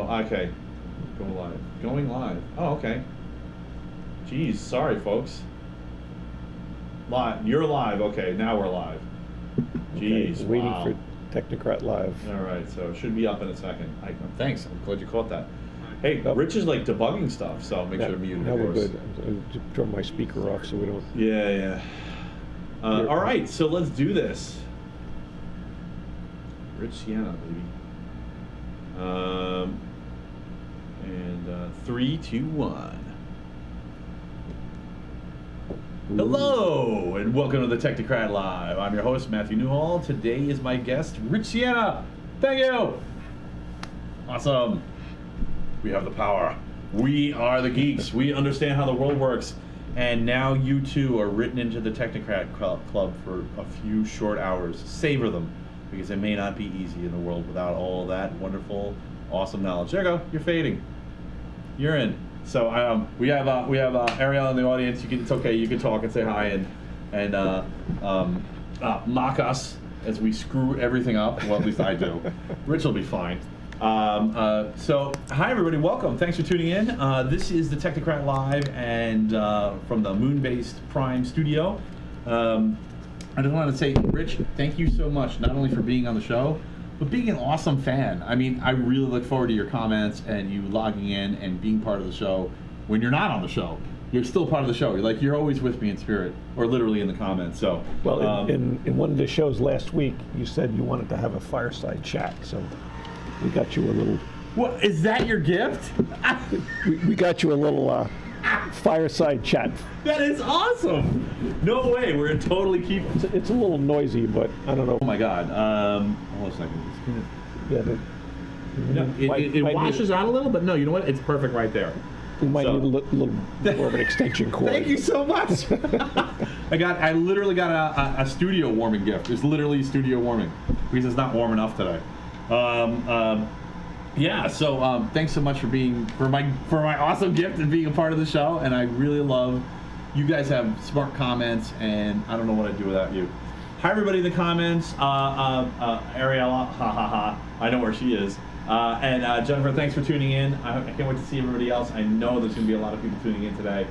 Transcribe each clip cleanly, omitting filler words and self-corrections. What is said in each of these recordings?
okay. Go live. Going live. Oh, okay. Jeez, sorry, folks. Live. You're live. Okay, now we're live. Jeez, Okay, waiting wow. for Technocrat Live. All right, so it should be up in a second. Thanks. I'm glad you caught that. Hey, Rich is like debugging stuff, so make sure to mute it. Now we're good. I'm just turn my speaker off so we don't. Yeah. All right, so let's do this. Rich Siena, baby. And 3, 2, 1. Hello, and welcome to the Technocrat Live. I'm your host, Matthew Newhall. Today is my guest, Rich Siena. Thank you. Awesome. We have the power. We are the geeks. We understand how the world works. And now you too are written into the Technocrat Club for a few short hours. Savor them, because it may not be easy in the world without all that wonderful, awesome knowledge. There you go. You're fading. You're in. So we have Ariel in the audience. It's okay. You can talk and say hi and mock us as we screw everything up. Well, at least I do. Rich will be fine. So hi everybody. Welcome. Thanks for tuning in. This is the Technocrat Live and from the Moon-based Prime Studio. I just wanted to say, Rich, thank you so much, not only for being on the show, but being an awesome fan. I mean, I really look forward to your comments and you logging in and being part of the show. When you're not on the show, you're still part of the show. You're always with me in spirit, or literally in the comments. So, well, in one of the shows last week, you said you wanted to have a fireside chat, so we got you a little. What is that? Your gift? we got you a little fireside chat. That is awesome. No way. We're gonna totally keep. It's a little noisy, but I don't know. Oh my God. Hold on a second. Yeah. It washes out a little, but no. You know what? It's perfect right there. We might need a little more of an extension cord. Thank you so much. I literally got a studio warming gift. It's literally studio warming because it's not warm enough today. Yeah. So thanks so much for my awesome gift and being a part of the show. And I really love. You guys have smart comments, and I don't know what I'd do without you. Hi everybody in the comments. Ariella, ha ha ha. I know where she is. And Jennifer, thanks for tuning in. I can't wait to see everybody else. I know there's going to be a lot of people tuning in today.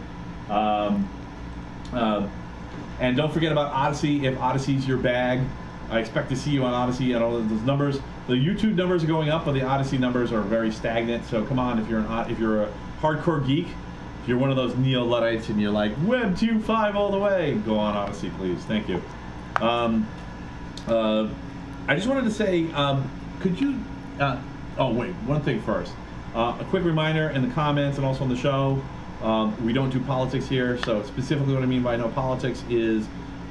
And don't forget about Odyssey. If Odyssey's your bag, I expect to see you on Odyssey and all of those numbers. The YouTube numbers are going up, but the Odyssey numbers are very stagnant. So come on, if you're a hardcore geek, if you're one of those Neo-Luddites and you're like Web 2.5 all the way, go on Odyssey, please. Thank you. I just wanted to say, could you? Oh wait, one thing first. A quick reminder in the comments and also on the show, we don't do politics here. So specifically what I mean by no politics is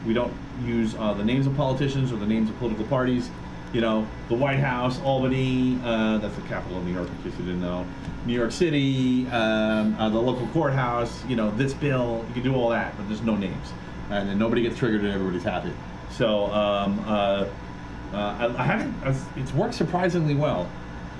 we don't use the names of politicians or the names of political parties. You know, the White House, Albany, that's the capital of New York in case you didn't know. New York City, the local courthouse, you know, this bill, you can do all that, but there's no names. And then nobody gets triggered and everybody's happy. So I haven't, it's worked surprisingly well.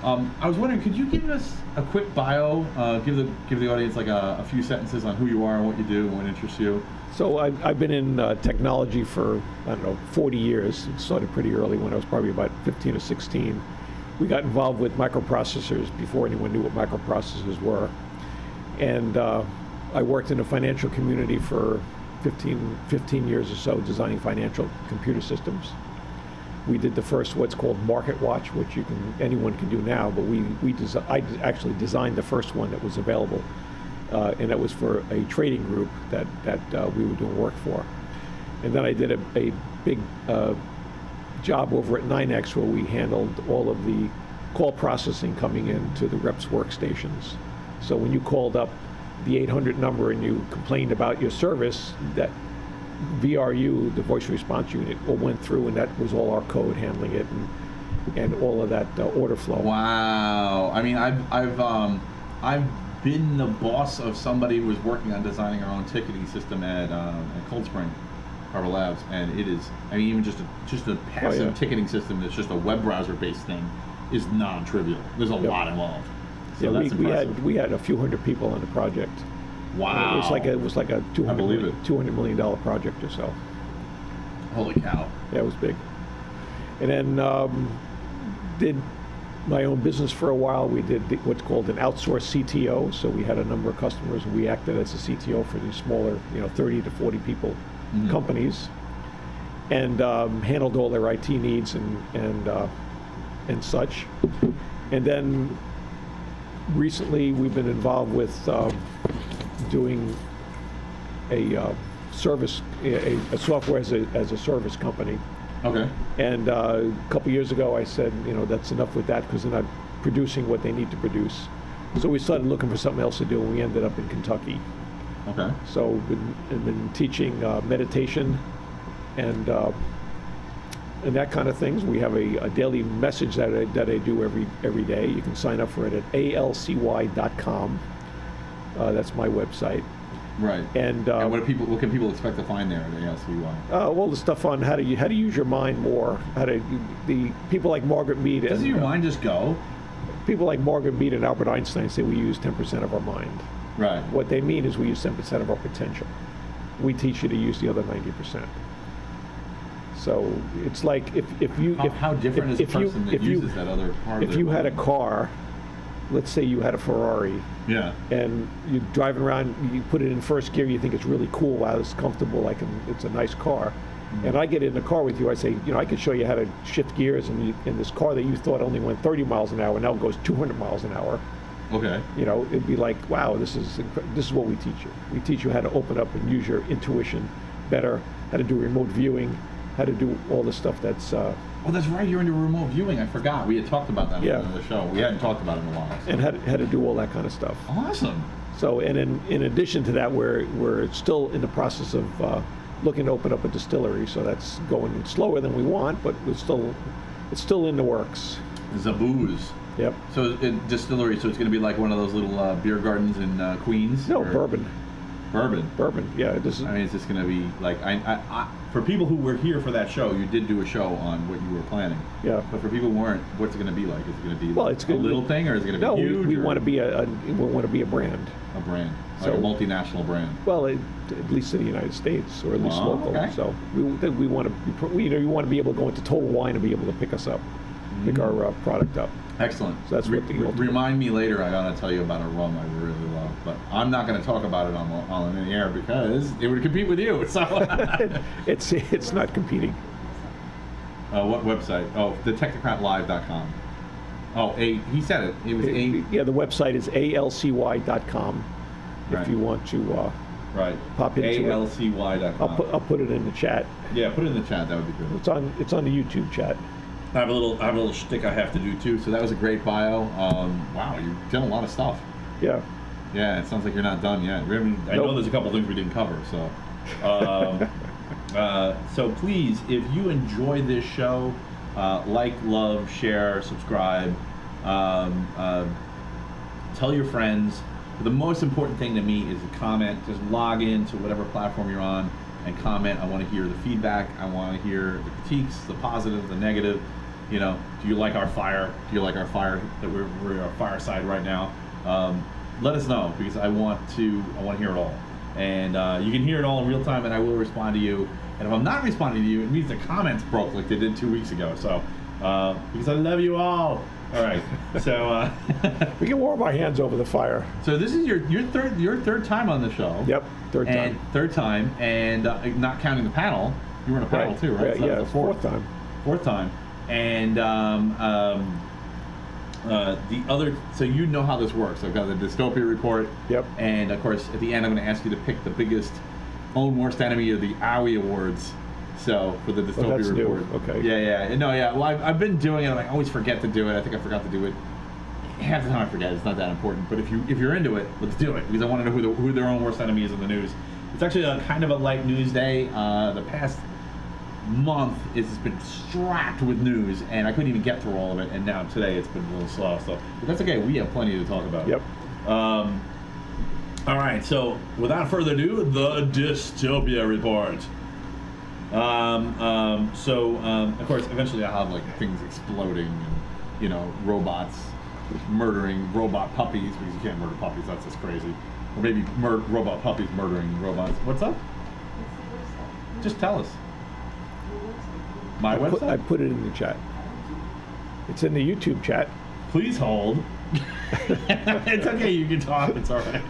I was wondering, could you give us a quick bio, give the audience like a few sentences on who you are and what you do and what interests you? So I've been in technology for, 40 years. It started pretty early when I was probably about 15 or 16. We got involved with microprocessors before anyone knew what microprocessors were. And I worked in the financial community for 15 years or so, designing financial computer systems. We did the first what's called Market Watch, which anyone can do now, but I actually designed the first one that was available, and that was for a trading group that we were doing work for. And then I did a big job over at 9X where we handled all of the call processing coming into the reps' workstations. So when you called up the 800 number and you complained about your service, that VRU, the voice response unit, all went through, and that was all our code handling it and all of that order flow. Wow. I mean, I've been the boss of somebody who was working on designing our own ticketing system at Cold Spring Harbor Labs, and it is, I mean, even just a passive ticketing system that's just a web browser based thing is non-trivial. There's a lot involved. So yeah, that's we had a few hundred people on the project. Wow. It was like a $200 million project or so. Holy cow. Yeah, it was big. And then did my own business for a while. We did what's called an outsourced CTO. So we had a number of customers, and we acted as a CTO for these smaller, 30 to 40 people companies, and handled all their IT needs and such. And then recently, we've been involved with doing a service, a software as a service company. Okay. And a couple years ago, I said, that's enough with that because they're not producing what they need to produce. So we started looking for something else to do, and we ended up in Kentucky. Okay. So we've been teaching meditation and that kind of things. We have a daily message that I do every day. You can sign up for it at alcy.com. That's my website. Right. And what can people expect to find there at ALCY? Well, the stuff on how to use your mind more. The people like Margaret Mead. Doesn't your mind just go? People like Margaret Mead and Albert Einstein say we use 10% of our mind. Right. What they mean is we use 10% of our potential. We teach you to use the other 90%. So it's like How different is a person that uses that other part of their If you mind? had a car, let's say you had a Ferrari. Yeah. And you're driving around, you put it in first gear, you think it's really cool, wow, it's comfortable, it's a nice car. Mm-hmm. And I get in the car with you, I say, I can show you how to shift gears, and in this car that you thought only went 30 miles an hour now goes 200 miles an hour. Okay. It'd be like, wow, this is what we teach you. We teach you how to open up and use your intuition better, how to do remote viewing, how to do all the stuff that's... Oh, that's right. You're into remote viewing. I forgot. We had talked about that on the show. We hadn't talked about it in a while. So. And how to do all that kind of stuff. Awesome. So, and in addition to that, we're still in the process of looking to open up a distillery. So that's going slower than we want, but it's still in the works. Zabooze. Yep. So distillery. So it's going to be like one of those little beer gardens in Queens. No, bourbon. Bourbon. Yeah. This is. I mean, it's just going to be like I for people who were here for that show, you did do a show on what you were planning. Yeah. But for people who weren't, what's it going to be like? Is it going to be it's a little thing, or is it going to be huge? No, we want to be a brand. A brand, like a multinational brand. Well, at least in the United States, or at least local. Okay. So we want to you want to be able to go into Total Wine and be able to pick us up, pick our product up. Excellent. So that's remind me later. I gotta tell you about a rum I really love, but I'm not gonna talk about it on the air because it would compete with you. So it's not competing. What website? Oh, the Technocratlive.com. Oh, he said it. It was Yeah, the website is alcy.com. Right. If you want to pop into alcy.com. I'll put it in the chat. Yeah, put it in the chat. That would be good. It's on the YouTube chat. I have a little shtick I have to do too. So that was a great bio. Wow, you've done a lot of stuff. Yeah. Yeah, it sounds like you're not done yet. I know there's a couple things we didn't cover. So, so please, if you enjoy this show, like, love, share, subscribe, tell your friends. The most important thing to me is a comment. Just log in to whatever platform you're on and comment. I want to hear the feedback. I want to hear the critiques, the positive, the negative. Do you like our fire? Do you like our fire that we're our fireside right now? Let us know, because I want to hear it all. And you can hear it all in real time, and I will respond to you. And if I'm not responding to you, it means the comments broke like they did 2 weeks ago. So because I love you all. All right. So we can warm our hands over the fire. So this is your third time on the show. Yep, third time, and not counting the panel. You were in a panel too, right? Yeah, so yeah, fourth time. Fourth time, and the other. So you know how this works. I've got the dystopia report. Yep. And of course, at the end, I'm going to ask you to pick the biggest own worst enemy of the OWI Awards. So for the dystopia report. New. Okay. Yeah. No, yeah. Well, I've been doing it. I always forget to do it. I think I forgot to do it. Half the time I forget. It's not that important. But if you're into it, let's do it, because I want to know who their own worst enemy is in the news. It's actually a kind of a light news day. The past month has been strapped with news, and I couldn't even get through all of it. And now today it's been a little slow. So, but that's okay. We have plenty to talk about. Yep. All right. So without further ado, the dystopia report. Of course, eventually I'll have like things exploding and, robots murdering robot puppies, because you can't murder puppies, that's just crazy. Or maybe robot puppies murdering robots. What's up? Just tell us. My website? I put it in the chat. It's in the YouTube chat. Please hold. It's okay, you can talk, it's all right.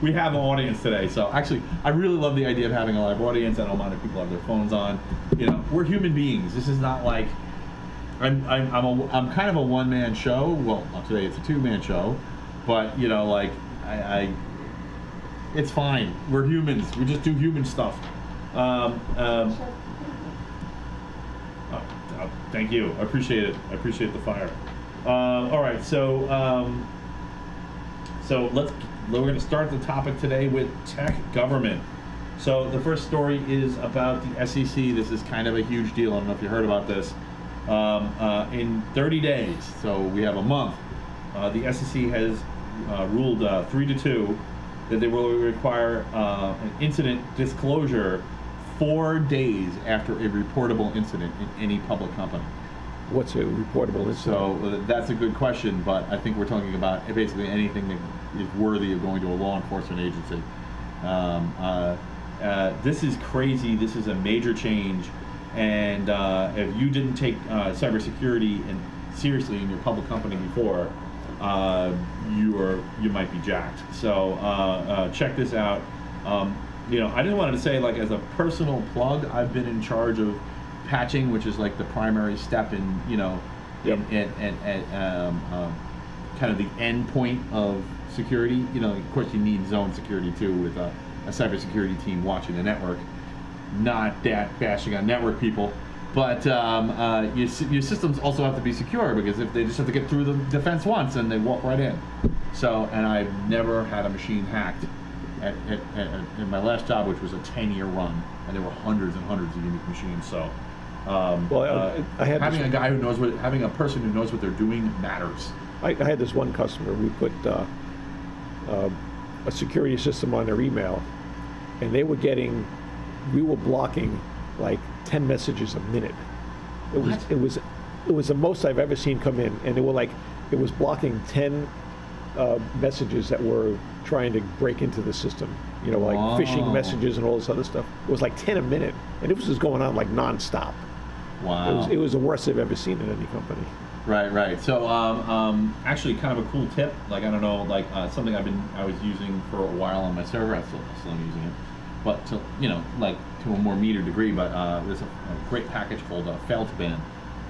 We have an audience today, so actually, I really love the idea of having a live audience. I don't mind if people have their phones on. You know, we're human beings. This is not like, I'm kind of a one-man show. Well, today it's a two-man show, but you know, like, it's fine. We're humans. We just do human stuff. Thank you. I appreciate it. I appreciate the fire. All right, so we're going to start the topic today with tech government. So the first story is about the SEC. This is kind of a huge deal. I don't know if you heard about this. In 30 days, so we have a month, the SEC has ruled 3-2 that they will require an incident disclosure 4 days after a reportable incident in any public company. What's a reportable incident? So that's a good question, but I think we're talking about basically anything that is worthy of going to a law enforcement agency. This is crazy. This is a major change, and if you didn't take cybersecurity seriously in your public company before, you might be jacked. So check this out. You know, I just wanted to say, like, as a personal plug, I've been in charge of patching, which is like the primary step in, you know, Yep. kind of the end point of security. You know, of course, you need zone security too, with a cybersecurity team watching the network. Not that bashing on network people, but your systems also have to be secure, because if they just have to get through the defense once and they walk right in. So, and I've never had a machine hacked in my last job, which was a 10-year run, and there were hundreds and hundreds of unique machines. So, I had having a guy who knows having a person who knows what they're doing matters. I had this one customer. We put a security system on their email, and we were blocking like 10 messages a minute. It was the most I've ever seen come in, and it was blocking 10 messages that were trying to break into the system. You know, like phishing messages and all this other stuff. It was like 10 a minute, and it was just going on like nonstop. Wow. It was the worst I've ever seen in any company. Right. So, actually, kind of a cool tip. Like, I don't know, like something I was using for a while on my server. I still am using it, but to a more metered degree. But there's a great package called Fail2Ban in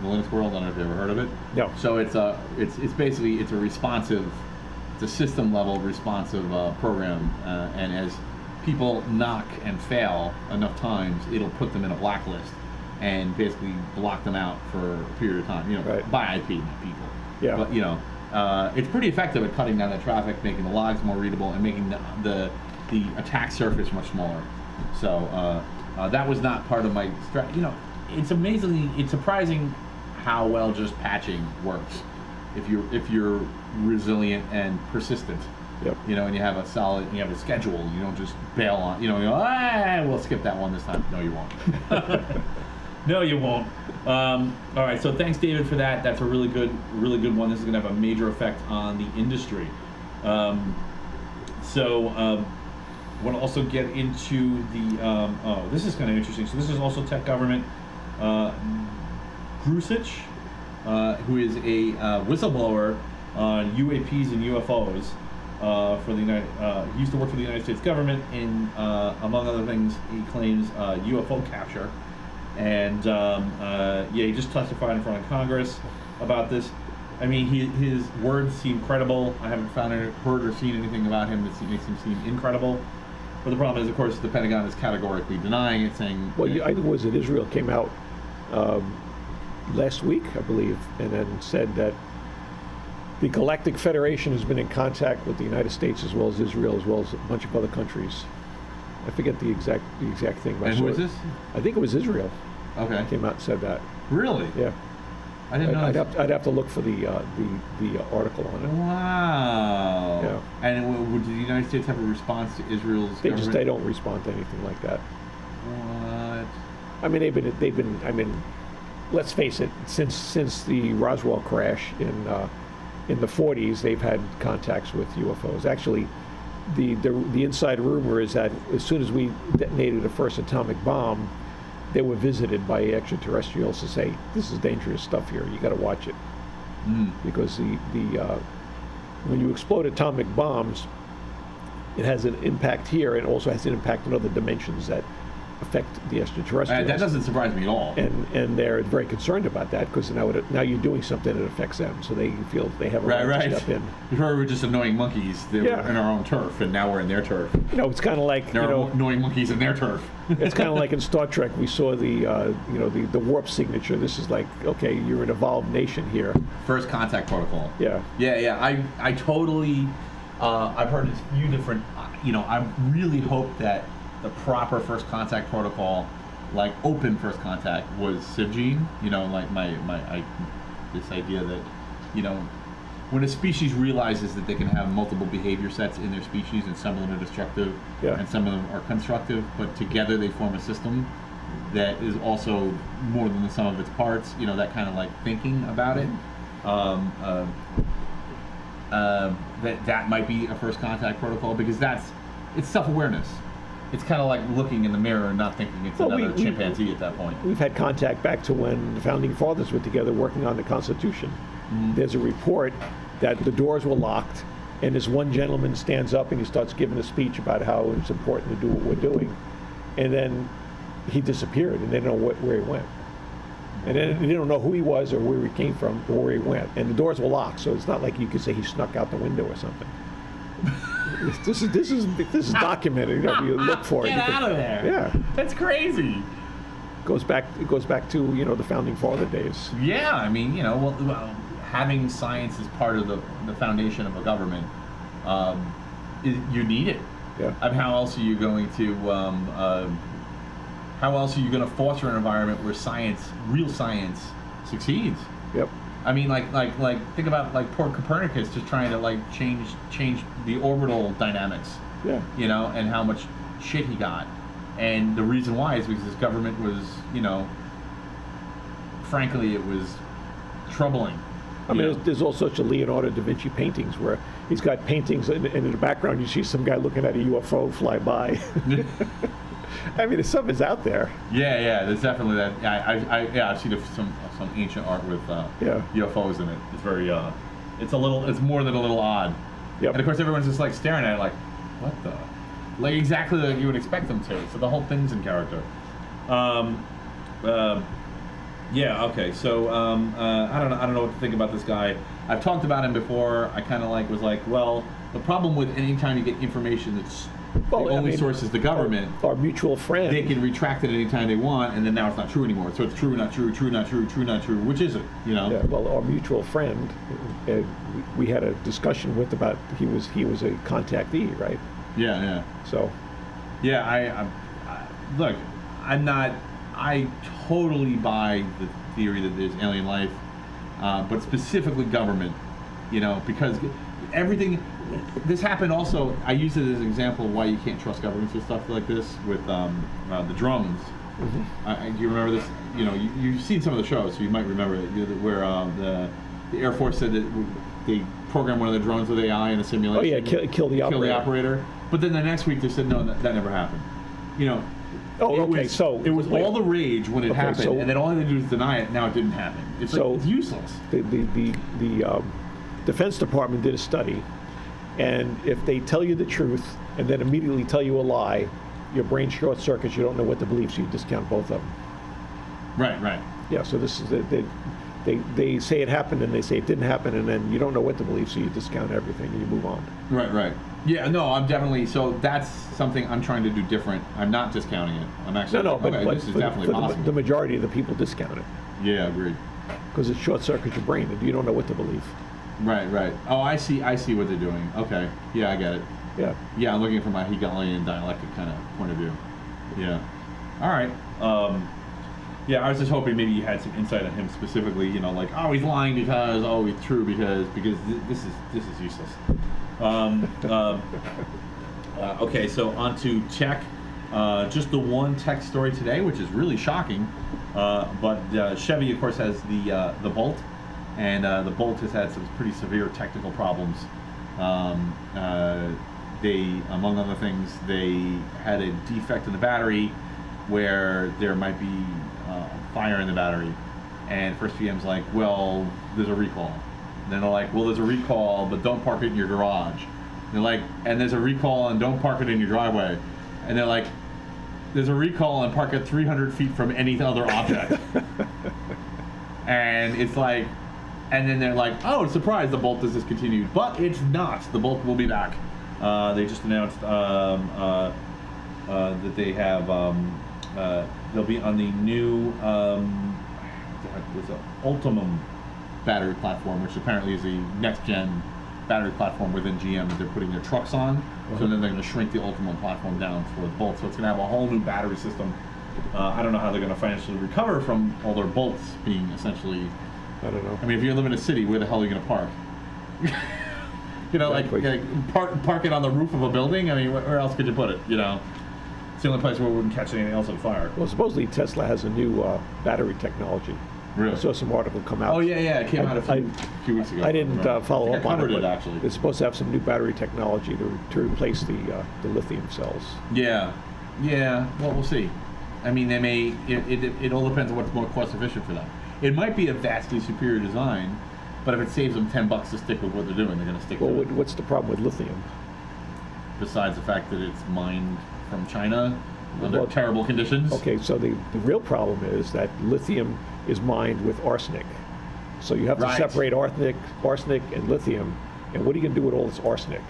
the Linux world. I don't know if you've ever heard of it. No. So it's basically a responsive, it's a system level responsive program, and as people knock and fail enough times, it'll put them in a blacklist and basically block them out for a period of time, you know, right. by IP, not people. Yeah. But, you know, it's pretty effective at cutting down the traffic, making the logs more readable, and making the attack surface much smaller. So that was not part of my strategy. You know, it's surprising how well just patching works if you're resilient and persistent. Yep. You know, and you have a schedule. You don't just bail on, you know, we'll skip that one this time. No, you won't. No, you won't. All right, so thanks, David, for that. That's a really good one. This is going to have a major effect on the industry. So I want to also get into the, this is kind of interesting. So this is also tech government. Grusich, who is a whistleblower on UAPs and UFOs for the he used to work for the United States government, and among other things, he claims UFO capture. And he just testified in front of Congress about this. I mean, his words seem credible. I haven't heard or seen anything about him that makes him seem incredible. But the problem is, of course, the Pentagon is categorically denying it, saying... Well, I think it was that Israel came out last week, I believe, and then said that the Galactic Federation has been in contact with the United States as well as Israel, as well as a bunch of other countries. I forget the exact thing. And who is this? I think it was Israel. Okay. Came out and said that. Really? Yeah. I didn't know. I'd have to look for the article on it. Wow. Yeah. And would the United States have a response to Israel's government? They don't respond to anything like that. What? I mean, they've been. I mean, let's face it. Since the Roswell crash in the 40s, they've had contacts with UFOs. Actually, the inside rumor is that as soon as we detonated the first atomic bomb, they were visited by extraterrestrials to say, this is dangerous stuff here, you got to watch it. because when you explode atomic bombs, it has an impact here and also has an impact in other dimensions that affect the extraterrestrials. That doesn't surprise me at all. And they're very concerned about that because now you're doing something that affects them, so they feel they have a right to step in. Before we were just annoying monkeys. They were in our own turf, and now we're in their turf. It's kind of like annoying monkeys in their turf. It's kind of like in Star Trek. We saw the warp signature. This is like, okay, you're an evolved nation here. First contact protocol. Yeah. I totally. I've heard a few different. I really hope that the proper first contact protocol, like open first contact, was Civgene. Like this idea that, when a species realizes that they can have multiple behavior sets in their species, and some of them are destructive, and some of them are constructive, but together they form a system that is also more than the sum of its parts. That kind of like thinking about it. That might be a first contact protocol, because it's self-awareness. It's kind of like looking in the mirror and not thinking it's another chimpanzee at that point. We've had contact back to when the Founding Fathers were together working on the Constitution. There's a report that the doors were locked, and this one gentleman stands up and he starts giving a speech about how it's important to do what we're doing. And then he disappeared, and they don't know where he went. And then they don't know who he was or where he came from or where he went. And the doors were locked, so it's not like you could say he snuck out the window or something. This is documented. You look for it. Get out of there. Yeah, that's crazy. It goes back to the Founding Father days. Yeah, I mean, having science as part of the foundation of a government, you need it. Yeah. I mean, how else are you going to foster an environment where real science, succeeds? Yep. I mean, like think about like poor Copernicus just trying to like change the orbital dynamics. Yeah. And how much shit he got, and the reason why is because his government was, frankly, it was troubling. I mean, there's all sorts of Leonardo da Vinci paintings where he's got paintings, and in the background you see some guy looking at a UFO fly by. I mean, the stuff is out there. Yeah, there's definitely that. I've seen some ancient art with UFOs in it. It's very, it's more than a little odd. Yep. And of course, everyone's just like staring at it, like, what the, like exactly like you would expect them to. So the whole thing's in character. Yeah. Okay. So I don't know what to think about this guy. I've talked about him before. I kind of was like, well, the problem with any time you get information that's the only source is the government. Our mutual friend. They can retract it anytime they want, and then now it's not true anymore. So it's true, not true, true, not true, true, not true. Which is it? Yeah. Well, our mutual friend, we had a discussion with about he was a contactee, right? Yeah. So. Yeah. Look, I totally buy the theory that there's alien life, but specifically government. Because everything. This happened also. I use it as an example of why you can't trust governments with stuff like this with the drones. Mm-hmm. Do you remember this? You've seen some of the shows, so you might remember it. Where the Air Force said that they programmed one of the drones with AI in a simulation. Oh yeah, kill the operator. But then the next week they said no, that never happened. So it was all the rage when it happened, and then all they do is deny it. Now it didn't happen. It's useless. The Defense Department did a study. And if they tell you the truth and then immediately tell you a lie, your brain short circuits, you don't know what to believe, so you discount both of them. Right. Yeah, so this is they say it happened and they say it didn't happen, and then you don't know what to believe, so you discount everything and you move on. Right. Yeah, no, I'm definitely, so that's something I'm trying to do different. I'm not discounting it. I'm actually, but this is definitely possible. The majority of the people discount it. Yeah, agreed. Because it short circuits your brain and you don't know what to believe. Right. Oh, I see what they're doing. Okay. Yeah, I get it. Yeah, I'm looking from my Hegelian dialectic kind of point of view. Yeah. All right. Yeah, I was just hoping maybe you had some insight on him specifically. Like, oh, he's lying because, oh, he's true because this is useless. Okay, so on to tech. Just the one tech story today, which is really shocking. But Chevy, of course, has the Bolt. And the Bolt has had some pretty severe technical problems. They, among other things, they had a defect in the battery where there might be fire in the battery. And First GM's like, well, there's a recall. And then they're like, well, there's a recall, but don't park it in your garage. And they're like, and there's a recall and don't park it in your driveway. And they're like, there's a recall and park it 300 feet from any other object. And it's like, and then they're like, oh, surprise, the Bolt is discontinued. But it's not. The Bolt will be back. They just announced that they have, they'll be on the new Ultimum battery platform, which apparently is a next-gen battery platform within GM that they're putting their trucks on. So then they're going to shrink the Ultimum platform down for the Bolt. So it's going to have a whole new battery system. I don't know how they're going to financially recover from all their Bolts being essentially... I don't know. I mean, if you live in a city, where the hell are you going to park? You know, Exactly. like park it on the roof of a building? I mean, where else could you put it, you know? It's the only place where it wouldn't catch anything else on fire. Well, supposedly Tesla has a new battery technology. Really? I saw some article come out. Oh, yeah, it came out a few weeks ago. I didn't follow up on it. Covered it, actually. It's supposed to have some new battery technology to replace the lithium cells. Yeah, well, we'll see. I mean, they may, it all depends on what's more cost efficient for them. It might be a vastly superior design, but if it saves them $10 to stick with what they're doing, they're going to stick with it. What's the problem with lithium? Besides the fact that it's mined from China under terrible conditions. Okay, so the real problem is that lithium is mined with arsenic. So you have to separate arsenic and lithium, and what are you going to do with all this arsenic?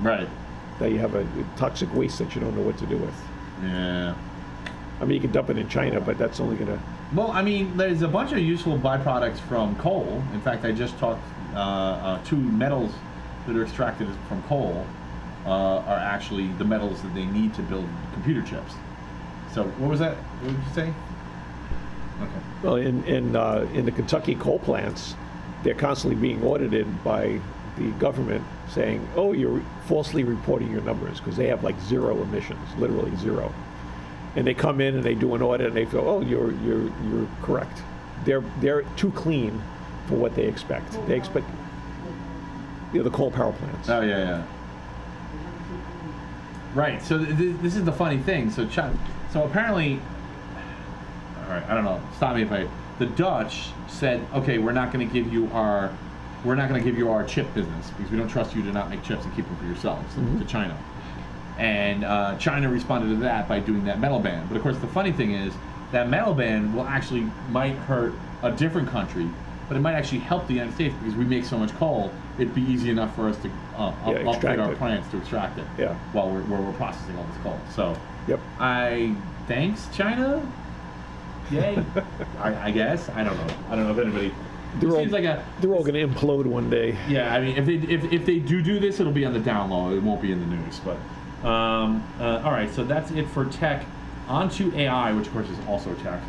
Right. Now you have a toxic waste that you don't know what to do with. Yeah. I mean, you can dump it in China, but that's only going to... Well, I mean, there's a bunch of useful byproducts from coal. In fact, I just talked, two metals that are extracted from coal are actually the metals that they need to build computer chips. So, what was that? What did you say? Okay. Well, in the Kentucky coal plants, they're constantly being audited by the government saying, oh, you're falsely reporting your numbers, because they have like zero emissions, literally zero. And they come in and they do an audit and they go, oh, you're correct. They're too clean for what they expect. They expect, the coal power plants. Oh, yeah. Right. So this is the funny thing. So apparently, all right, I don't know. Stop me if the Dutch said, okay, we're not going to give you our chip business because we don't trust you to not make chips and keep them for yourselves to China. And China responded to that by doing that metal ban. But of course, the funny thing is that metal ban might hurt a different country, but it might actually help the United States because we make so much coal. It'd be easy enough for us to upgrade our plants to extract it. Yeah. While we're processing all this coal. So. Yep. Thanks, China. Yay. I guess. I don't know. I don't know if anybody. They're all going to implode one day. Yeah. I mean, if they do this, it'll be on the down low. It won't be in the news, but. All right, so that's it for tech. On to AI, which of course is also tech.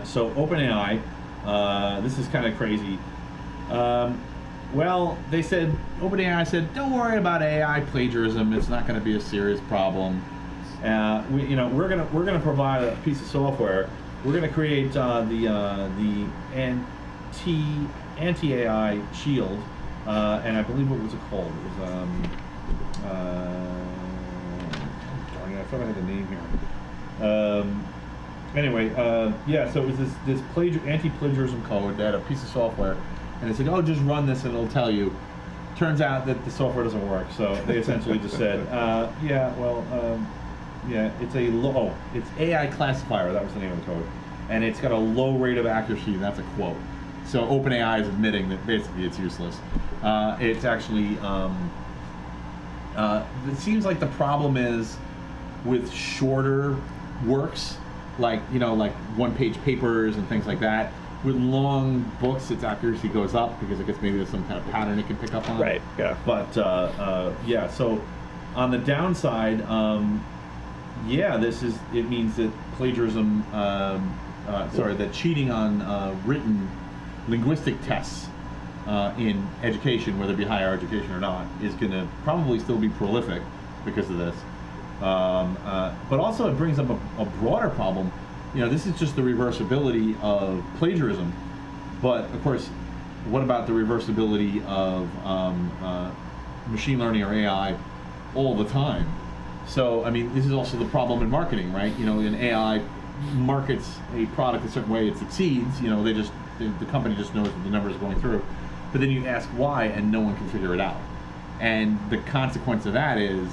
So OpenAI, this is kind of crazy. Well, OpenAI said, don't worry about AI plagiarism. It's not going to be a serious problem. We're gonna provide a piece of software. We're gonna create the anti-AI shield, and I believe what was it called? It was darn it, I thought I had the name here. Anyway, so it was this anti-plagiarism code that had a piece of software, and they said, oh, just run this and it'll tell you. Turns out that the software doesn't work, so they essentially just said, it's AI classifier, that was the name of the code, and it's got a low rate of accuracy, and that's a quote. So OpenAI is admitting that basically it's useless. It's actually, it seems like the problem is with shorter works, like one-page papers and things like that. With long books, its accuracy goes up because I guess maybe there's some kind of pattern it can pick up on. Right. Yeah. But so on the downside, it means that plagiarism, that cheating on written linguistic tests in education, whether it be higher education or not, is going to probably still be prolific because of this. But also it brings up a broader problem. This is just the reversibility of plagiarism, but of course, what about the reversibility of machine learning or AI all the time? So, I mean, this is also the problem in marketing, right? An AI markets a product a certain way, it succeeds. They just the company just knows that the number is going through. But then you ask why, and no one can figure it out. And the consequence of that is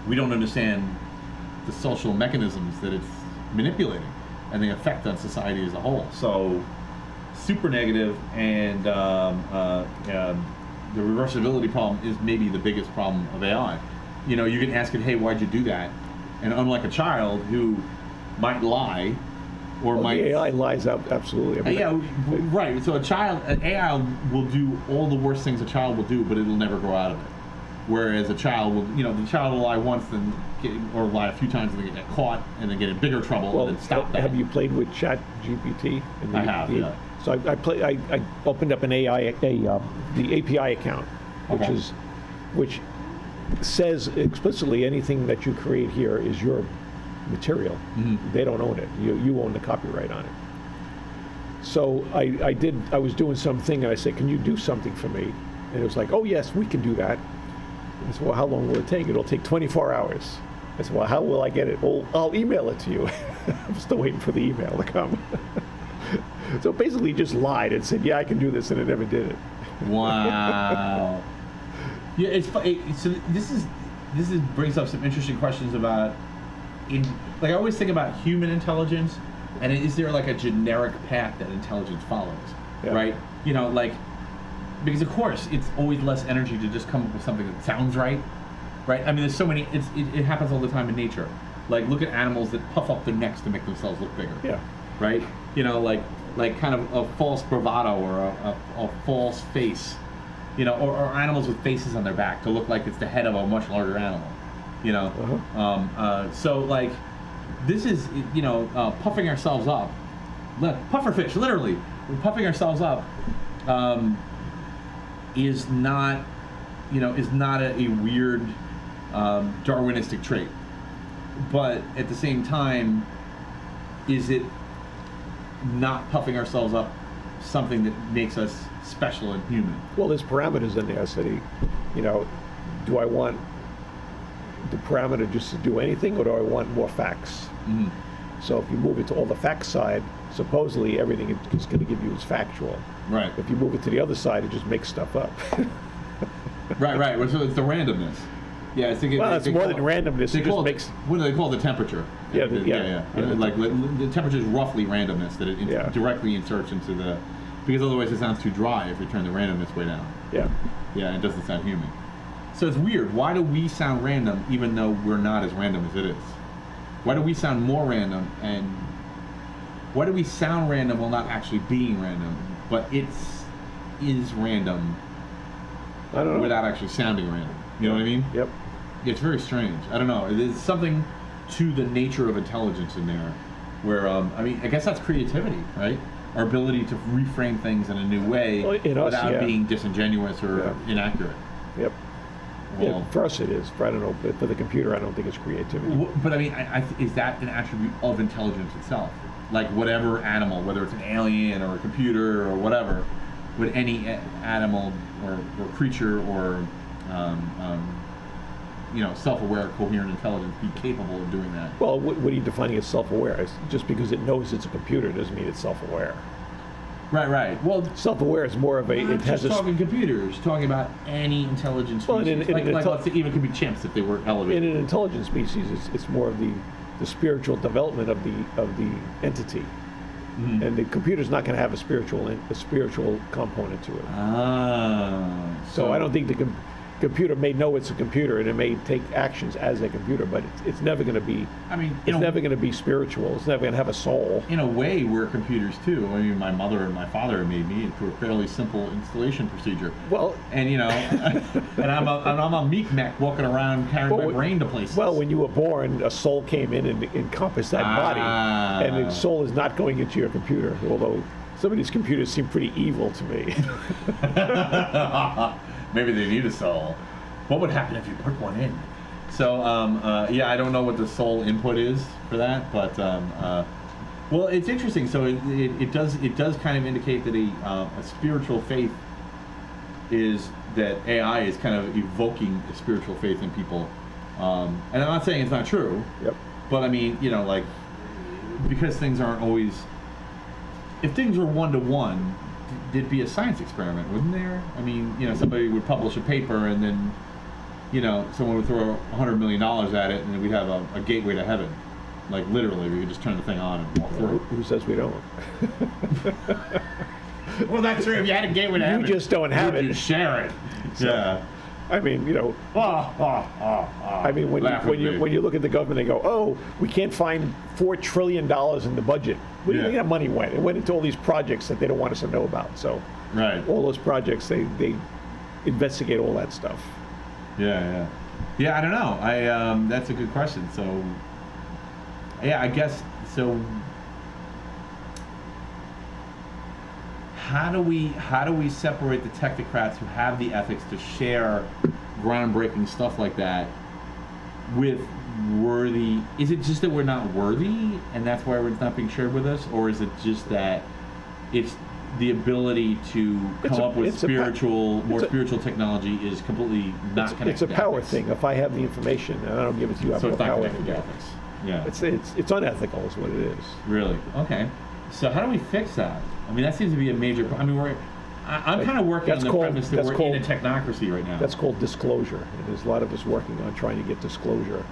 we don't understand the social mechanisms that it's manipulating and the effect on society as a whole. So super negative, and the reversibility problem is maybe the biggest problem of AI. You know, you can ask it, hey, why'd you do that? And unlike a child who might lie, or might... The AI lies out, absolutely. I mean, right. So an AI will do all the worst things a child will do, but it'll never grow out of it. Whereas a child will, the child will lie once, or lie a few times, and then get caught, and then get in bigger trouble, and then stop that. Have you played with ChatGPT? I have, yeah. So I opened up an AI, the API account, which says explicitly anything that you create here is your material. Mm-hmm. They don't own it. You own the copyright on it. So I was doing something, and I said, can you do something for me? And it was like, oh yes, we can do that. I said, well, how long will it take? It'll take 24 hours. I said, well, how will I get it? Well, I'll email it to you. I'm still waiting for the email to come. So basically just lied and said, yeah, I can do this, and it never did it. Wow. Yeah, it's funny. So this brings up some interesting questions about, I always think about human intelligence, and is there like a generic path that intelligence follows, right? Because of course it's always less energy to just come up with something that sounds right? I mean, there's so many. It happens all the time in nature. Like, look at animals that puff up their necks to make themselves look bigger. Yeah. Right. Like kind of a false bravado, or a false face. Or animals with faces on their back to look like it's the head of a much larger animal. So like, this is puffing ourselves up. Look, pufferfish, literally, we're puffing ourselves up. Is not a weird Darwinistic trait, but at the same time, is it not puffing ourselves up something that makes us special and human? Well, there's parameters in there. So do I want the parameter just to do anything, or do I want more facts? Mm-hmm. So if you move it to all the facts side, supposedly everything it's going to give you is factual. Right. If you move it to the other side, it just makes stuff up. Right. So it's the randomness. Yeah, it's more than randomness. It just makes. What do they call the temperature? Yeah. Like the temperature is roughly randomness that it directly inserts into the, because otherwise it sounds too dry if you turn the randomness way down. Yeah. Yeah, it doesn't sound human. So it's weird. Why do we sound random even though we're not as random as it is? Why do we sound more random, and why do we sound random while not actually being random, but is random I don't know. without actually sounding random? You know what I mean? Yep. It's very strange. I don't know. There's something to the nature of intelligence in there where, I guess that's creativity, right? Our ability to reframe things in a new way without being disingenuous or inaccurate. Yep. Well, for us it is. I don't know, but for the computer, I don't think it's creativity. But I mean, is that an attribute of intelligence itself? Like whatever animal, whether it's an alien or a computer or whatever, would any animal or creature or self-aware, coherent intelligence be capable of doing that? Well, what are you defining as self-aware? Just because it knows it's a computer doesn't mean it's self-aware. Right. Well, self-aware is more of a. It has talking computers, talking about any intelligent species. Let's say even could be chimps if they were elevated. In an intelligent species, it's more of the spiritual development of the entity, mm-hmm. And the computer's not going to have a spiritual component to it. So I don't think the computer may know it's a computer, and it may take actions as a computer, but it's never going to be. I mean, it's never going to be spiritual. It's never going to have a soul. In a way, we're computers too. I mean, my mother and my father made me into a fairly simple installation procedure. Well, and and I'm a meek mech walking around carrying my brain to places. Well, when you were born, a soul came in and encompassed that body, and the soul is not going into your computer. Although some of these computers seem pretty evil to me. Maybe they need a soul. What would happen if you put one in? So, I don't know what the soul input is for that, but well, it's interesting. So it does kind of indicate that a spiritual faith is that AI is kind of evoking a spiritual faith in people, and I'm not saying it's not true. Yep. But I mean, because things aren't always if things were 1-to-1, there'd be a science experiment, wouldn't there? I mean, somebody would publish a paper, and then, someone would throw $100 million at it, and then we'd have a gateway to heaven. Like, literally, we could just turn the thing on and walk through. Who says we don't? Well, that's true. If you had a gateway to heaven, you just don't have it. You share it. So, yeah. I mean, I mean, when you look at the government, they go, "Oh, we can't find $4 trillion in the budget." Where do you think that money went? It went into all these projects that they don't want us to know about. So, all those projects, they investigate all that stuff. Yeah. I don't know. That's a good question. So, I guess so. How do we separate the technocrats who have the ethics to share groundbreaking stuff like that with worthy? Is it just that we're not worthy and that's why it's not being shared with us, or is it just that it's the ability to come up with more spiritual technology is completely not connected? It's a power thing. If I have the information and I don't give it to you, I have no power to get it. Yeah, it's unethical, is what it is. Really? Okay. So how do we fix that? I mean, that seems to be a major. I mean, I'm kind of working on the premise that we're in a technocracy right now. That's called disclosure, and there's a lot of us working on trying to get disclosure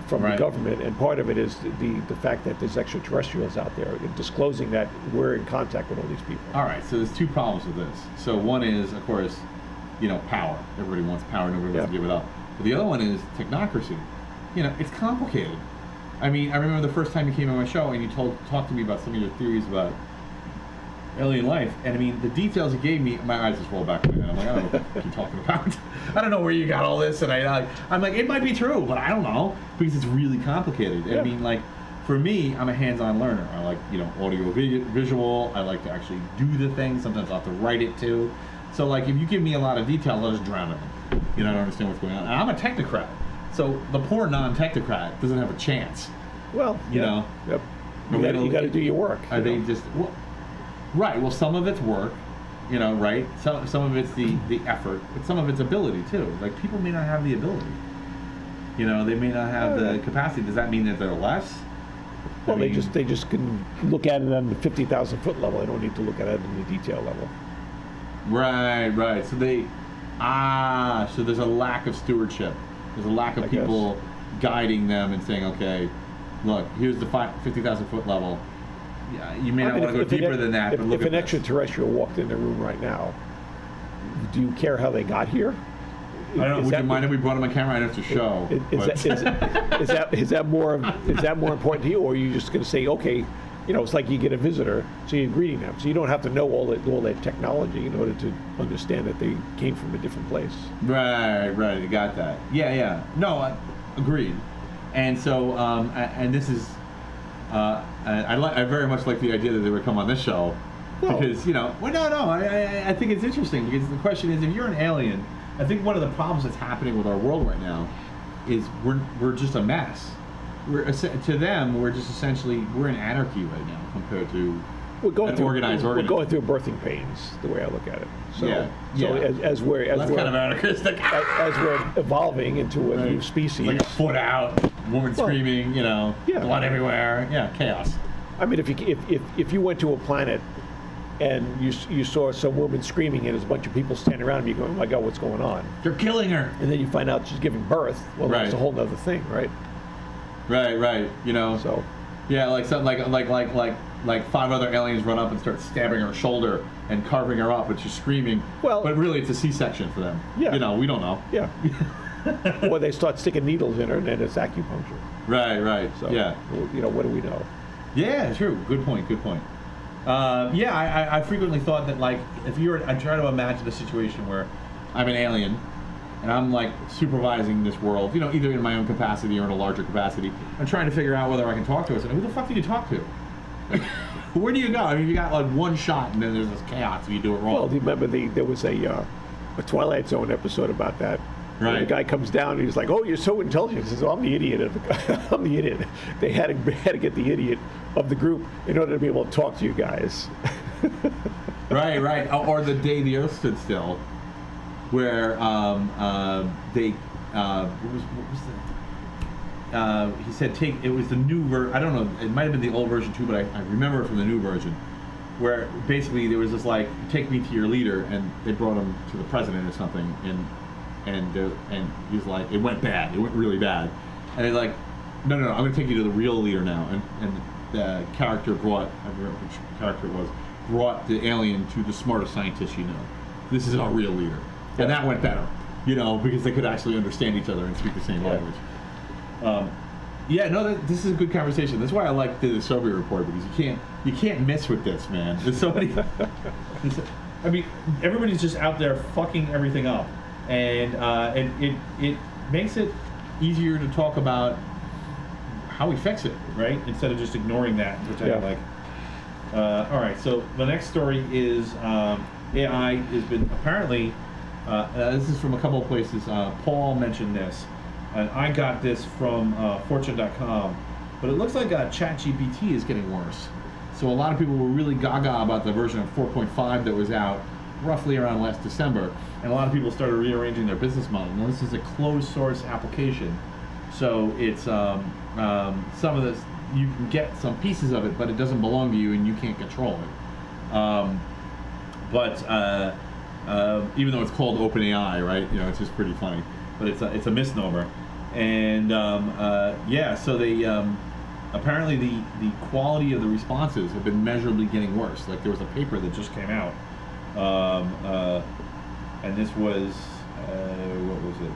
from the government, and part of it is the fact that there's extraterrestrials out there, and disclosing that we're in contact with all these people. All right, so there's two problems with this. So one is, of course, power. Everybody wants power, nobody wants to give it up. But the other one is technocracy. It's complicated. I mean, I remember the first time you came on my show and you talked to me about some of your theories about alien life, and I mean, the details you gave me, my eyes just rolled back in my head. I'm like, I don't know what you're talking about. I don't know where you got all this, and I'm like, it might be true, but I don't know, because it's really complicated. I mean, like, for me, I'm a hands-on learner. I like, audio, visual. I like to actually do the thing. Sometimes I'll have to write it too. So, like, if you give me a lot of details, I'll just drown in them. I don't understand what's going on. And I'm a technocrat. So the poor non-technocrat doesn't have a chance. Well, Yep. You got to do your work. Are they just right? Well, some of it's work, right? Some of it's the effort, but some of it's ability too. Like, people may not have the ability. They may not have the capacity. Does that mean that they're less? Well, they just can look at it on the 50,000 foot level. They don't need to look at it in the detail level. Right. So so there's a lack of stewardship. There's a lack of people guiding them and saying, okay, look, here's the 50,000 foot level. Yeah, you may not want to go deeper than that, but look at this. If an extraterrestrial walked in the room right now, do you care how they got here? I don't know. Would you mind if we brought them a camera? I'd have to show. Is that more important to you, or are you just going to say, okay, it's like you get a visitor, so you're greeting them, so you don't have to know all that technology in order to understand that they came from a different place. Right. I got that. Yeah. No, agreed. And so, and this is, I very much like the idea that they would come on this show, because I think it's interesting, because the question is, if you're an alien, I think one of the problems that's happening with our world right now is we're just a mess. To them, we're just essentially, we're in anarchy right now compared to an organized organism. We're going through birthing pains, the way I look at it. So, as we're that's kind of anarchistic. As we're evolving into a new species, like a foot out, woman screaming, blood everywhere, chaos. I mean, if you went to a planet and you saw some woman screaming and there's a bunch of people standing around you going, oh my God, what's going on? They're killing her. And then you find out she's giving birth. Well, that's a whole other thing, right? Right. So, like something like 5 other aliens run up and start stabbing her shoulder and carving her up, and she's screaming. Well, but really, it's a C-section for them. Yeah. We don't know. Yeah. Or they start sticking needles in her, and then it's acupuncture. Right. So, what do we know? Yeah, true. Good point. I frequently thought that, like, I try to imagine a situation where I'm an alien and I'm like supervising this world, either in my own capacity or in a larger capacity. I'm trying to figure out whether I can talk to us. And who the fuck do you talk to? Where do you go? I mean, you got like one shot and then there's this chaos if you do it wrong. Well, do you remember there was a Twilight Zone episode about that? Right. The guy comes down and he's like, "Oh, you're so intelligent." He says, "Oh, I'm the idiot." I'm the idiot. They had to get the idiot of the group in order to be able to talk to you guys. Right. Or the day the Earth stood still, where they what was the he said it was the new version. I don't know, it might have been the old version too, but I remember it from the new version, where basically there was this like, take me to your leader, and they brought him to the president or something, and he's like, it went bad, it went really bad, and they're like, no, I'm going to take you to the real leader now, and the character brought, I forget which character it was, brought the alien to the smartest scientist you know. This is our real leader, and that went better, you know, because they could actually understand each other and speak the same language. This is a good conversation. That's why I like the Soviet report, because you can't miss with this, man. There's so many. I mean, everybody's just out there fucking everything up, and it makes it easier to talk about how we fix it, right? Instead of just ignoring that and pretending like. All right, so the next story is AI has been apparently. This is from a couple of places. Paul mentioned this. And I got this from Fortune.com, but it looks like ChatGPT is getting worse. So a lot of people were really gaga about the version of 4.5 that was out roughly around last December, and a lot of people started rearranging their business model. Now this is a closed source application, so it's some of this, you can get some pieces of it, but it doesn't belong to you and you can't control it. Even though it's called OpenAI, right? You know, it's just pretty funny. But it's a misnomer, and so they apparently the quality of the responses have been measurably getting worse. Like there was a paper that just came out, and this was what was it?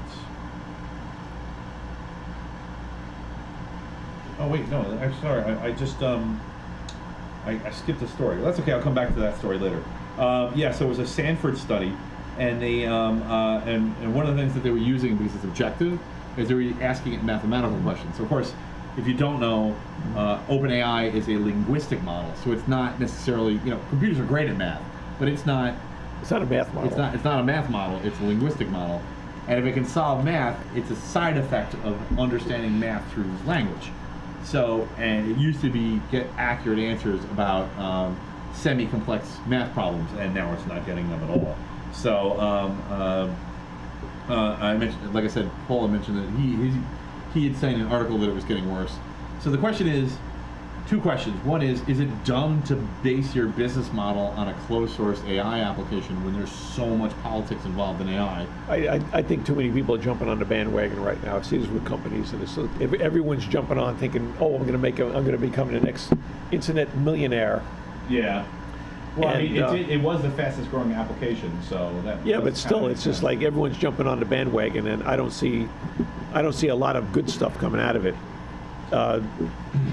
Oh wait, no, I'm sorry, I just I skipped the story. That's okay. I'll come back to that story later. So it was a Stanford study. And they and one of the things that they were using, because it's objective, is they were asking it mathematical questions. So of course, if you don't know, OpenAI is a linguistic model, so it's not necessarily, you know, computers are great at math, but it's not a math model. It's not a math model. It's a linguistic model, and if it can solve math, it's a side effect of understanding math through language. So, and it used to be get accurate answers about semi-complex math problems, and now it's not getting them at all. So I mentioned, like I said, Paul had mentioned that he had seen an article that it was getting worse. So the question is, two questions. One is it dumb to base your business model on a closed source AI application when there's so much politics involved in AI? I think too many people are jumping on the bandwagon right now. I see this with companies, and everyone's jumping on thinking, oh, I'm going to become the next internet millionaire. Yeah. Well, And, I mean, it was the fastest growing application, so that. Yeah, but still, it's just like everyone's jumping on the bandwagon, and I don't see a lot of good stuff coming out of it. A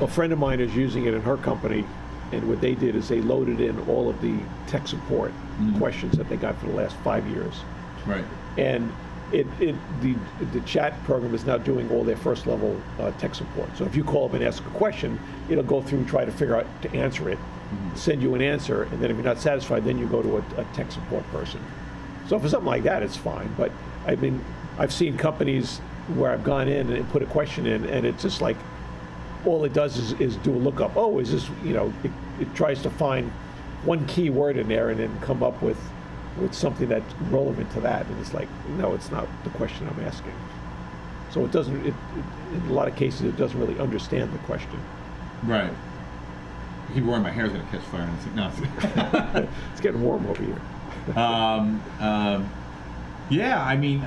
friend of mine is using it in her company, and what they did is they loaded in all of the tech support questions that they got for the last 5 years. Right. And the chat program is now doing all their first level tech support. So if you call up and ask a question, it'll go through and try to figure out to answer it, send you an answer, and then if you're not satisfied, then you go to a tech support person. So for something like that, it's fine. But I mean, I've seen companies where I've gone in and put a question in, and it's just like, all it does is do a lookup. Oh, is this, you know, it tries to find one key word in there and then come up with something that's relevant to that. And it's like, no, it's not the question I'm asking. So it doesn't, in a lot of cases, it doesn't really understand the question. Right. I keep worrying my hair's going to catch fire, and it's like, no. It's getting warm over here. Yeah, I mean,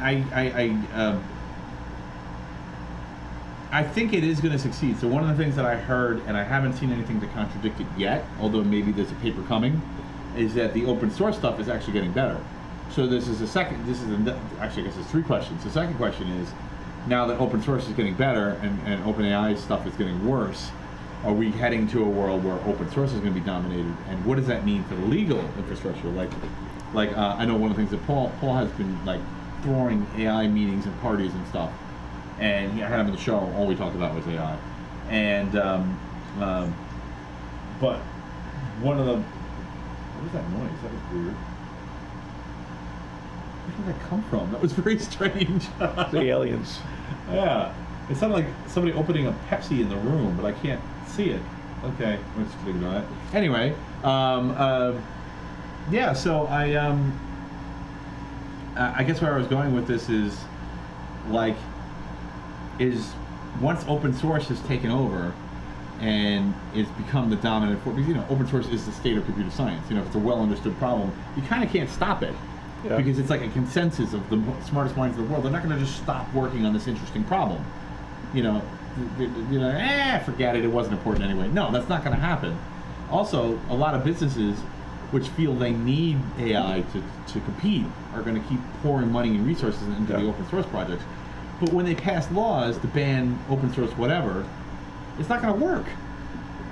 I think it is going to succeed. So one of the things that I heard, and I haven't seen anything to contradict it yet, although maybe there's a paper coming, is that the open source stuff is actually getting better. So actually I guess it's three questions. The second question is, now that open source is getting better and OpenAI stuff is getting worse, are we heading to a world where open source is going to be dominated? And what does that mean for the legal infrastructure? Like I know one of the things that Paul has been like throwing AI meetings and parties and stuff. And I had him on the show. All we talked about was AI, and but one of the what was that noise? That was weird. Where did that come from? That was very strange. The aliens. Yeah, it sounded like somebody opening a Pepsi in the room, but I can't see it. Okay, let's just ignore that. Anyway, yeah. So I guess where I was going with this is like. Is once open source has taken over, and it's become the dominant force. Because, open source is the state of computer science. If it's a well understood problem, you kind of can't stop it. Yeah. Because it's like a consensus of the smartest minds in the world. They're not going to just stop working on this interesting problem. Forget it, it wasn't important anyway. No, that's not going to happen. Also, a lot of businesses which feel they need AI to compete are going to keep pouring money and resources into the open source projects. But when they pass laws to ban open source whatever, it's not going to work.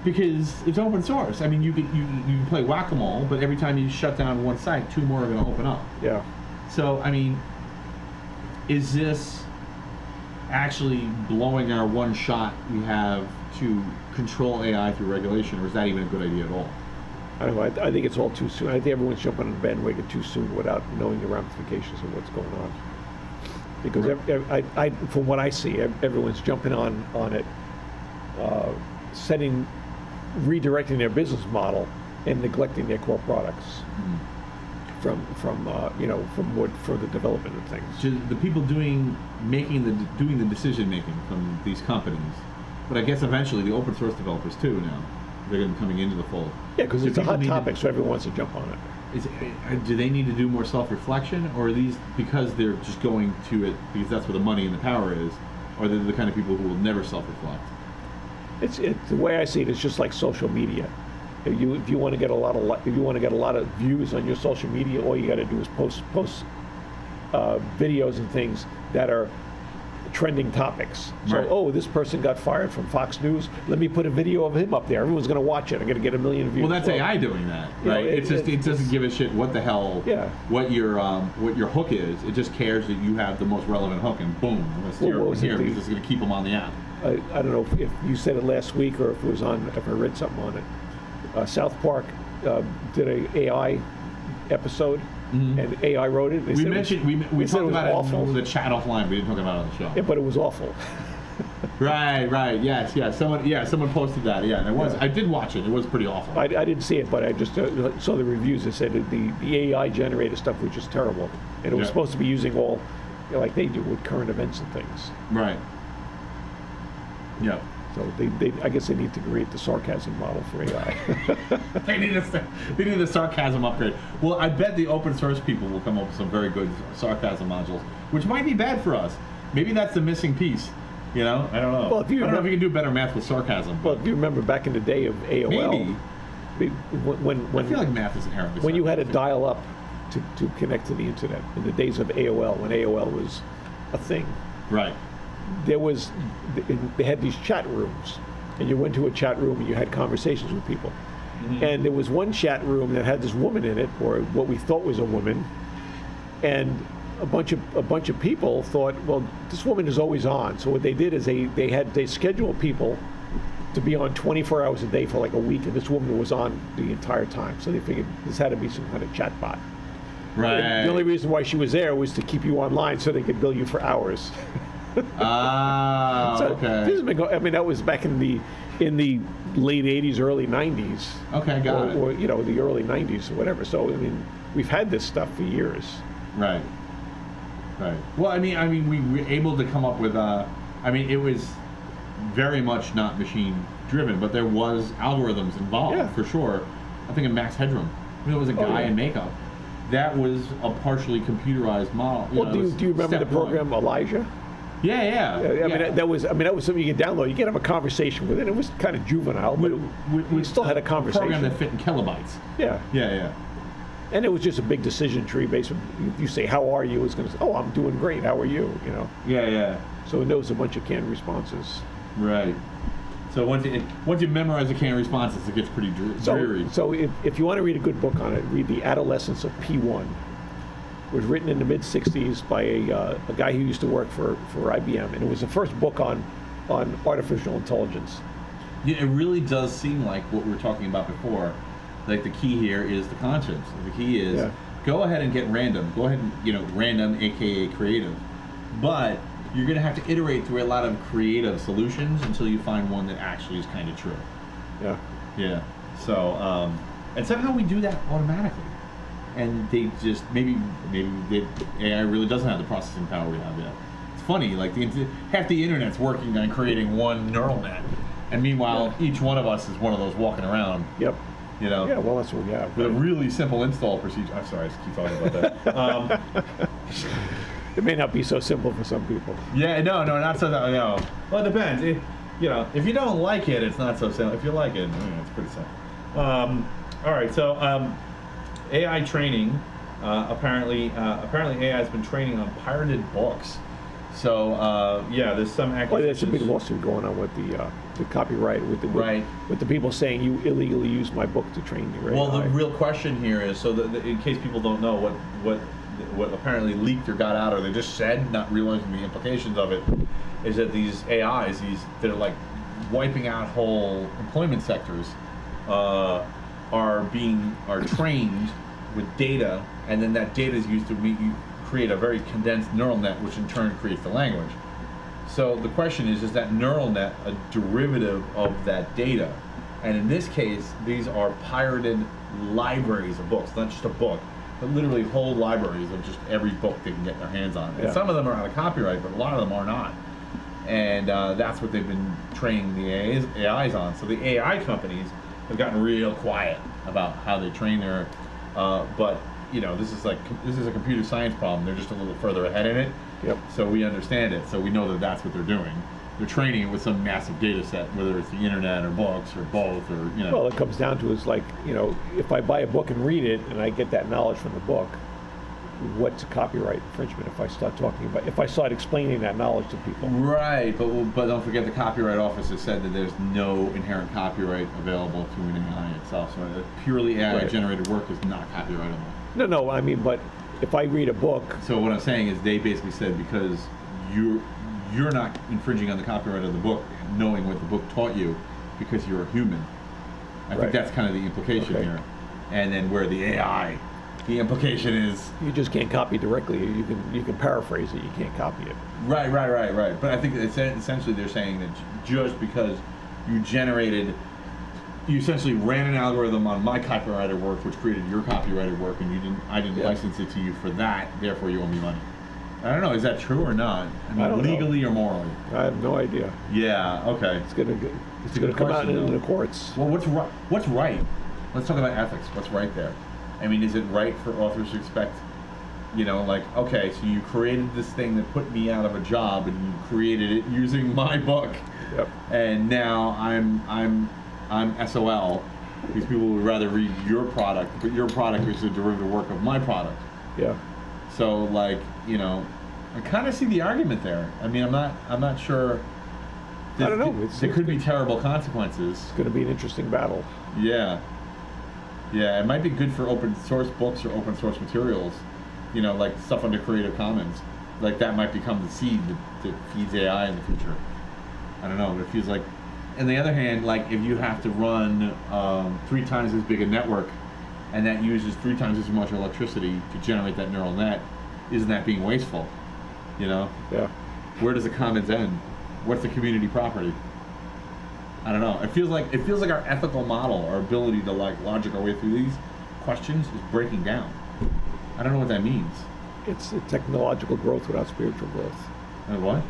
Because it's open source. I mean, you can play whack-a-mole, but every time you shut down one site, 2 more are going to open up. Yeah. So, I mean, is this actually blowing our one shot we have to control AI through regulation, or is that even a good idea at all? I don't know. I think it's all too soon. I think everyone's jumping on the bandwagon too soon without knowing the ramifications of what's going on. Because from what I see, everyone's jumping on it, redirecting their business model and neglecting their core products from what for the development of things. So the people doing the decision making from these companies, but I guess eventually the open source developers too now, they're going to be coming into the fold. Yeah, because it's a hot topic, so everyone wants to jump on it. Do they need to do more self-reflection, or are these because they're just going to it because that's where the money and the power is, or they're the kind of people who will never self-reflect? It's the way I see it. It's just like social media. If you want to get a lot of views on your social media, all you got to do is post videos and things that are trending topics. Right. So, this person got fired from Fox News. Let me put a video of him up there. Everyone's going to watch it. I'm going to get 1 million views. Well, that's AI doing that, right? It doesn't give a shit what the hell, what your hook is. It just cares that you have the most relevant hook, and boom, because it's going to keep them on the app. I don't know if you said it last week or if it was if I read something on it. South Park did an AI episode, and AI wrote it. We talked about it in the chat offline. We didn't talk about it on the show. Yeah, but it was awful. Right. Yes. Someone posted that. Yeah, and it was. Yeah. I did watch it. It was pretty awful. I didn't see it, but I just saw the reviews that said that the AI generated stuff was just terrible, and it was supposed to be using all, like they do with current events and things. Right. Yeah. So I guess they need to create the sarcasm model for AI. They need the sarcasm upgrade. Well, I bet the open source people will come up with some very good sarcasm modules, which might be bad for us. Maybe that's the missing piece. I don't know. Well, I don't know if you can do better math with sarcasm. Well, if you remember back in the day of AOL, maybe. When I feel like math is inherently when you had to dial up to connect to the internet in the days of AOL, when AOL was a thing. Right. They had these chat rooms, and you went to a chat room and you had conversations with people. And there was one chat room that had this woman in it, or what we thought was a woman, and a bunch of people thought, well, this woman is always on. So what they did is they scheduled people to be on 24 hours a day for like a week, and this woman was on the entire time. So they figured this had to be some kind of chat bot. Right. And the only reason why she was there was to keep you online so they could bill you for hours. Okay. That was back in the late 80s, early 90s. Okay, got it. Or the early 90s or whatever. So we've had this stuff for years. Right. Well, we were able to come up with it was very much not machine driven, but there was algorithms involved for sure. I think of Max Headroom. It was a guy in makeup. That was a partially computerized model. Well, do you remember the program Elijah? Yeah. That was something you could download. You could have a conversation with it. It was kind of juvenile, but we still had a conversation. A program that fit in kilobytes. Yeah. And it was just a big decision tree based on, you say, how are you? It's going to say, oh, I'm doing great. How are you? Yeah. So it knows a bunch of canned responses. Right. So once you memorize the canned responses, it gets pretty dreary. So if you want to read a good book on it, read The Adolescence of P1. It was written in the mid-'60s by a guy who used to work for IBM, and it was the first book on artificial intelligence. Yeah, it really does seem like what we were talking about before. Like the key here is the conscience. The key is go ahead and get random. Go ahead and random, aka creative. But you're going to have to iterate through a lot of creative solutions until you find one that actually is kind of true. Yeah. So and somehow we do that automatically. And they just maybe AI really doesn't have the processing power we have yet. It's funny, like half the internet's working on creating one neural net, And meanwhile, each one of us is one of those walking around. Yep. You know. Yeah, well, that's what we have. With a really simple install procedure. I'm sorry, I just keep talking about that. It may not be so simple for some people. Yeah, no, not so. No. Well, it depends. If you don't like it, it's not so simple. If you like it, it's pretty simple. All right, so AI training. Apparently AI has been training on pirated books. So there's some accusations. Well, there's a big lawsuit going on with the copyright with the people saying you illegally used my book to train you. Right? Well, the real question here is in case people don't know what apparently leaked or got out, or they just said, not realizing the implications of it, is that these AIs, they're like wiping out whole employment sectors, are trained with data, and then that data is used to create a very condensed neural net, which in turn creates the language. So the question is that neural net a derivative of that data? And in this case, these are pirated libraries of books, not just a book, but literally whole libraries of just every book they can get their hands on. And some of them are out of copyright, but a lot of them are not. And that's what they've been training the AIs on. So the AI companies have gotten real quiet about how they train their, but this is a computer science problem. They're just a little further ahead in it. Yep. So we understand it. So we know that that's what they're doing. They're training it with some massive data set, whether it's the internet or books or both, or Well, it comes down to is like, if I buy a book and read it and I get that knowledge from the book, what's a copyright infringement if I start explaining that knowledge to people? Right, but don't forget the Copyright Office has said that there's no inherent copyright available to an AI itself. So purely AI-generated work is not copyrightable. No, I mean, but if I read a book... So what I'm saying is they basically said because you're not infringing on the copyright of the book, knowing what the book taught you, because you're a human. I think that's kind of the implication here. And then where the AI, the implication is... You just can't copy directly. You can paraphrase it. You can't copy it. Right. But I think essentially they're saying that just because you essentially ran an algorithm on my copyrighted work, which created your copyrighted work, and I didn't license it to you for that, therefore you owe me money. I don't know, is that true or not? I mean, legally or morally? I have no idea. Yeah, okay. It's gonna come out in the courts. Well, what's right? Let's talk about ethics. What's right there? I mean, is it right for authors to expect, okay, so you created this thing that put me out of a job, and you created it using my book, and now I'm SOL. These people would rather read your product, but your product is a derivative work of my product. Yeah. So, I kind of see the argument there. I mean, I'm not sure. I don't know. There could be terrible consequences. It's going to be an interesting battle. Yeah. Yeah, it might be good for open source books or open source materials, like stuff under Creative Commons. Like that might become the seed that feeds AI in the future. I don't know. It feels like, on the other hand, like if you have to run 3 times as big a network, and that uses 3 times as much electricity to generate that neural net, isn't that being wasteful? Yeah. Where does the commons end? What's the community property? I don't know. It feels like our ethical model, our ability to logic our way through these questions is breaking down. I don't know what that means. It's a technological growth without spiritual growth. And what?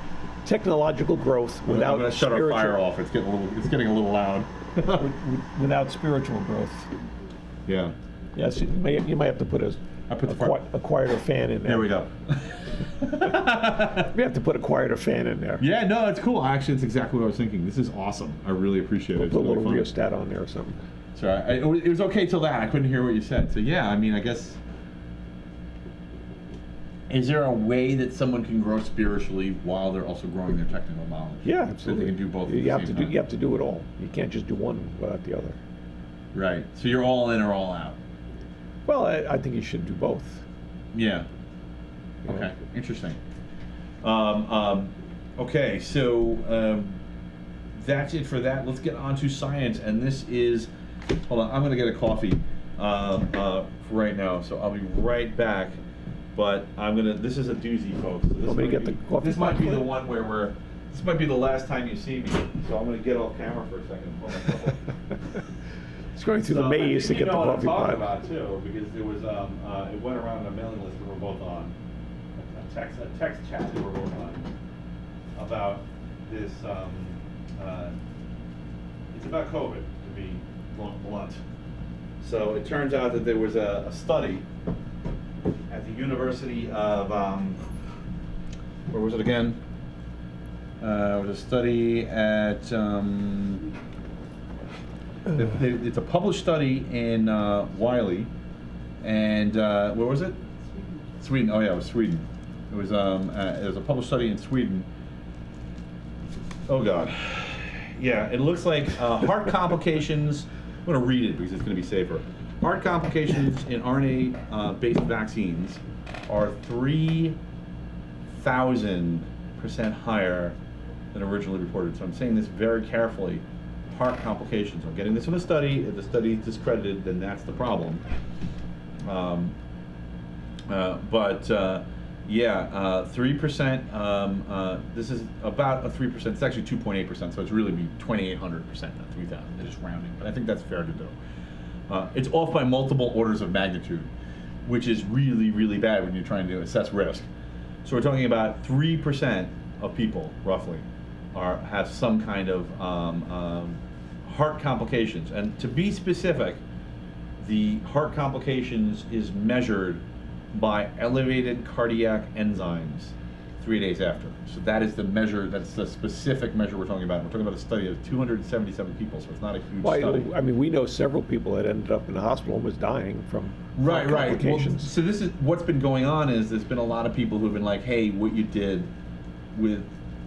Technological growth without. I'm going to shut our fire off. It's getting a little loud. Without spiritual growth. Yeah. Yes, you might have to put a quieter fan in there. There we go. We have to put a quieter fan in there. Yeah, no, it's cool. Actually, it's exactly what I was thinking. This is awesome. I really appreciate it. Put a little rheostat on there or something. Sorry, it was okay till that. I couldn't hear what you said. So yeah, I mean, I guess. Is there a way that someone can grow spiritually while they're also growing their technical knowledge? Yeah, absolutely. So they can do both. You have to do it all. You can't just do one without the other. Right. So you're all in or all out. Well, I think you should do both. Yeah. Okay. Interesting. Okay, so that's it for that. Let's get on to science, and this is. Hold on, I'm gonna get a coffee right now, so I'll be right back. But this is a doozy, folks. So this might be the one where this might be the last time you see me. So I'm gonna get off camera for a second. Hold on. It's going through the maze to get the coffee pot. You know what I'm talking about too, because there was it went around a mailing list we were both on, a text chat we were both on about this It's about COVID, to be blunt. So it turns out that there was a study at the University of, where was it again? It was a study at, it's a published study in Wiley, and where was it? Sweden. Oh yeah, it was Sweden. It was a published study in Sweden. Oh God. Yeah, it looks like heart complications. I'm going to read it because it's going to be safer. Heart complications in RNA-based vaccines are 3,000% higher than originally reported. So I'm saying this very carefully. Heart complications. I'm getting this from a study. If the study is discredited, then that's the problem. Yeah, 3%. This is about a 3%. It's actually 2.8%, so it's really be 2,800%, not 3,000. They're just rounding, but I think that's fair to do. It's off by multiple orders of magnitude, which is really, really bad when you're trying to assess risk. So we're talking about 3% of people, roughly, have some kind of heart complications. And to be specific, the heart complications is measured by elevated cardiac enzymes 3 days after. So that is the measure, that's the specific measure we're talking about. We're talking about a study of 277 people, so it's not a huge study. I mean, we know several people that ended up in the hospital and was dying from right. complications. Well, so this is, what's been going on is there's been a lot of people who've been like, hey, what you did with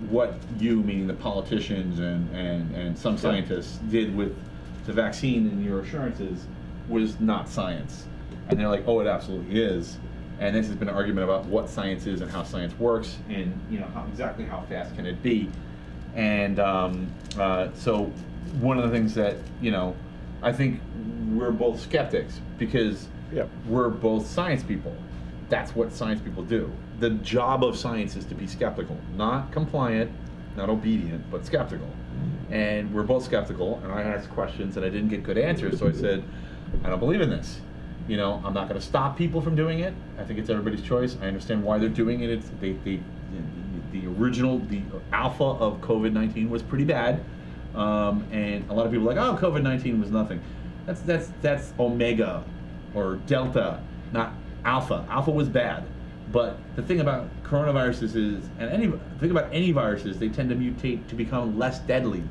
what you, meaning the politicians and some scientists, did with the vaccine and your assurances was not science. And they're like, oh, it absolutely is. And this has been an argument about what science is and how science works, and exactly how fast can it be. And so one of the things that I think we're both skeptics because we're both science people. That's what science people do. The job of science is to be skeptical, not compliant, not obedient, but skeptical. And we're both skeptical, and I asked questions and I didn't get good answers, so I said, I don't believe in this. I'm not going to stop people from doing it. I think it's everybody's choice. I understand why they're doing it. It's the alpha of COVID-19 was pretty bad, and a lot of people are like, oh, COVID-19 was nothing. That's omega or delta, not alpha. Alpha was bad, but the thing about coronaviruses is, and think about any viruses, they tend to mutate to become less deadly.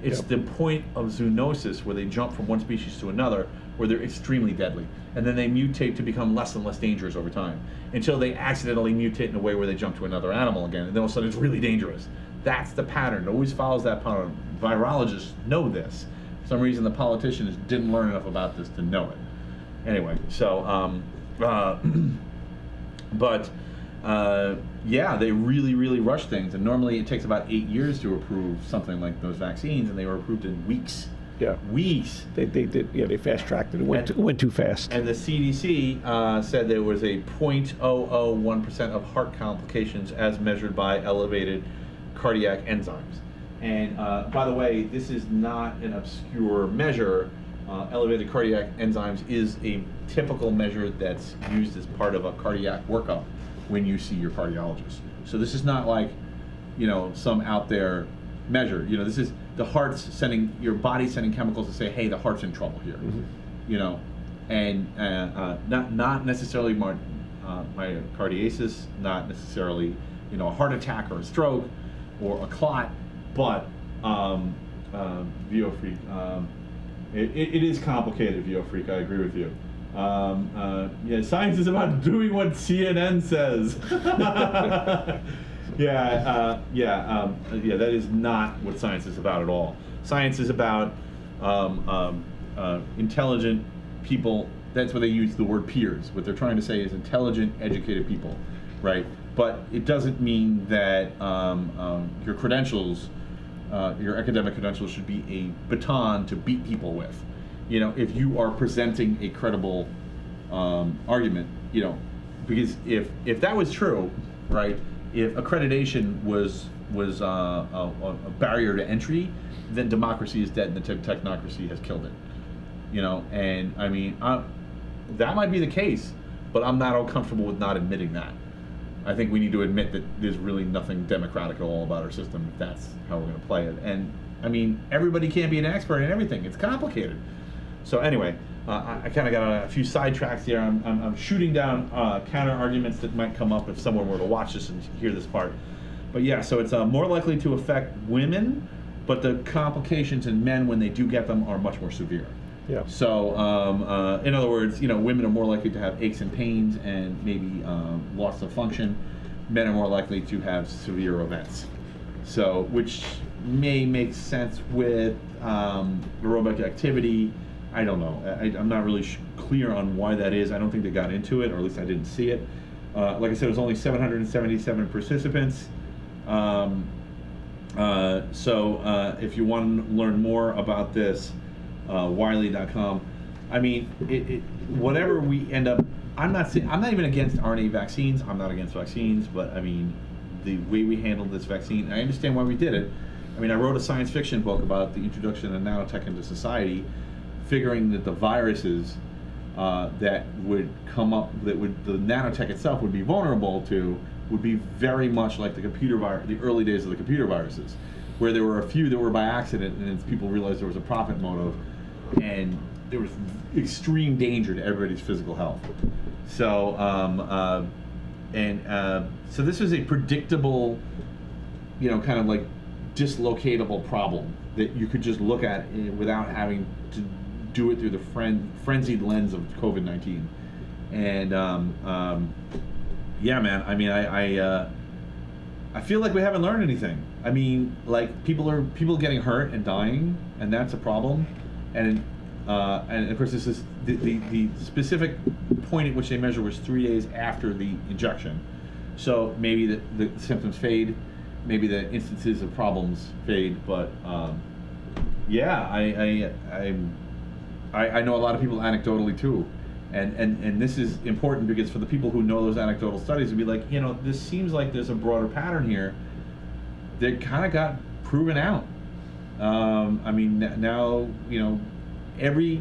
It's the point of zoonosis where they jump from one species to another, where they're extremely deadly. And then they mutate to become less and less dangerous over time, until they accidentally mutate in a way where they jump to another animal again, and then all of a sudden it's really dangerous. That's the pattern. It always follows that pattern. Virologists know this. For some reason, the politicians didn't learn enough about this to know it. Anyway, so, yeah, they really, really rush things, and normally it takes about 8 years to approve something like those vaccines, and they were approved in weeks. Yeah, weeks. They did. Yeah, they fast tracked it. It went too fast. And the CDC said there was a 0.001% of heart complications as measured by elevated cardiac enzymes. And by the way, this is not an obscure measure. Elevated cardiac enzymes is a typical measure that's used as part of a cardiac workup when you see your cardiologist. So this is not like, some out there measure. This is the heart's sending, your body's sending chemicals to say, hey, the heart's in trouble here. And not necessarily myocardiasis, not necessarily a heart attack or a stroke or a clot, but VO-freak. It is complicated, VO-freak. I agree with you. Yeah, science is about doing what CNN says. That is not what science is about at all. Science is about intelligent people. That's why they use the word peers. What they're trying to say is intelligent, educated people, right? But it doesn't mean that your credentials, your academic credentials, should be a baton to beat people with. If you are presenting a credible argument, because if that was true, right? If accreditation was a barrier to entry, then democracy is dead and the technocracy has killed it. And I mean, that might be the case, but I'm not all comfortable with not admitting that. I think we need to admit that there's really nothing democratic at all about our system if that's how we're going to play it. And I mean, everybody can't be an expert in everything. It's complicated. So anyway, I kind of got a few sidetracks here. I'm shooting down counter arguments that might come up if someone were to watch this and hear this part. But yeah, so it's more likely to affect women, but the complications in men when they do get them are much more severe. Yeah. So, in other words, women are more likely to have aches and pains and maybe loss of function. Men are more likely to have severe events. So, which may make sense with aerobic activity. I don't know. I'm not really clear on why that is. I don't think they got into it, or at least I didn't see it. Like I said, it was only 777 participants. So if you want to learn more about this, Wiley.com. I mean, whatever we end up. I'm not even against RNA vaccines. I'm not against vaccines, but I mean, the way we handled this vaccine, I understand why we did it. I mean, I wrote a science fiction book about the introduction of nanotech into society, figuring that the viruses that would come up, the nanotech itself would be vulnerable to, would be very much like the early days of the computer viruses, where there were a few that were by accident, and people realized there was a profit motive, and there was extreme danger to everybody's physical health. So, so this was a predictable, kind of like dislocatable problem that you could just look at without having to do it through the frenzied lens of COVID-19. And yeah, man. I mean, I feel like we haven't learned anything. I mean, like people getting hurt and dying, and that's a problem. And of course, this is the specific point at which they measure was 3 days after the injection. So maybe the symptoms fade, maybe the instances of problems fade. But yeah, I know a lot of people anecdotally too. And this is important because for the people who know those anecdotal studies, would be like, this seems like there's a broader pattern here that kind of got proven out. I mean, now, every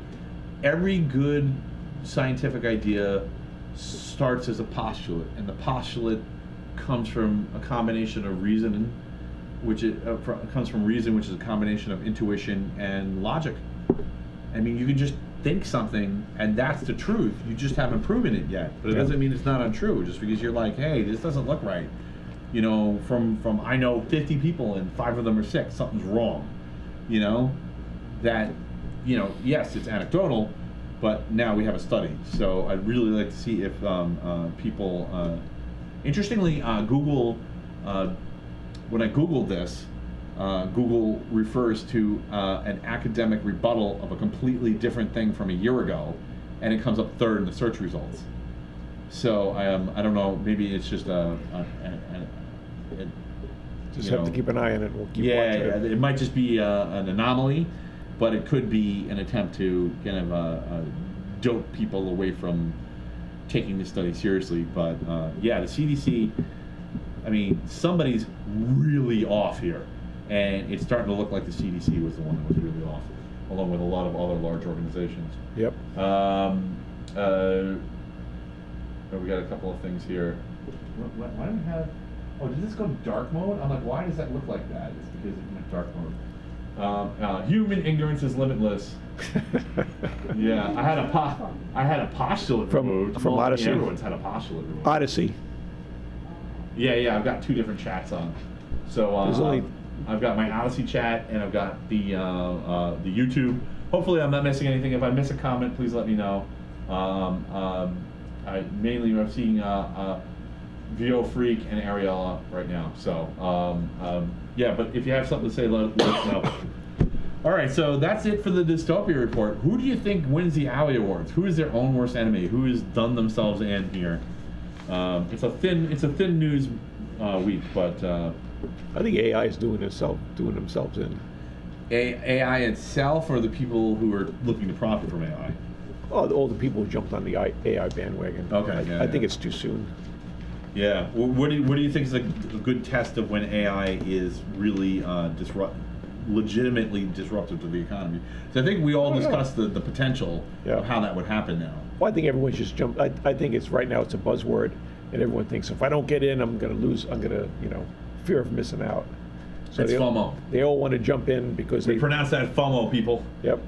good scientific idea starts as a postulate, and the postulate comes from a combination of reason, which is a combination of intuition and logic. I mean, you can just think something, and that's the truth. You just haven't proven it yet, but it doesn't mean it's not untrue. Just because you're like, hey, this doesn't look right. From I know 50 people and 5 of them are sick. Something's wrong. That, yes, it's anecdotal, but now we have a study. So I'd really like to see if people. Interestingly, Google. When I Googled this. Google refers to an academic rebuttal of a completely different thing from a year ago, and it comes up third in the search results. So I don't know. Maybe it's just just have to keep an eye on it. We'll keep watching it. It might just be an anomaly, but it could be an attempt to kind of dope people away from taking this study seriously. But yeah, the CDC. I mean, somebody's really off here. And it's starting to look like the CDC was the one that was really off, along with a lot of other large organizations. Yep. We got a couple of things here. Why do we have? Oh, did this go to dark mode? I'm like, why does that look like that? It's because it went dark mode. Human ignorance is limitless. Yeah, I had a postulate removed. From Odyssey. Yeah, everyone's had a postulate removed. Odyssey. Yeah, I've got 2 different chats on. So I've got my Odyssey chat, and I've got the YouTube. Hopefully I'm not missing anything. If I miss a comment, please let me know. I'm seeing VO Freak and Ariella right now. So yeah, but if you have something to say, let us know. All right, so that's it for the Dystopia Report. Who do you think wins the Alley Awards? Who is their own worst enemy? Who has done themselves in here? It's a thin news week, but I think AI is doing themselves in. AI itself, or the people who are looking to profit from AI? Oh, all the people who jumped on the AI bandwagon. Okay, I think it's too soon. Yeah. What do you think is a good test of when AI is really legitimately disruptive to the economy? So I think we all discussed the potential of how that would happen now. Well, I think everyone's just jumped. I think it's right now it's a buzzword, and everyone thinks if I don't get in, I'm going to lose. I'm going to, fear of missing out. So It's FOMO. They all want to jump in because We pronounce that FOMO, people. Yep.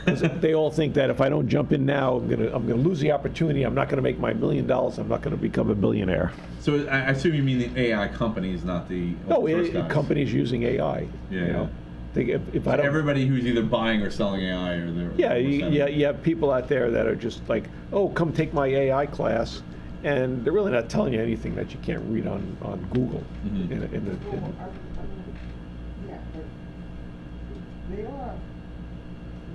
'Cause they all think that if I don't jump in now, I'm gonna lose the opportunity. I'm not gonna make my $1 million. I'm not gonna become a billionaire. So I assume you mean the AI companies, not the No, first guys. companies using AI. Yeah, You know, if So I don't, everybody who's either buying or selling AI, or they're yeah, you have people out there that are just like, oh, come take my AI class, and they're really not telling you anything that you can't read on Google. Mhm. In Yeah, but they are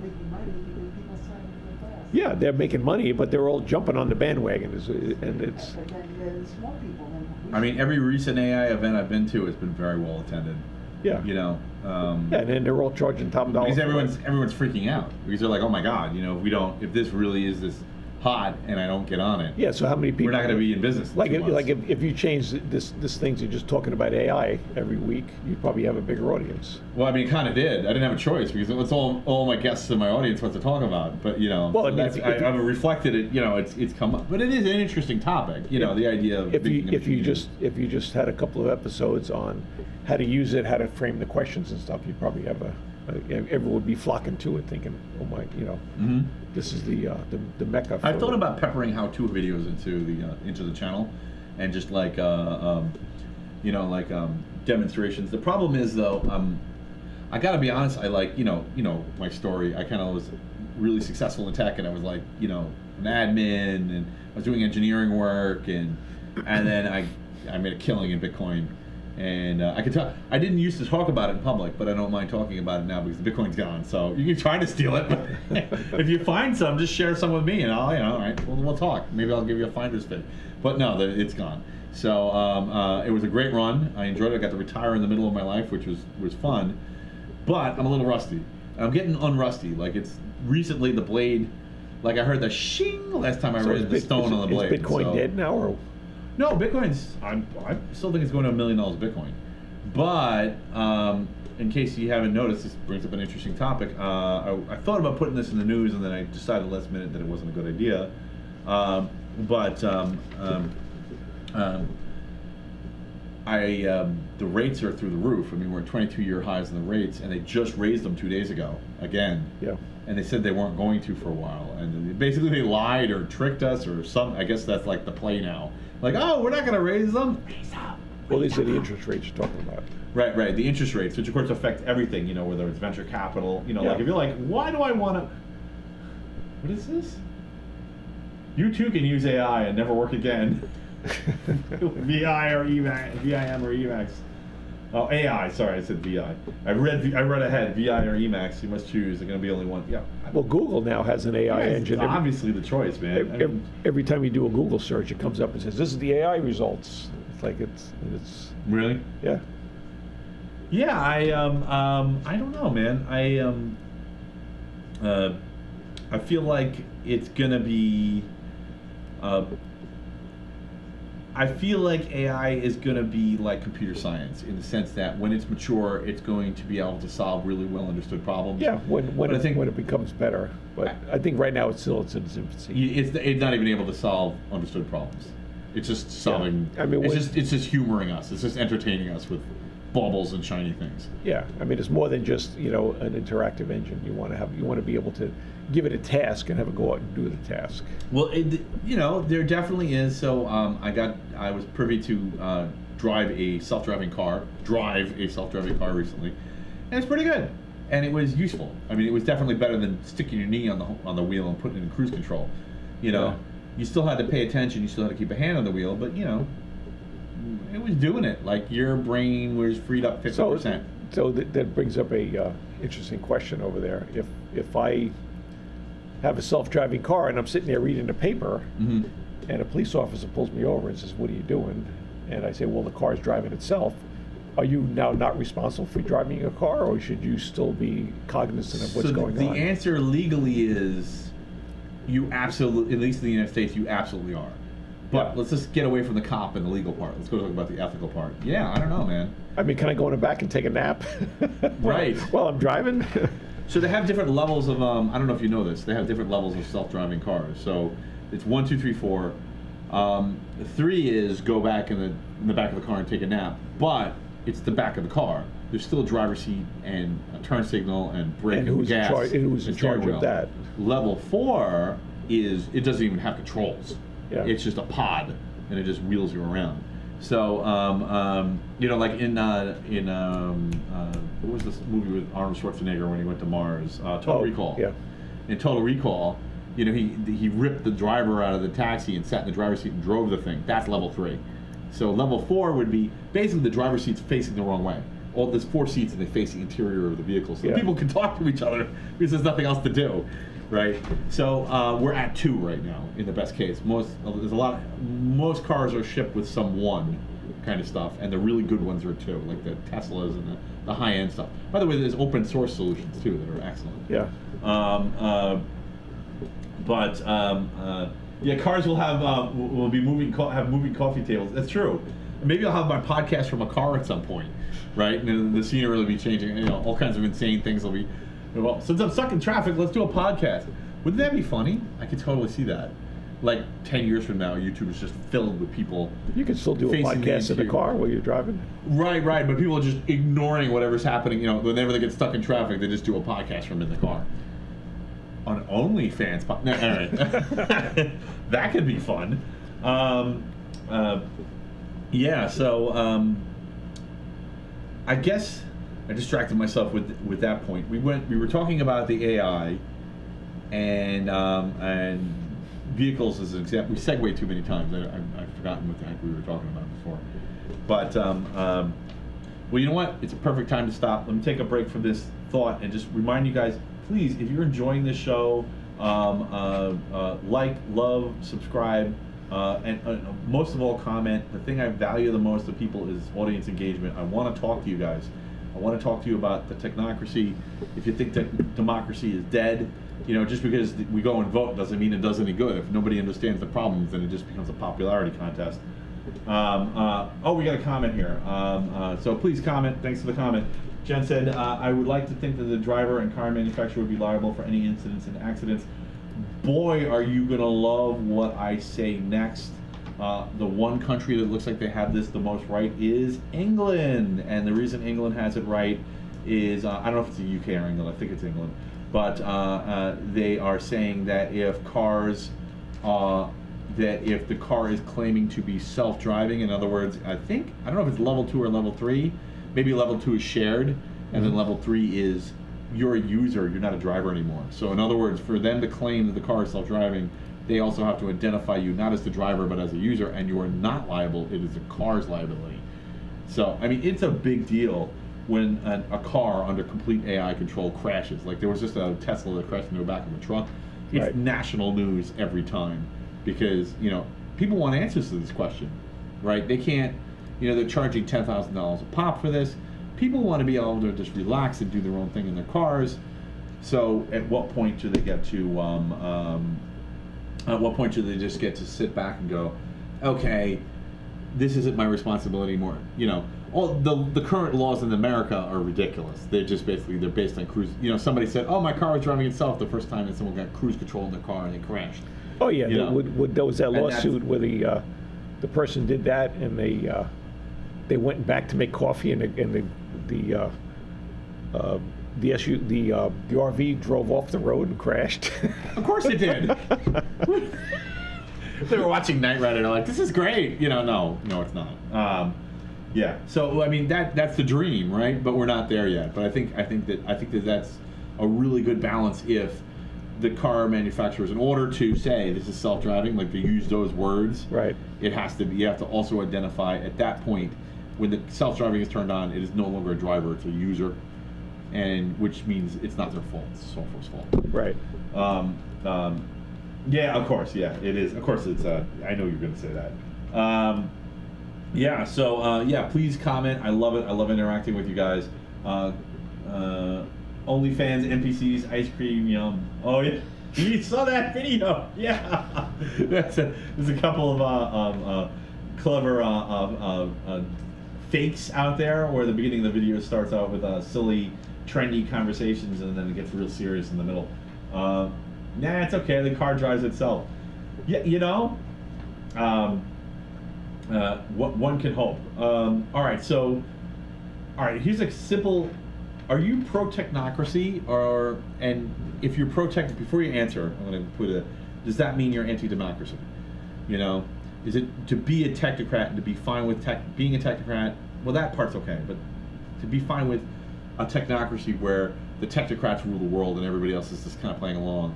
making money because people sign up for the class. yeah, they're making money, but they're all jumping on the bandwagon, and it's But then there's more people than we I mean, every recent AI event I've been to has been very well attended. yeah, You know, yeah, and then they're all charging top dollar. because for it. everyone's freaking out because they're like, oh my god, you know, if this really is this hot and I don't get on it, Yeah, so how many people? we're not going to be in business. In Like, 2 months. if you change this thing to just talking about AI every week, you'd probably have a bigger audience. Well, I mean, it kind of did. I didn't have a choice because it's all my guests in my audience what to talk about. But you know, Well, so I mean, that's, if you- I've reflected it. You know, it's come up, but it is an interesting topic. You know, the idea of If making a you community. just had a couple of episodes on how to use it, how to frame the questions and stuff, you'd probably have everyone would be flocking to it, thinking, oh my, you know, Mhm. this is the mecca. I've for- thought about peppering how-to videos into the channel, and just like demonstrations. The problem is though, I gotta be honest. I like you know my story. I kind of was really successful in tech, and I was like an admin, and I was doing engineering work, and then I made a killing in Bitcoin. And I could tell I didn't used to talk about it in public, but I don't mind talking about it now because the Bitcoin's gone. So you can try to steal it, but if you find some, just share some with me, and I'll all right, we'll talk. Maybe I'll give you a finder's fee. But no, it's gone. So it was a great run. I enjoyed it. I got to retire in the middle of my life, which was fun. But I'm a little rusty. I'm getting unrusty. Like it's recently the blade. Like I heard the shing last time I read the stone on the blade. Is Bitcoin dead now, or? No, Bitcoin's. I still think it's going to $1 million Bitcoin. But in case you haven't noticed, this brings up an interesting topic. I thought about putting this in the news, and then I decided last minute that it wasn't a good idea. The rates are through the roof. I mean, we're at 22-year highs in the rates, and they just raised them 2 days ago again. Yeah. And they said they weren't going to for a while, and basically they lied or tricked us or some. I guess that's like the play now. Like, oh, we're not going to raise them. Raise them. Well, these are the interest rates you're talking about. Right. The interest rates, which of course affect everything. You know, whether it's venture capital. You know, Yeah. like if you're like, why do I want to? What is this? You too can use AI and never work again. VI or EMAX, VIM or EMAX. Oh, AI. Sorry, I said VI. I read ahead. VI or EMAX. You must choose. There's going to be only one. Yeah. Well, Google now has an AI Yeah, engine. it's obviously the choice, man. Every time you do a Google search, it comes up and says, "This is the AI results." It's like it's Really? yeah. Yeah, I don't know, man. I feel like it's gonna be. I feel like AI is gonna be like computer science in the sense that when it's mature, it's going to be able to solve really well understood problems. Yeah, when But I think- when it becomes better. But I think right now it's in its infancy. It's not even able to solve understood problems. It's just solving. I mean, it's just humoring us. It's just entertaining us with baubles and shiny things. Yeah, I mean it's more than just an interactive engine. You want to be able to give it a task and have it go out and do the task. Well, there definitely is. So I was privy to drive a self-driving car recently, and it's pretty good, and it was useful. I mean, it was definitely better than sticking your knee on the wheel and putting it in cruise control. Yeah. You still had to pay attention. You still had to keep a hand on the wheel, but it was doing it. Like your brain was freed up 50%. So that brings up a interesting question over there. If I have a self-driving car and I'm sitting there reading the paper, Mm-hmm. and a police officer pulls me over and says, "What are you doing?" And I say, "Well, the car's driving itself." Are you now not responsible for driving a car, or should you still be cognizant of what's going the on? answer legally is you absolutely, at least in the United States, you absolutely are. But Yeah. let's just get away from the cop and the legal part. Let's go talk about the ethical part. Yeah, I don't know, man. I mean, can I go in the back and take a nap? Right. While I'm driving? So they have different levels of, I don't know if you know this, they have different levels of self-driving cars. So it's 1, 2, 3, 4. 3 is go back in the back of the car and take a nap. But it's the back of the car. There's still a driver's seat and a turn signal and brake And and who's gas. in charge steering of wheel. that? Level 4 is, it doesn't even have controls. Yeah. It's just a pod, and it just wheels you around. So, you know, like in what was this movie with Arnold Schwarzenegger when he went to Mars? Total Recall. Yeah. In Total Recall, you know, he ripped the driver out of the taxi and sat in the driver's seat and drove the thing. That's level 3. So level 4 would be basically the driver's seat's facing the wrong way. There's 4 seats and they face the interior of the vehicle, so Yeah. people can talk to each other because there's nothing else to do, right? So we're at 2 right now in the best case. Most cars are shipped with some 1 kind of stuff, and the really good ones are 2, like the Teslas and the high end stuff. By the way, there's open source solutions too that are excellent. Yeah. Yeah, cars will have will be have moving coffee tables. That's true. Maybe I'll have my podcast from a car at some point, right? And then the scenery will be changing. You know, all kinds of insane things will be. Well, since I'm stuck in traffic, let's do a podcast. Wouldn't that be funny? I could totally see that. Like 10 years from now, YouTube is just filled with people. You can still do a facing the podcast in the interior. car while you're driving. Right, but people are just ignoring whatever's happening. You know, whenever they get stuck in traffic, they just do a podcast from in the car. On OnlyFans, no, all right. That could be fun. Yeah, so I guess I distracted myself with that point. We were talking about the AI and vehicles as an example. We segued too many times. I've forgotten what the heck we were talking about before. But well, you know what? It's a perfect time to stop. Let me take a break from this thought and just remind you guys, please, if you're enjoying this show, like, love, subscribe, and most of all, comment. The thing I value the most of people is audience engagement. I want to talk to you guys. I want to talk to you about the technocracy. If you think that democracy is dead, you know, just because we go and vote doesn't mean it does any good. If nobody understands the problems, then it just becomes a popularity contest. Oh, we got a comment here. So please comment. Thanks for the comment. Jen said, I would like to think that the driver and car manufacturer would be liable for any incidents and accidents. Boy, are you going to love what I say next. The one country that looks like they have this the most right is England. And the reason England has it right is, I don't know if it's the UK or England, I think it's England. But they are saying that if cars, that if the car is claiming to be self-driving, in other words, I don't know if it's level 2 or level 3, maybe level 2 is shared, and then level 3 is you're a user, you're not a driver anymore. So in other words, for them to claim that the car is self-driving, they also have to identify you not as the driver but as a user, and you are not liable, it is the car's liability. So, I mean, it's a big deal when a car under complete AI control crashes. Like there was just a Tesla that crashed into the back of a truck. It's Right. national news every time because, you know, people want answers to this question, right? They can't, you know, they're charging $10,000 a pop for this. People want to be able to just relax and do their own thing in their cars. So at what point do they get to, at what point do they just get to sit back and go, okay, this isn't my responsibility anymore, you know? All the current laws in America are ridiculous. They're just basically, they're based on cruise. You know, somebody said, oh, my car was driving itself the first time that someone got cruise control in their car and they crashed. Oh yeah, You know? there was that And that's- lawsuit where the person did that and they went back to make coffee and the RV drove off the road and crashed. Of course it did. They were watching Knight Rider and they're like, this is great. You know, no, it's not. Yeah. So I mean that's the dream, right? But we're not there yet. But I think that that's a really good balance if the car manufacturers, in order to say this is self-driving, like to use those words, Right. it has to be. You have to also identify at that point when the self-driving is turned on, it is no longer a driver; it's a user, and which means it's not their fault; it's software's fault. Right. Yeah, of course. Yeah, it is. Of course, it's. I know you're going to say that. Yeah. So yeah, please comment. I love it. I love interacting with you guys. OnlyFans, NPCs, ice cream, yum. Oh yeah, you saw that video. Yeah. There's a couple of clever fakes out there where the beginning of the video starts out with silly, trendy conversations and then it gets real serious in the middle. Nah, it's okay. The car drives itself. Yeah, you know. What one can hope. All right, so all right, here's a simple. Are you pro technocracy, or and if you're pro tech, before you answer, I'm going to put a. Does that mean you're anti-democracy? You know, is it to be a technocrat and to be fine with being a technocrat? Well, that part's okay, but to be fine with a technocracy where the technocrats rule the world and everybody else is just kind of playing along.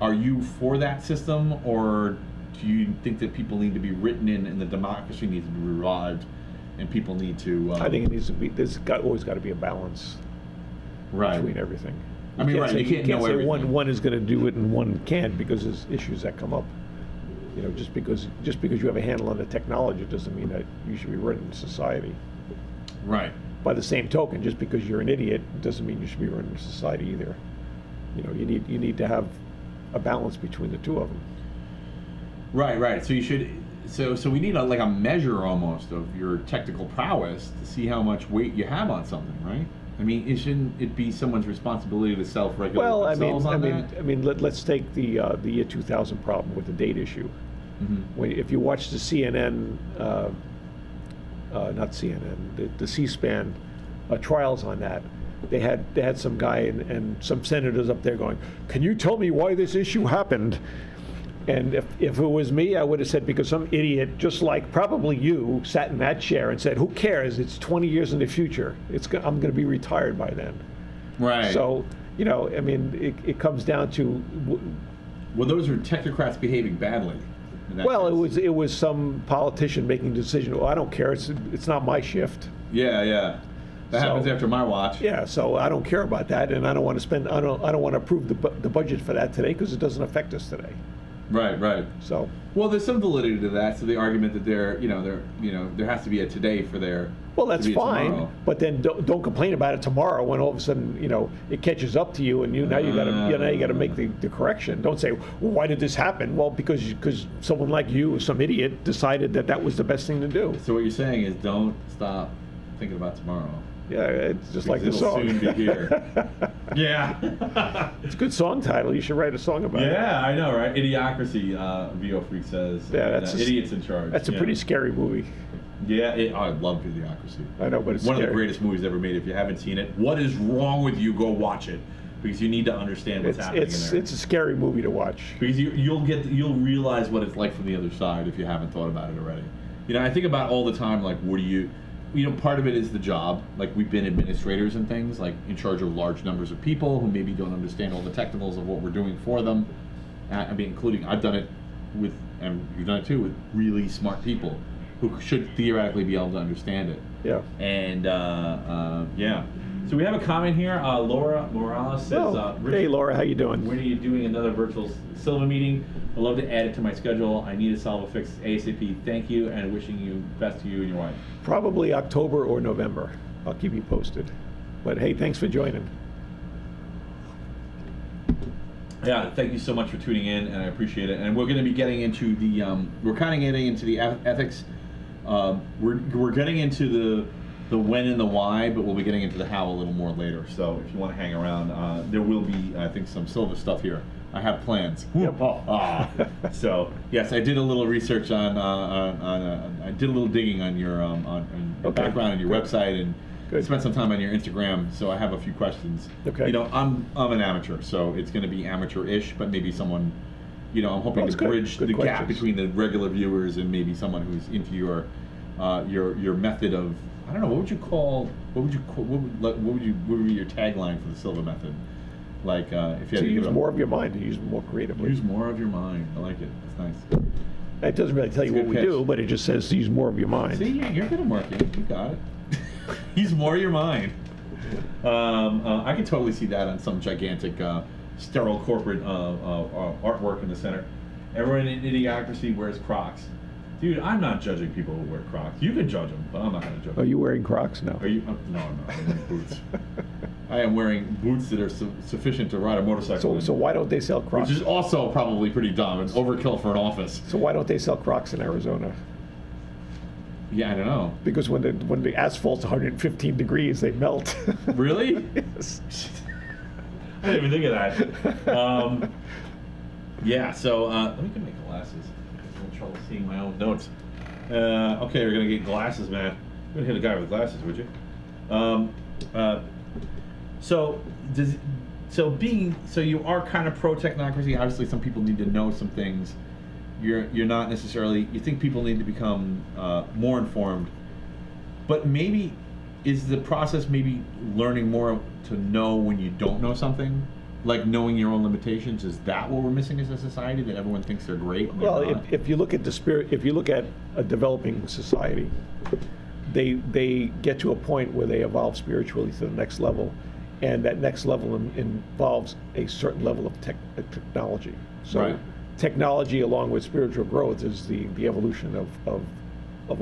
Are you for that system, or do you think that people need to be written in and the democracy needs to be revived? And people need to. I think it needs to be. Always got to be a balance between everything. I mean, right? You can't know say everything. one is going to do it and one can't because there's issues that come up. You know, just because you have a handle on the technology doesn't mean that you should be running society. Right. By the same token, just because you're an idiot doesn't mean you should be running society either. You know, you need to have a balance between the two of them. Right. So you should. So we need like a measure almost of your technical prowess to see how much weight you have on something, right? I mean, shouldn't it be someone's responsibility to self-regulate themselves on that? I mean, let's take the year 2000 problem with the date issue. Mm-hmm. If you watch the CNN, not CNN, the C-SPAN trials on that, they had some guy and some senators up there going, "Can you tell me why this issue happened?" And if it was me, I would have said, because some idiot, just like probably you, sat in that chair and said, "Who cares? It's 20 years in the future. I'm going to be retired by then." Right. So, you know, I mean, it comes down to. Well, those are technocrats behaving badly. Well, it was some politician making a decision. "Oh, I don't care. It's not my shift." Yeah. That happens after my watch. Yeah, so I don't care about that, and I don't want to spend. I don't want to approve the budget for that today because it doesn't affect us today. Right. So. Well, there's some validity to that. So the argument that there has to be a today for their. Well, that's fine, tomorrow. But then don't complain about it tomorrow when all of a sudden it catches up to you and now you got to make the correction. Don't say, "Well, why did this happen?" Well, because someone like you, some idiot, decided that was the best thing to do. So what you're saying is, don't stop thinking about tomorrow. Yeah, it's just like the it'll song. soon be here. Yeah. It's a good song title. You should write a song about it. Yeah, I know, right? Idiocracy, VO Freak says. Yeah, that's idiots in charge. That's a pretty scary movie. Yeah, I love Idiocracy. I know, but it's one scary. of the greatest movies ever made. If you haven't seen it, what is wrong with you? Go watch it, because you need to understand what's happening in there. It's a scary movie to watch. Because you'll realize what it's like from the other side if you haven't thought about it already. You know, I think about all the time, like, what do you know, part of it is the job. Like, we've been administrators and things, like in charge of large numbers of people who maybe don't understand all the technicals of what we're doing for them. I mean, including, I've done it with, and you've done it too, with really smart people who should theoretically be able to understand it. Yeah. And, yeah. So we have a comment here. Laura Morales says, "Hey, Laura, how you doing? When are you doing another virtual Silva meeting? I'd love to add it to my schedule. I need to solve a fix ASAP. Thank you, and wishing you best to you and your wife." Probably October or November. I'll keep you posted. But hey, thanks for joining. Yeah, thank you so much for tuning in, and I appreciate it. And we're going to be getting into the we're kind of getting into the ethics. We're getting into the when and the why, but we'll be getting into the how a little more later. So if you want to hang around, there will be, I think, some Silva stuff here. I have plans. Yep. So yes, I did a little research on I did a little digging on your background and your website, and spent some time on your Instagram. So I have a few questions. Okay. You know, I'm an amateur, so it's going to be amateur-ish, but maybe someone, you know, I'm hoping to bridge the gap between the regular viewers and maybe someone who's into your method of, I don't know, what would be your tagline for the Silva method? Like, if you had to use more of your mind, to use more creatively. Use more of your mind. I like it. That's nice. It doesn't really tell you what we do, but it just says to use more of your mind. See, you're good at marketing. You got it. Use more of your mind. I can totally see that on some gigantic, sterile corporate artwork in the center. Everyone in Idiocracy wears Crocs. Dude, I'm not judging people who wear Crocs. You can judge them, but I'm not going to judge them. Are you wearing Crocs now? Are you? No, I'm not. I'm wearing boots. I am wearing boots that are sufficient to ride a motorcycle. So why don't they sell Crocs? Which is also probably pretty dumb. It's overkill for an office. So why don't they sell Crocs in Arizona? Yeah, I don't know. Because when the asphalt's 115 degrees, they melt. Really? Yes. I didn't even think of that. Yeah, so let me get my glasses. I'm having trouble seeing my own notes. Okay, we're gonna get glasses, man. You're gonna hit a guy with glasses, would you? So you are kind of pro technocracy. Obviously, some people need to know some things. You're not necessarily. You think people need to become more informed, but maybe is the process maybe learning more to know when you don't know something, like knowing your own limitations. Is that what we're missing as a society? That everyone thinks they're great. Well, if you look at if you look at a developing society, they get to a point where they evolve spiritually to the next level, and that next level involves a certain level of technology. So Right. technology, along with spiritual growth, is the evolution of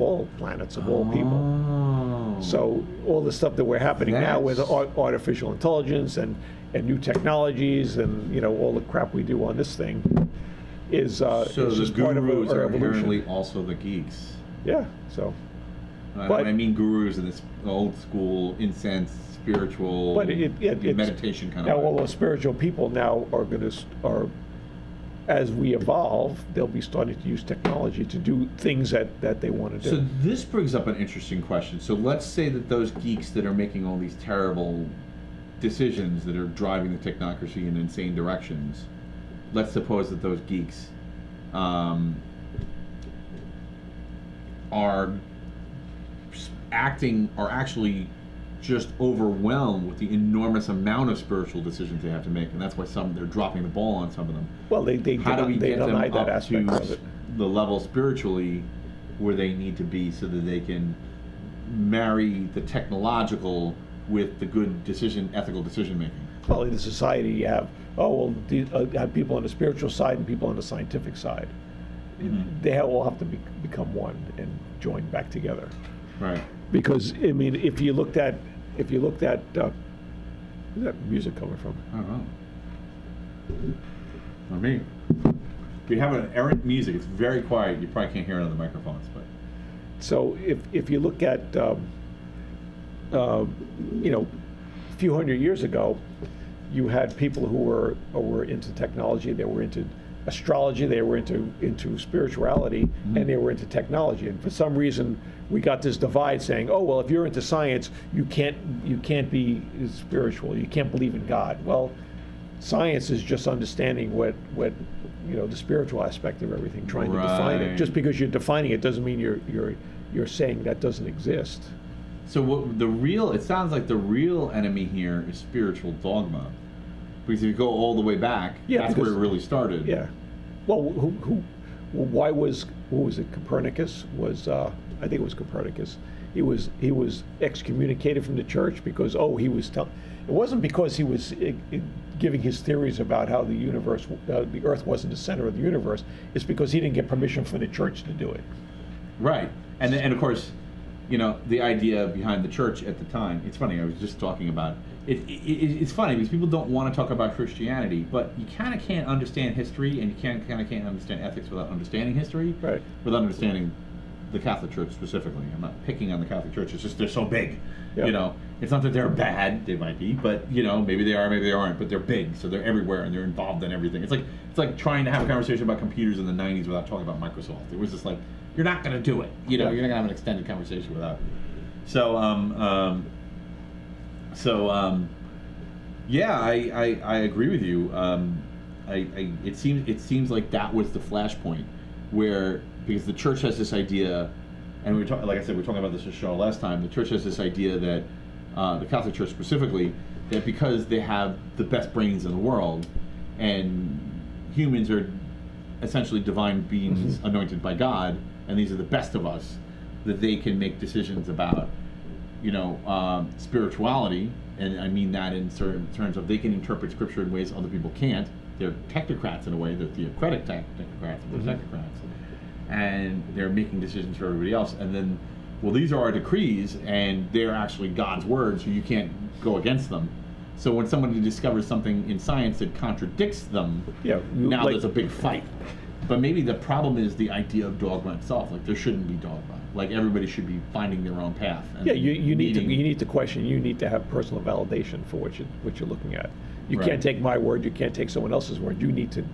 all planets, of all people. Oh. So all the stuff that we're happening now with That's- artificial intelligence and new technologies and all the crap we do on this thing is So is the just part of gurus our are evolution. inherently also the geeks. Yeah. So, When But- I mean gurus in this old school, incense, spiritual, but it's meditation kind now of all way. those spiritual people now are as we evolve, they'll be starting to use technology to do things that they want to do. So this brings up an interesting question. So let's say that those geeks that are making all these terrible decisions that are driving the technocracy in insane directions, let's suppose that those geeks are actually just overwhelmed with the enormous amount of spiritual decisions they have to make, and that's why they're dropping the ball on some of them. Well, they How do we get them deny that up aspect to of it. the level spiritually where they need to be so that they can marry the technological with the good ethical decision making? Well, in society, you have have people on the spiritual side and people on the scientific side. Mm-hmm. They all have to become one and join back together. Right. Because I mean, if you looked at, where's that music coming from? I don't know. Not me. We have an errant music. It's very quiet. You probably can't hear it on the microphones, but. So if you look at, a few hundred years ago, you had people who were into technology. They were into astrology. They were into spirituality, and they were into technology. And for some reason, we got this divide saying, "Oh, well, if you're into science, you can't be spiritual. You can't believe in God." Well, science is just understanding what the spiritual aspect of everything, trying to define it. Right. Just because you're defining it doesn't mean you're saying that doesn't exist. So it sounds like the real enemy here is spiritual dogma. Because if you go all the way back, that's where it really started. Yeah. Well, who was it? Copernicus I think it was Copernicus. He was excommunicated from the church because it wasn't because he was giving his theories about how the universe, the Earth wasn't the center of the universe. It's because he didn't get permission from the church to do it. Right. And of course, the idea behind the church at the time, it's funny, I was just talking about, it's funny because people don't want to talk about Christianity, but you kind of can't understand history, and you kind of can't understand ethics without understanding history, Right. without understanding the Catholic Church specifically. I'm not picking on the Catholic Church, it's just they're so big. Yeah. It's not that they're bad, they might be, but maybe they are, maybe they aren't, but they're big, so they're everywhere and they're involved in everything. It's like trying to have a conversation about computers in the 90s without talking about Microsoft. It was just like, you're not going to do it. You're not going to have an extended conversation without. Yeah, I agree with you. It seems like that was the flashpoint where, because the church has this idea, and like I said, we were talking about this in the show last time. The church has this idea that the Catholic Church specifically, that because they have the best brains in the world, and humans are essentially divine beings anointed by God, and these are the best of us, that they can make decisions about, spirituality, and I mean that in certain terms of they can interpret scripture in ways other people can't. They're technocrats in a way. They're theocratic technocrats, and they're technocrats, and they're making decisions for everybody else. And then, well, these are our decrees, and they're actually God's words, so you can't go against them. So when somebody discovers something in science that contradicts them, now there's a big fight. But maybe the problem is the idea of dogma itself. Like, there shouldn't be dogma. Like, everybody should be finding their own path. And you need to question. You need to have personal validation for what you're looking at. You Right. can't take my word. You can't take someone else's word. You need to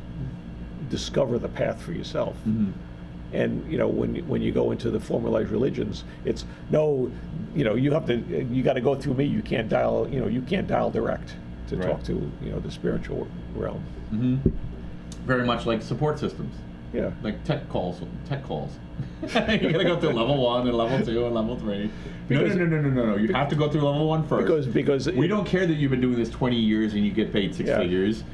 discover the path for yourself. Mm-hmm. And when you go into the formalized religions, it's no, you got to go through me. You can't dial direct to Right. talk to the spiritual realm. Mm-hmm. Very much like support systems, Yeah. like tech calls. You gotta go through level 1 and level 2 and level 3. No. You have to go through level 1 first. Because we don't care that you've been doing this 20 years and you get paid six figures.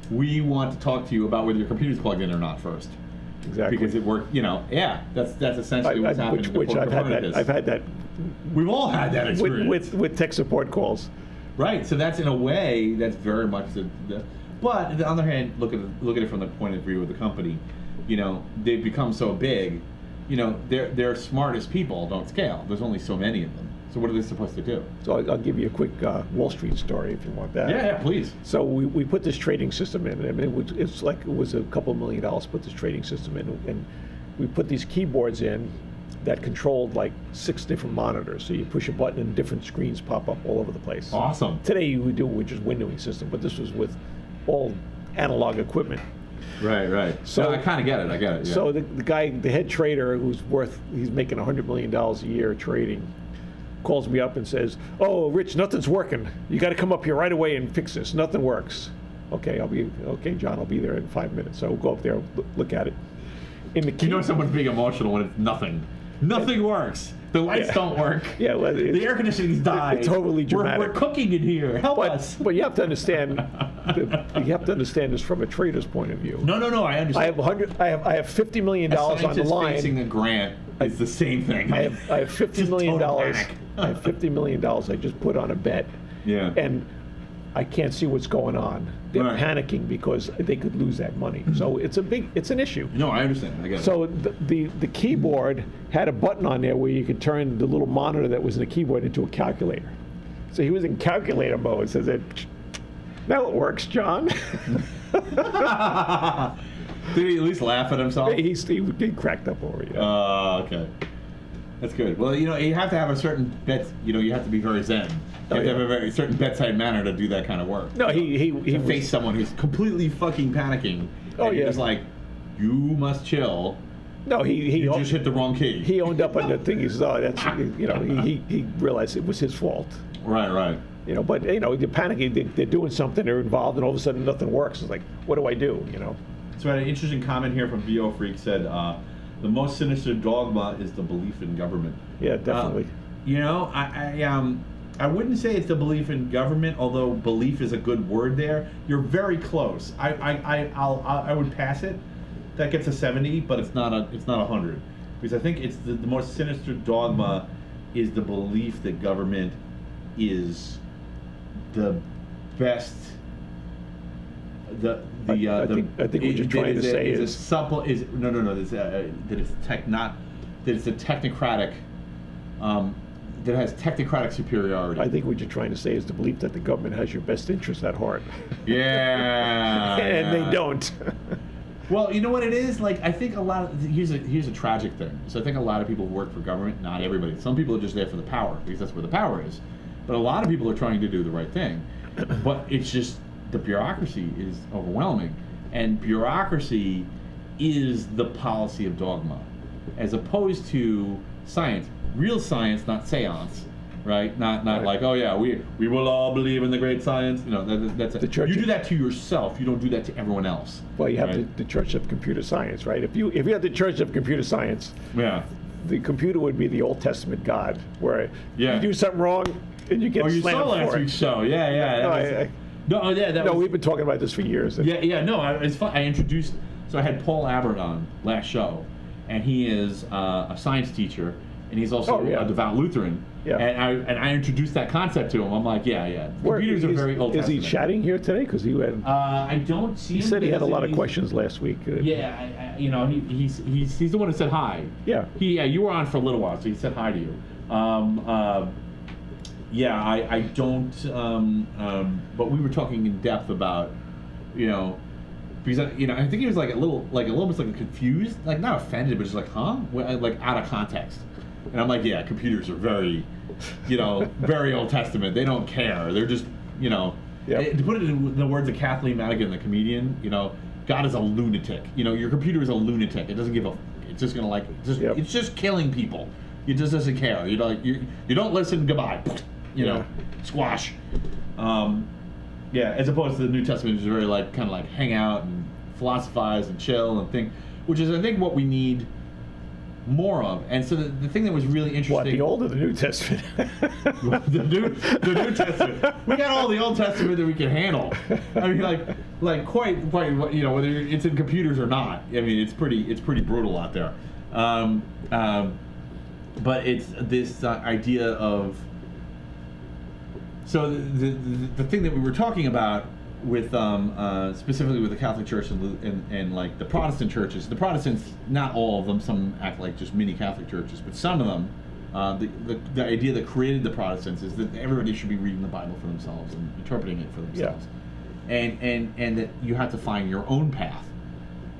We want to talk to you about whether your computer's plugged in or not first. Exactly. Because it worked. That's essentially what's happening. Which I've had that. We've all had that experience with tech support calls. Right. So that's in a way that's very much the. But on the other hand, look at it from the point of view of the company. They've become so big. Their smartest people don't scale. There's only so many of them. So what are they supposed to do? So I'll give you a quick Wall Street story if you want that. Yeah, please. So we put this trading system in. I mean, it was a couple $1 million to put this trading system in, and we put these keyboards in that controlled like 6 different monitors. So you push a button and different screens pop up all over the place. Awesome. Today we do it with just windowing system, but this was with all analog equipment. Right. So I kind of get it. I get it. Yeah. So the head trader, he's making $100 million a year trading, calls me up and says, "Oh, Rich, nothing's working. You got to come up here right away and fix this. Nothing works." Okay, John, I'll be there in 5 minutes. So we'll go up there, look at it. Someone's being emotional when it's nothing. Nothing works. The lights don't work. Yeah, well, the air conditioning's died. It's totally dramatic. We're cooking in here. Help us. But you have to understand. You have to understand this from a trader's point of view. No. I understand. I have $50 million on the line. Facing a grant is the same thing. I have $50 million. I have $50 million I just put on a bet. Yeah. And I can't see what's going on. They're panicking because they could lose that money. So it's an issue. No, I understand. I get it. So the keyboard had a button on there where you could turn the little monitor that was in the keyboard into a calculator. So he was in calculator mode. Says it. Now it works, John. Did he at least laugh at himself? He cracked up over it. Okay. That's good. Well, you have to have a certain bet. You have to be very zen. You have to have a very certain bedside manner to do that kind of work. No, he face someone who's completely fucking panicking. Oh, and yeah. He's like, you must chill. No, you just hit the wrong key. He owned up on the thing. He says, "Oh, that's he realized it was his fault." Right. But they're panicking. They're doing something. They're involved, and all of a sudden nothing works. It's like, what do I do? So I had an interesting comment here from VO Freak said, the most sinister dogma is the belief in government. Yeah, definitely. I wouldn't say it's the belief in government, although belief is a good word there. You're very close. I would pass it. That gets a 70, but it's not 100, because I think it's the most sinister dogma is the belief that government is the best. I think what you're trying to say is that it's a technocratic. That has technocratic superiority. I think what you're trying to say is the belief that the government has your best interest at heart. Yeah. And they don't. Well, you know what it is? Like, I think here's a tragic thing. So I think a lot of people who work for government, not everybody. Some people are just there for the power, because that's where the power is. But a lot of people are trying to do the right thing. But it's just, the bureaucracy is overwhelming. And bureaucracy is the policy of dogma, as opposed to science. Real science, not seance, right? Not like, oh yeah, we will all believe in the great science. That's the church. You do that to yourself. You don't do that to everyone else. Well, you have the Church of Computer Science, right? If you had the Church of Computer Science, the computer would be the Old Testament God, where you do something wrong and you get slammed for it. Oh, you saw last week's show. Yeah. We've been talking about this for years. It's fun. I introduced. So I had Paul Abbott on last show, and he is a science teacher. And he's also a devout Lutheran. Yeah. And I introduced that concept to him. I'm like, computers are very Old Testament. Is he chatting here today? Because he had. I don't see him. He said he had a lot of questions last week. He's the one who said hi. Yeah. You were on for a little while, so he said hi to you. I don't. But we were talking in depth about, because I think he was like a little bit like confused, like not offended, but just like, huh, like out of context. And I'm like, computers are very, very Old Testament. They don't care. They're just, to put it in the words of Kathleen Madigan, the comedian, God is a lunatic. Your computer is a lunatic. It doesn't give a It's just gonna like Yep. it's just killing people. It just doesn't care. You don't you don't listen. Goodbye. You know, squash. Yeah, as opposed to the New Testament, which is very like kind of like hang out and philosophize and chill and think, which is I think what we need more of. And so the thing that was really interesting. What, the Old or the New Testament? the New Testament. We got all the Old Testament that we can handle. I mean, like quite you know, whether it's in computers or not. I mean, it's pretty brutal out there. But it's this idea of. So the thing that we were talking about with specifically with the Catholic Church and like the Protestant churches, the Protestants, not all of them, some act like just mini Catholic churches, but some of them, the idea that created the Protestants is that everybody should be reading the Bible for themselves and interpreting it for themselves, and that you have to find your own path,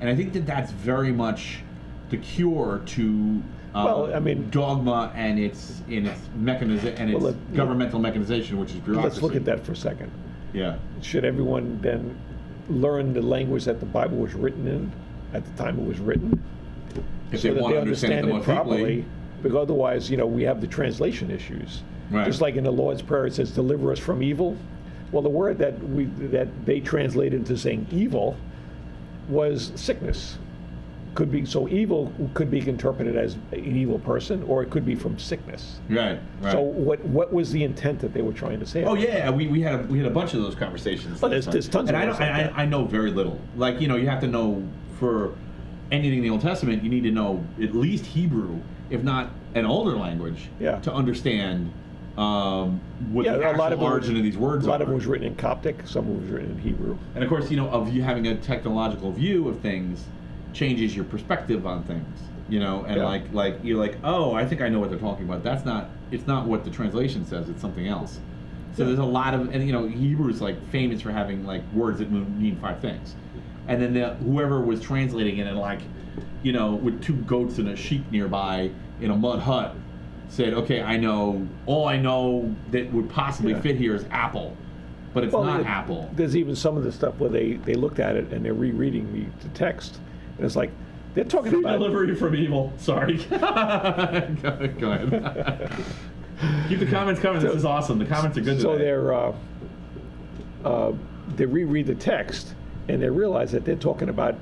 and I think that that's very much the cure to. Well, I mean, dogma and its governmental mechanization, which is bureaucracy. Let's look at that for a second. Yeah. Should everyone then learn the language that the Bible was written in at the time it was written? If they want to understand it properly. Because otherwise, you know, we have the translation issues. Right. Just like in the Lord's Prayer, it says, "Deliver us from evil." Well, the word that they translated into saying evil was sickness. Could be so evil could be interpreted as an evil person, or it could be from sickness. Right. So what was the intent that they were trying to say? Oh yeah, we had a bunch of those conversations. But there's tons and of I know very little. Like, you know, you have to know for anything in the Old Testament, you need to know at least Hebrew, if not an older language, to understand what the actual origin of these words are. A lot of it was written in Coptic, some was written in Hebrew. And of course, you know, of you having a technological view of things changes your perspective on things, you know, and like you're like, oh, I think I know what they're talking about. It's not what the translation says, it's something else. So there's a lot of, and you know, Hebrew is like famous for having like words that mean 5 things. And then whoever was translating it and like, you know, with 2 goats and a sheep nearby in a mud hut said, okay, all I know that would possibly fit here is apple. But it's not apple. There's even some of the stuff where they looked at it and they're rereading the text. And it's like, they're talking about... Delivery from evil. Sorry. Go ahead. Keep the comments coming. This is awesome. The comments are good So today. they reread the text, and they realize that they're talking about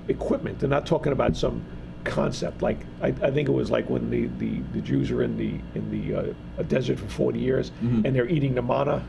equipment. They're not talking about some concept. Like, I think it was like when the Jews are in the desert for 40 years, and they're eating the manna.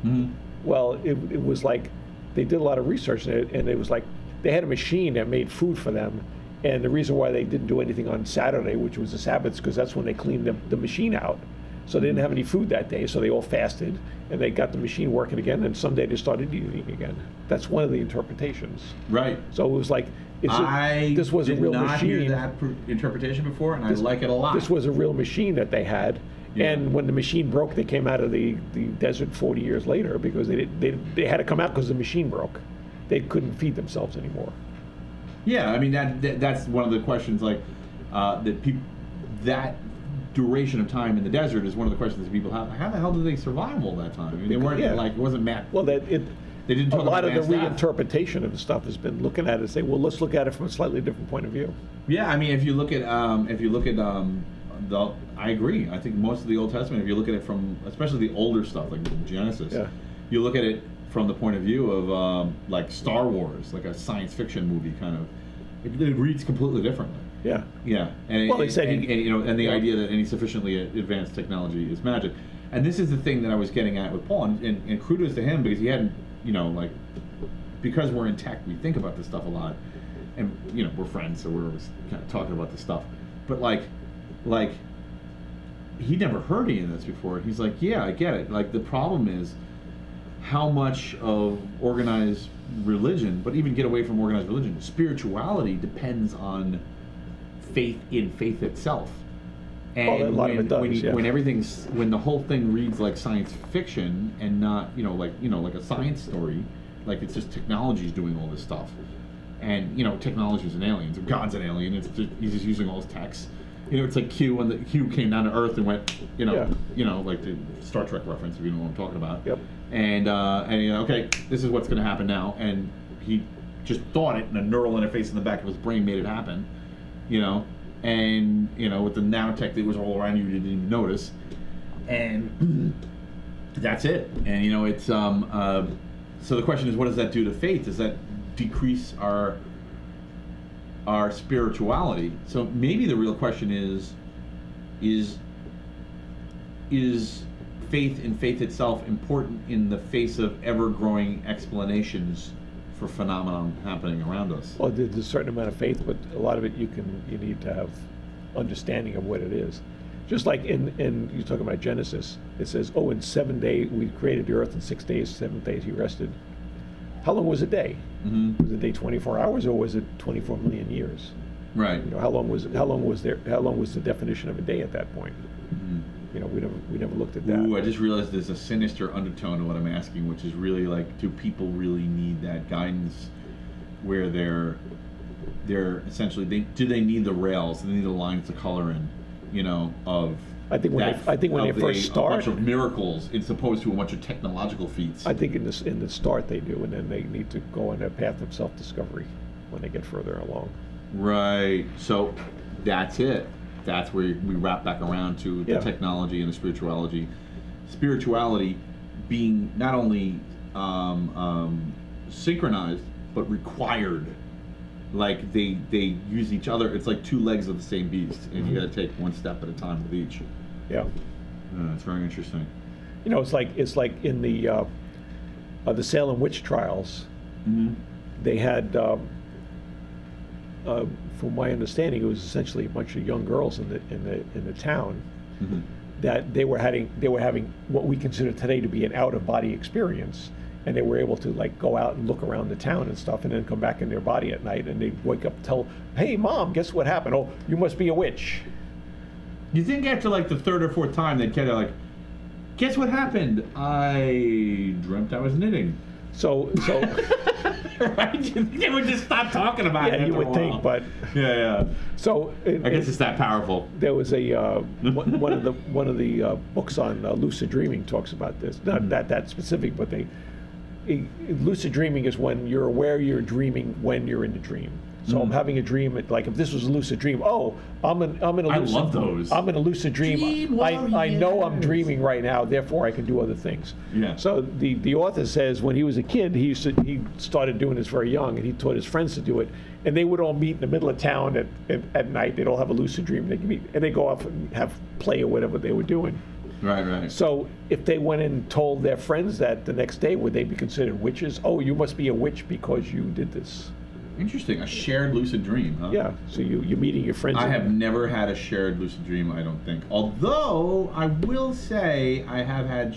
Mm-hmm. Well, it was like, they did a lot of research, and it was like, they had a machine that made food for them, and the reason why they didn't do anything on Saturday, which was the Sabbath, is because that's when they cleaned the machine out. So they didn't have any food that day, so they all fasted, and they got the machine working again, and someday they started eating again. That's one of the interpretations. Right. So it was like, this was a real machine. I did not hear that interpretation before, and I like it a lot. This was a real machine that they had, and when the machine broke, they came out of the desert 40 years later because they had to come out because the machine broke. They couldn't feed themselves anymore. Yeah, I mean that's one of the questions. Like that duration of time in the desert is one of the questions that people have. How the hell did they survive all that time? I mean, they weren't like it wasn't Matt. Well, they didn't. Talk a lot about of the reinterpretation of the stuff has been looking at it and say, well, let's look at it from a slightly different point of view. Yeah, I mean, if you look at I agree. I think most of the Old Testament, if you look at it from especially the older stuff like Genesis, you look at it from the point of view of like Star Wars, like a science fiction movie kind of. It reads completely differently. Yeah. Yeah. And well, they said, the idea that any sufficiently advanced technology is magic. And this is the thing that I was getting at with Paul, and kudos to him because he hadn't, because we're in tech, we think about this stuff a lot, and we're friends, so we're always kind of talking about this stuff. But like he never heard any of this before. He's like, yeah, I get it. Like the problem is how much of organized religion, but even get away from organized religion, spirituality depends on faith in faith itself. And when the whole thing reads like science fiction and not like a science story, like it's just technology's doing all this stuff, and technology's an alien, so God's an alien. It's just he's just using all his techs. It's like Q when Q came down to Earth and went, like the Star Trek reference, if you know what I'm talking about. Yep. And okay, this is what's going to happen now, and he just thought it, and a neural interface in the back of his brain made it happen, and with the nanotech that was all around you didn't even notice, and that's it. And it's so the question is, what does that do to faith? Does that decrease our spirituality? So maybe the real question is faith in faith itself important in the face of ever-growing explanations for phenomenon happening around us? Well, there's a certain amount of faith, but a lot of it you need to have understanding of what it is. Just like in you talk about Genesis, it says, "Oh, in 7 days we created the earth, in 6 days, 7 days He rested." How long was a day? Mm-hmm. Was a day 24 hours, or was it 24 million years? Right. How long was the definition of a day at that point? Mm-hmm. We never looked at that. Ooh, I just realized there's a sinister undertone to what I'm asking, which is really like, do people really need that guidance where they're essentially, do they need the rails, do they need the lines to color in, of I think when they first start, a bunch of miracles as opposed to a bunch of technological feats. I think in the start they do, and then they need to go on a path of self-discovery when they get further along. Right. So that's it. That's where we wrap back around to the technology and the spirituality. Spirituality being not only synchronized, but required. Like they use each other. It's like two legs of the same beast, and you got to take one step at a time with each. Yeah. It's very interesting. It's like in the Salem witch trials. Mm-hmm. They had, from my understanding, it was essentially a bunch of young girls in the town Mm-hmm. that they were having what we consider today to be an out-of-body experience, and they were able to like go out and look around the town and stuff, and then come back in their body at night, and they'd wake up and tell, "Hey, Mom, guess what happened? Oh, you must be a witch." You think after like the third or fourth time they'd kind of like, "Guess what happened? I dreamt I was knitting." So Right? They would just stop talking about it. yeah, you would think, but yeah. so I guess it's that powerful. there was a one of the books on lucid dreaming talks about this. Not that specific, but lucid dreaming is when you're aware you're dreaming when you're in the dream. So I'm having a dream. Like if this was a lucid dream, I'm in a lucid. I love those. I'm in a lucid dream. I know I'm dreaming right now. Therefore, I can do other things. Yeah. So the author says when he was a kid, he started doing this very young, and he taught his friends to do it. And they would all meet in the middle of town at night. They'd all have a lucid dream. They could meet, and they go off and have play or whatever they were doing. Right. So if they went and told their friends that the next day, would they be considered witches? Oh, you must be a witch because you did this. Interesting. A shared lucid dream, huh? Yeah. So you're meeting your friends. I have never had a shared lucid dream, I don't think. Although, I will say I have had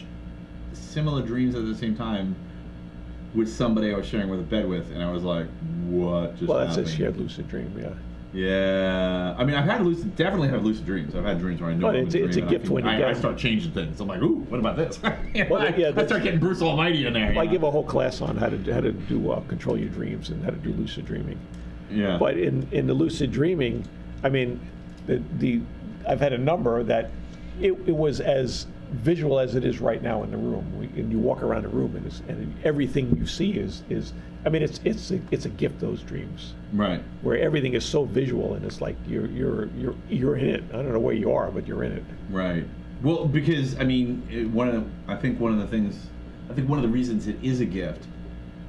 similar dreams at the same time with somebody I was sharing with a bed with, and I was like, what just happened? Well, that's a shared lucid dream, yeah. Yeah. I mean, I've had definitely have lucid dreams. I've had dreams where I know But it's a gift when you get I start changing things. I'm like, ooh, what about this? Well, I start getting Bruce Almighty in there. I give a whole class on how to do control your dreams and how to do lucid dreaming. Yeah. But in the lucid dreaming, I mean, I've had a number that it was as visual as it is right now in the room. And you walk around the room and everything you see is I mean, it's a gift, those dreams. Right. Where everything is so visual, and it's like you're in it. I don't know where you are, but you're in it. Right. Well, because I mean, one of the reasons it is a gift,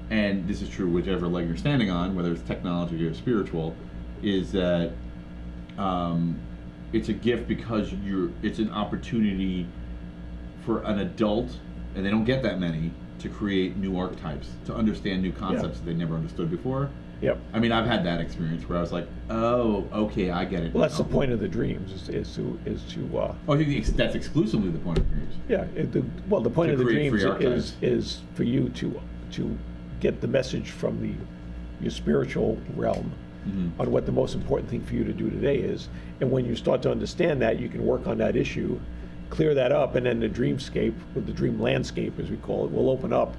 and this is true whichever leg you're standing on, whether it's technology or spiritual, is that it's a gift because it's an opportunity for an adult, and they don't get that many, to create new archetypes, to understand new concepts that they never understood before. Yep. I mean, I've had that experience where I was like, oh, okay, I get it. Well, that's now. the point of the dreams is to. Oh, I think that's exclusively the point of dreams. Yeah. The point To of the create dreams free archives. is for you to get the message from your spiritual realm on what the most important thing for you to do today is, and when you start to understand that, you can work on that issue, clear that up, and then the dreamscape, or the dream landscape as we call it, will open up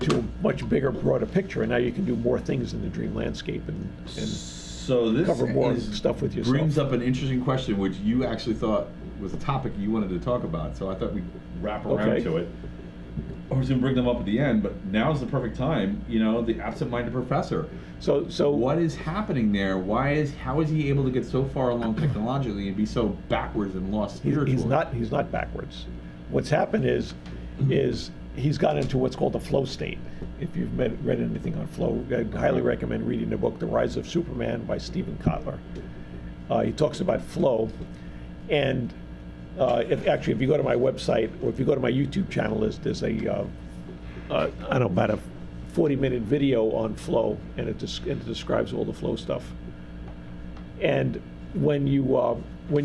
to a much bigger, broader picture, and now you can do more things in the dream landscape and so this cover more stuff with yourself. Brings up an interesting question, which you actually thought was a topic you wanted to talk about. So I thought we'd wrap around to it. I was going to bring them up at the end, but now's the perfect time. You know, the absent-minded professor. So What is happening there? How is he able to get so far along technologically and be so backwards and lost spiritually? he's not backwards. What's happened is he's got into what's called the flow state. If you've read anything on flow, I highly recommend reading the book The Rise of Superman by Stephen Kotler. He talks about flow, and if you go to my website or if you go to my YouTube channel, there's a I don't know, about a 40-minute video on flow, and it describes all the flow stuff. And when you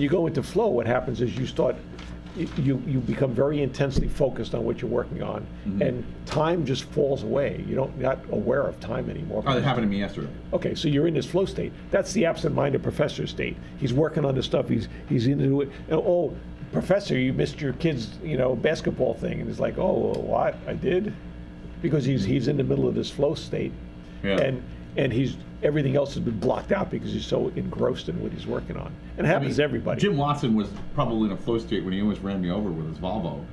go into flow, what happens is you become very intensely focused on what you're working on, and time just falls away. You're not aware of time anymore. Oh, that happened to me yesterday. Okay, so you're in this flow state. That's the absent-minded professor state. He's working on the stuff. He's into it. And, oh, professor, you missed your kid's basketball thing, and it's like, oh, what? I did, because he's in the middle of this flow state, and everything else has been blocked out because he's so engrossed in what he's working on. And it happens to everybody. Jim Watson was probably in a flow state when he almost ran me over with his Volvo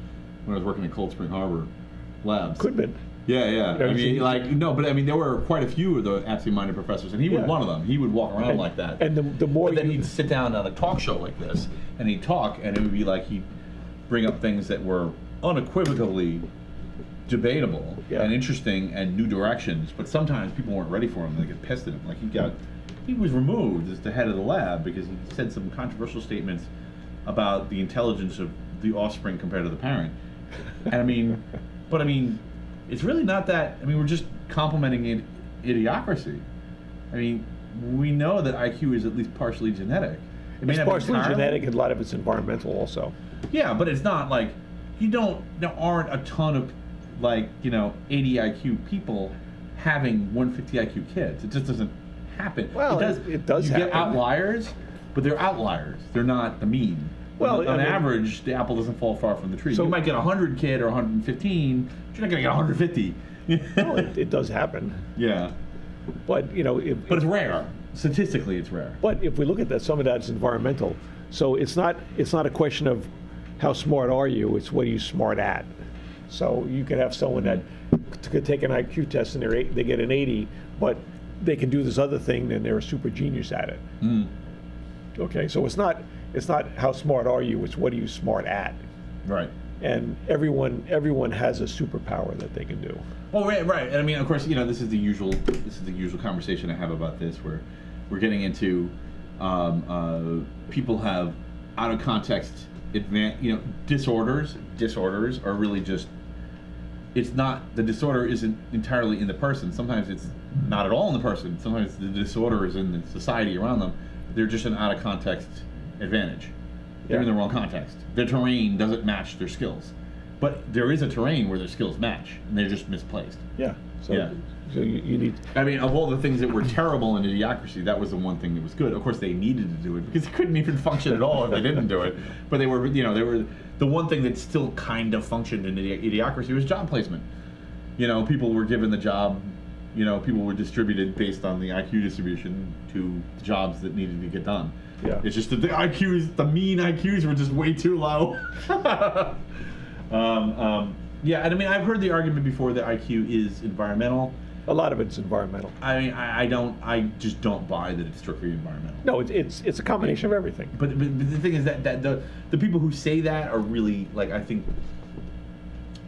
when I was working at Cold Spring Harbor Labs. Could have been. Yeah. I mean, there were quite a few of the absent-minded professors, and he was one of them. He would walk around like that. And the more, but then he'd sit down on a talk show like this, and he'd talk, and it would be like he'd bring up things that were unequivocally debatable and interesting and new directions, but sometimes people weren't ready for him. They get pissed at him. Like he was removed as the head of the lab because he said some controversial statements about the intelligence of the offspring compared to the parent. And I mean, it's really not that. I mean, we're just complimenting idiocracy. I mean, we know that IQ is at least partially genetic. It's partially genetic, and a lot of it's environmental also. Yeah, but it's not like there aren't a ton of 80 IQ people having 150 IQ kids. It just doesn't happen. Well, it does happen. You get outliers, but they're outliers. They're not the mean. Well, on average, the apple doesn't fall far from the tree. So you might get 100 kid or 115, but you're not going to get 150. No, it does happen. Yeah. But, but it's rare. Statistically, it's rare. But if we look at that, some of that's environmental. So it's not a question of how smart are you, it's what are you smart at. So you could have someone that could take an IQ test and they get an 80, but they can do this other thing and they're a super genius at it. Okay, so it's not how smart are you, it's what are you smart at. Right. And everyone has a superpower that they can do. Well, right. And I mean, of course, this is the usual conversation I have about this, where we're getting into people have out of context disorders. Disorders are really just, it's not, the disorder isn't entirely in the person. Sometimes it's not at all in the person. Sometimes the disorder is in the society around them. They're just an out of context advantage. They're in the wrong context. Their terrain doesn't match their skills. But there is a terrain where their skills match, and they're just misplaced. Yeah. So you need... I mean, of all the things that were terrible in idiocracy, that was the one thing that was good. Of course, they needed to do it, because they couldn't even function at all if they didn't do it. But they were the one thing that still kind of functioned in idiocracy was job placement. People were given the job, people were distributed based on the IQ distribution to jobs that needed to get done. Yeah. It's just that the mean IQs were just way too low. Yeah, and I mean, I've heard the argument before that IQ is environmental. A lot of it's environmental. I mean, I just don't buy that it's strictly environmental. No, it's a combination of everything. But the thing is that the people who say that are really, I think,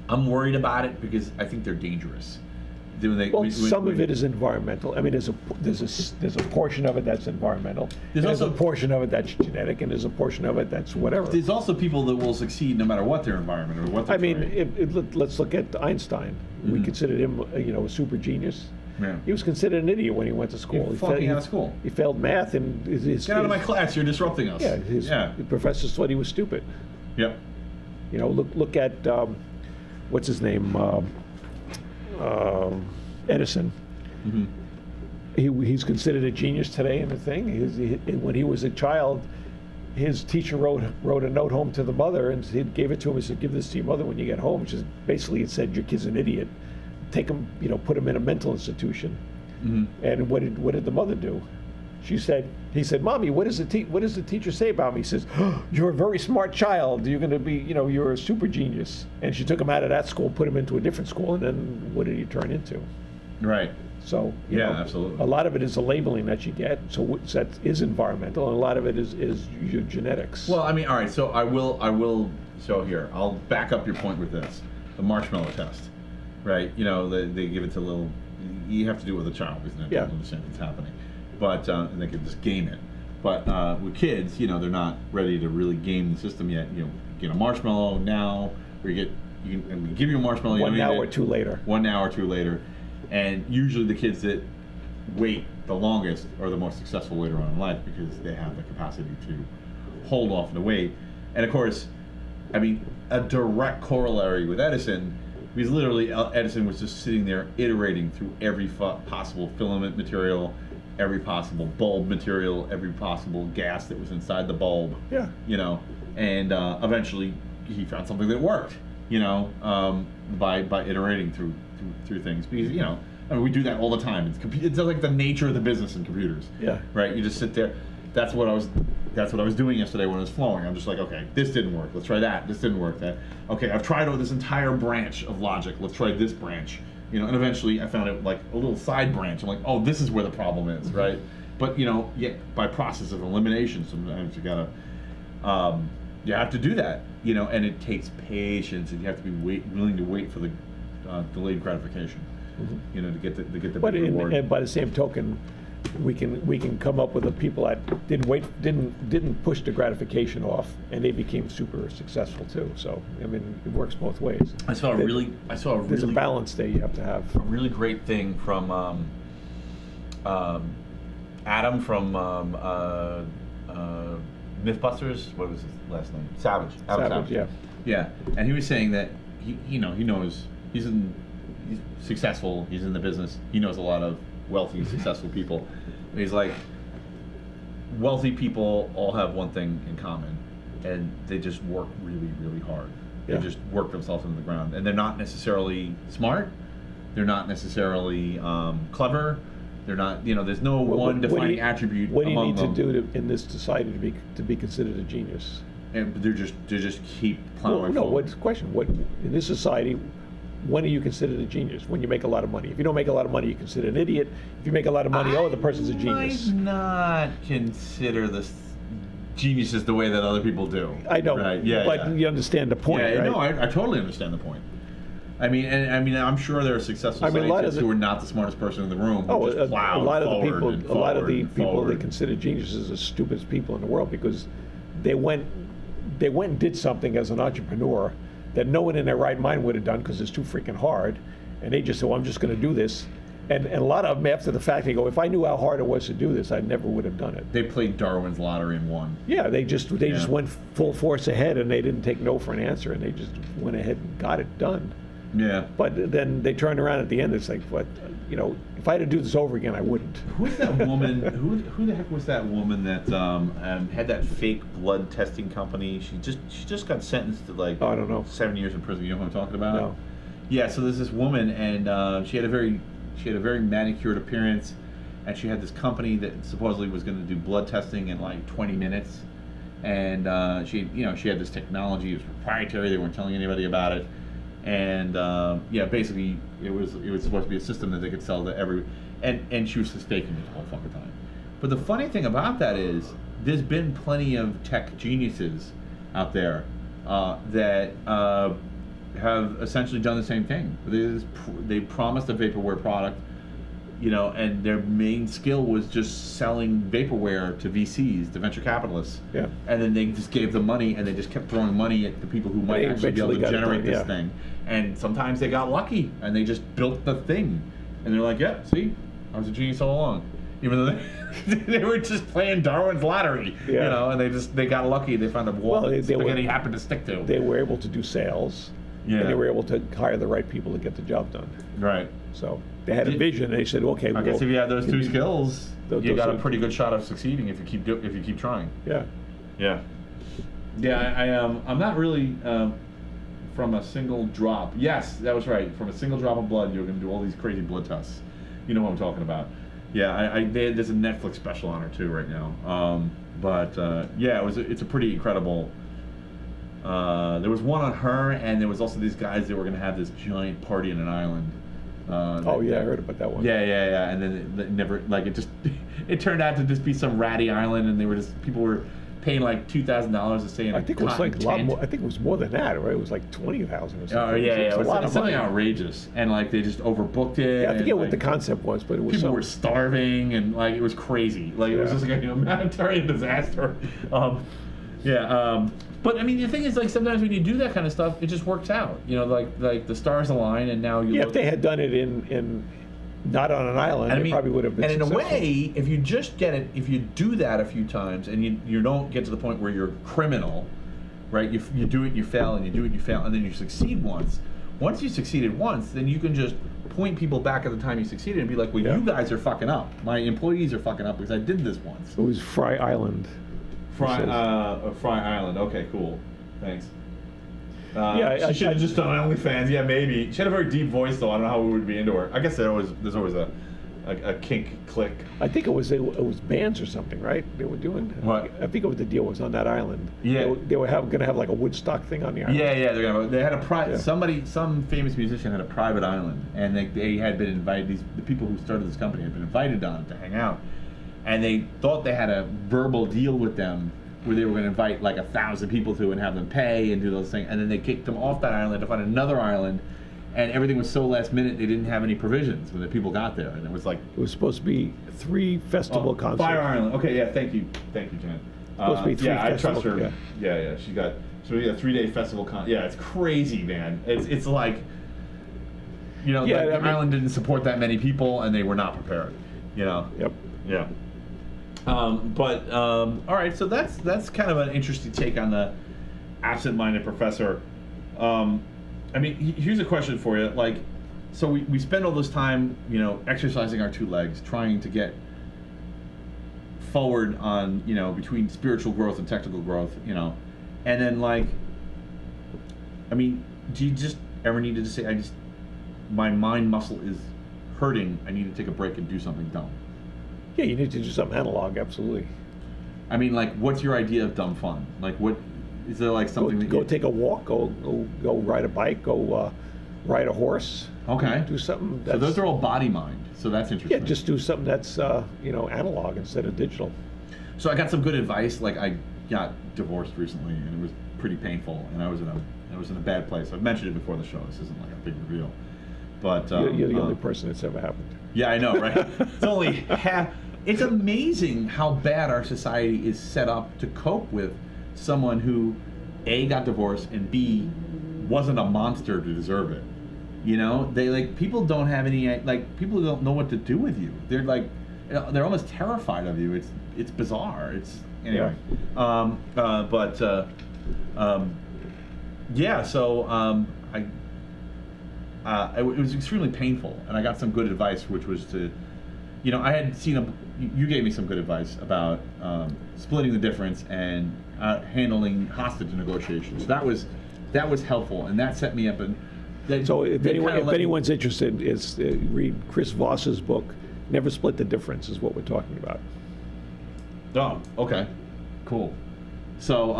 I'm worried about it because I think they're dangerous. Some of it is environmental. I mean, there's a portion of it that's environmental. There's also a portion of it that's genetic, and there's a portion of it that's whatever. There's also people that will succeed no matter what their environment or what their let's look at Einstein. We considered him, a super genius. Yeah. He was considered an idiot when he went to school. He fucking out of school. He failed math, and get out of my class! You're disrupting us. Yeah, the professors thought he was stupid. Yep. Look at what's his name. Edison. He's considered a genius today in the thing. When he was a child, his teacher wrote a note home to the mother and he gave it to him. He said, "Give this to your mother when you get home." Which is basically, it said, "Your kid's an idiot. Take him, put him in a mental institution." And what did the mother do? he said, Mommy, what does the teacher say about me? He says, oh, you're a very smart child. You're going to be, you're a super genius. And she took him out of that school, put him into a different school, and then what did he turn into? Right. So, yeah, absolutely. A lot of it is the labeling that you get. So that is environmental, and a lot of it is your genetics. Well, I mean, all right. So I will. So here, I'll back up your point with this: the marshmallow test, right? They give it to little. You have to do it with a child, isn't it? Yeah. To understand what's happening, but and they can just game it. But with kids, they're not ready to really game the system yet. Get a marshmallow now, or we give you a marshmallow. 1 hour or two later. 1 hour or two later. And usually the kids that wait the longest are the most successful later on in life because they have the capacity to hold off and wait. And of course, I mean, a direct corollary with Edison, because literally Edison was just sitting there iterating through every possible filament material, every possible bulb material, every possible gas that was inside the bulb. Yeah. And eventually he found something that worked. By iterating through things, because I mean, we do that all the time. It's like the nature of the business in computers. Yeah. Right. You just sit there. That's what I was doing yesterday when it was flowing. I'm just like, okay, this didn't work. Let's try that. This didn't work. That. Okay, I've tried this entire branch of logic. Let's try this branch. And eventually I found it like a little side branch. I'm like, oh, this is where the problem is, right? But by process of elimination, sometimes you gotta. You have to do that, and it takes patience, and you have to be willing to wait for the delayed gratification, to get the big reward. And by the same token, we can come up with the people that didn't push the gratification off, and they became super successful too. So I mean, it works both ways. There's a balance there you have to have. A really great thing from Adam from Mythbusters. What was his last name? Savage. Savage. Yeah. Yeah, and he was saying that he knows he's successful. He's in the business. He knows a lot of wealthy, successful people. And he's like, wealthy people all have one thing in common, and they just work really, really hard. Yeah. They just work themselves into the ground, and they're not necessarily smart. They're not necessarily clever. They're not, there's no one defining attribute among them. What do you need to do in this society to be considered a genius? And they just keep plowing forward. What's the question? What in this society, when are you considered a genius? When you make a lot of money. If you don't make a lot of money, you're considered an idiot. If you make a lot of money, the person's a genius. I might not consider this geniuses the way that other people do. I don't. Right? Yeah, but you understand the point, right? No, I totally understand the point. I mean, I'm sure there are successful scientists who are not the smartest person in the room. Who just plow a lot of the people forward. they consider geniuses are the stupidest people in the world because they went and did something as an entrepreneur that no one in their right mind would have done because it's too freaking hard, and they just said, well, I'm just going to do this. And a lot of them, after the fact, they go, if I knew how hard it was to do this, I never would have done it. They played Darwin's lottery and won. Yeah, they just went full force ahead, and they didn't take no for an answer, and they just went ahead and got it done. Yeah. But then they turned around at the end. It's like, what? If I had to do this over again, I wouldn't. Who's that woman? who the heck was that woman that had that fake blood testing company? She just got sentenced to like I don't know 7 years in prison. You know who I'm talking about? No. Yeah. So there's this woman, and she had a very manicured appearance, and she had this company that supposedly was going to do blood testing in like 20 minutes, and she had this technology. It was proprietary. They weren't telling anybody about it. And basically it was supposed to be a system that they could sell to every, and she was just faking it the whole fucking time. But the funny thing about that is there's been plenty of tech geniuses out there that have essentially done the same thing. They promised a vaporware product, and their main skill was just selling vaporware to VCs, to venture capitalists. Yeah. And then they just gave them money, and they just kept throwing money at the people who might actually be able to generate this thing. And sometimes they got lucky, and they just built the thing. And they're like, yeah, see, I was a genius all along. Even though they were just playing Darwin's lottery, and they got lucky. They found a wall that spaghetti happened to stick to. They were able to do sales. Yeah. And they were able to hire the right people to get the job done. Right. So they had a vision. They said, okay. I guess if you have those two skills, you got a pretty good shot of succeeding if you keep trying. Yeah. Yeah. Yeah. I'm not really from a single drop. Yes, that was right. From a single drop of blood, you're going to do all these crazy blood tests. You know what I'm talking about. Yeah, there's a Netflix special on her too right now. Yeah, it's a pretty incredible. There was one on her, and there was also these guys that were going to have this giant party in an island. I heard about that one. Yeah, and then it never, like, it just, it turned out to just be some ratty island, and people were paying like $2,000 to stay in a I think it was like a lot more. I think it was more than that, right? It was like 20,000 or something. Oh yeah, it was a lot of something money. outrageous, and like they just overbooked it. Yeah, I forget and, what the concept was, but it was. People were starving, and like it was crazy. Like it was just like a humanitarian disaster. But I mean, the thing is, like, sometimes when you do that kind of stuff, it just works out. You know, like the stars align, and now you. Yeah, if they had done it in not on an island, it probably would have been. And successful. in a way, if you just get it, if you do that a few times, and you don't get to the point where you're criminal, right? You do it, you fail, and you do it, you fail, and then you succeed once. Once you succeeded once, then you can just point people back at the time you succeeded and be like, well, you guys are fucking up. My employees are fucking up because I did this once. It was Fry Island. Fry Island. Okay, cool. Thanks. She should have just done OnlyFans. Yeah, maybe. She had a very deep voice, though. I don't know how we would be into her. I guess there's always a kink click. I think it was bands or something, right? They were doing. What? I think it was the deal was on that island. Yeah. They were going to have like a Woodstock thing on the island. Yeah. They had a private. Some famous musician had a private island, and they had been invited. The people who started this company had been invited on to hang out. And they thought they had a verbal deal with them where they were going to invite like 1,000 people to and have them pay and do those things. And then they kicked them off that island to find another island. And everything was so last minute, they didn't have any provisions when the people got there. And it was like... It was supposed to be 3 festival concerts. Fire Island. Okay, yeah, thank you, Jen. Supposed to be 3 I festival, trust her. Yeah. She got... So we had a 3-day festival Yeah, it's crazy, man. It's like... You know, the island didn't support that many people, and they were not prepared. You know? Yep. Yeah. All right, so that's kind of an interesting take on the absent-minded professor. I mean, here's a question for you. Like, so we spend all this time, you know, exercising our 2 legs, trying to get forward on, you know, between spiritual growth and technical growth, you know, and then like, I mean, do you just ever need to just say, my mind muscle is hurting, I need to take a break and do something dumb? Yeah, you need to do something analog, absolutely. I mean, like, what's your idea of dumb fun? Like, what is there like something go take a walk, go ride a bike, go ride a horse. Okay. Do something. So those are all body mind. So that's interesting. Yeah, just do something that's analog instead of digital. So I got some good advice. Like, I got divorced recently, and it was pretty painful, and I was in a bad place. I've mentioned it before the show. This isn't like a big reveal. But you're the only person that's ever happened. Yeah, I know, right? It's only half. It's amazing how bad our society is set up to cope with someone who, A, got divorced, and B, wasn't a monster to deserve it. You know, people don't have any, people don't know what to do with you. They're like, they're almost terrified of you. It's bizarre. Anyway. Yeah. So it was extremely painful, and I got some good advice, which was to, you know, I had seen you gave me some good advice about splitting the difference and handling hostage negotiations. That was helpful, and that set me up. And so if anyone's interested, read Chris Voss's book, Never Split the Difference, is what we're talking about. Oh, okay, cool. So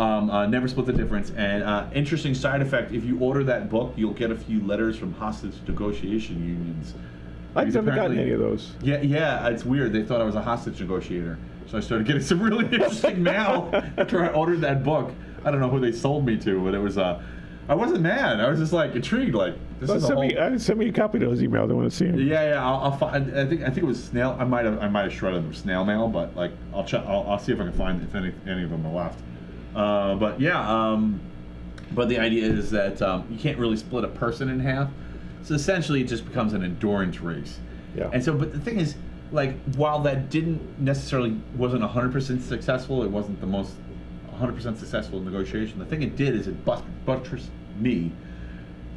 Never Split the Difference, and interesting side effect, if you order that book, you'll get a few letters from hostage negotiation unions. I've never gotten any of those. Yeah, it's weird. They thought I was a hostage negotiator. So I started getting some really interesting mail after I ordered that book. I don't know who they sold me to, but it was, I wasn't mad. I was just like intrigued, like, send me a copy of those emails. I want to see them. Yeah, I'll find, I think it was snail. I might have shredded them snail mail, but like, I'll check, I'll see if I can find if any of them are left. But the idea is that you can't really split a person in half. So essentially, it just becomes an endurance race. Yeah. And so, but the thing is, like, while that wasn't 100% successful, it wasn't the most 100% successful negotiation. The thing it did is it buttressed me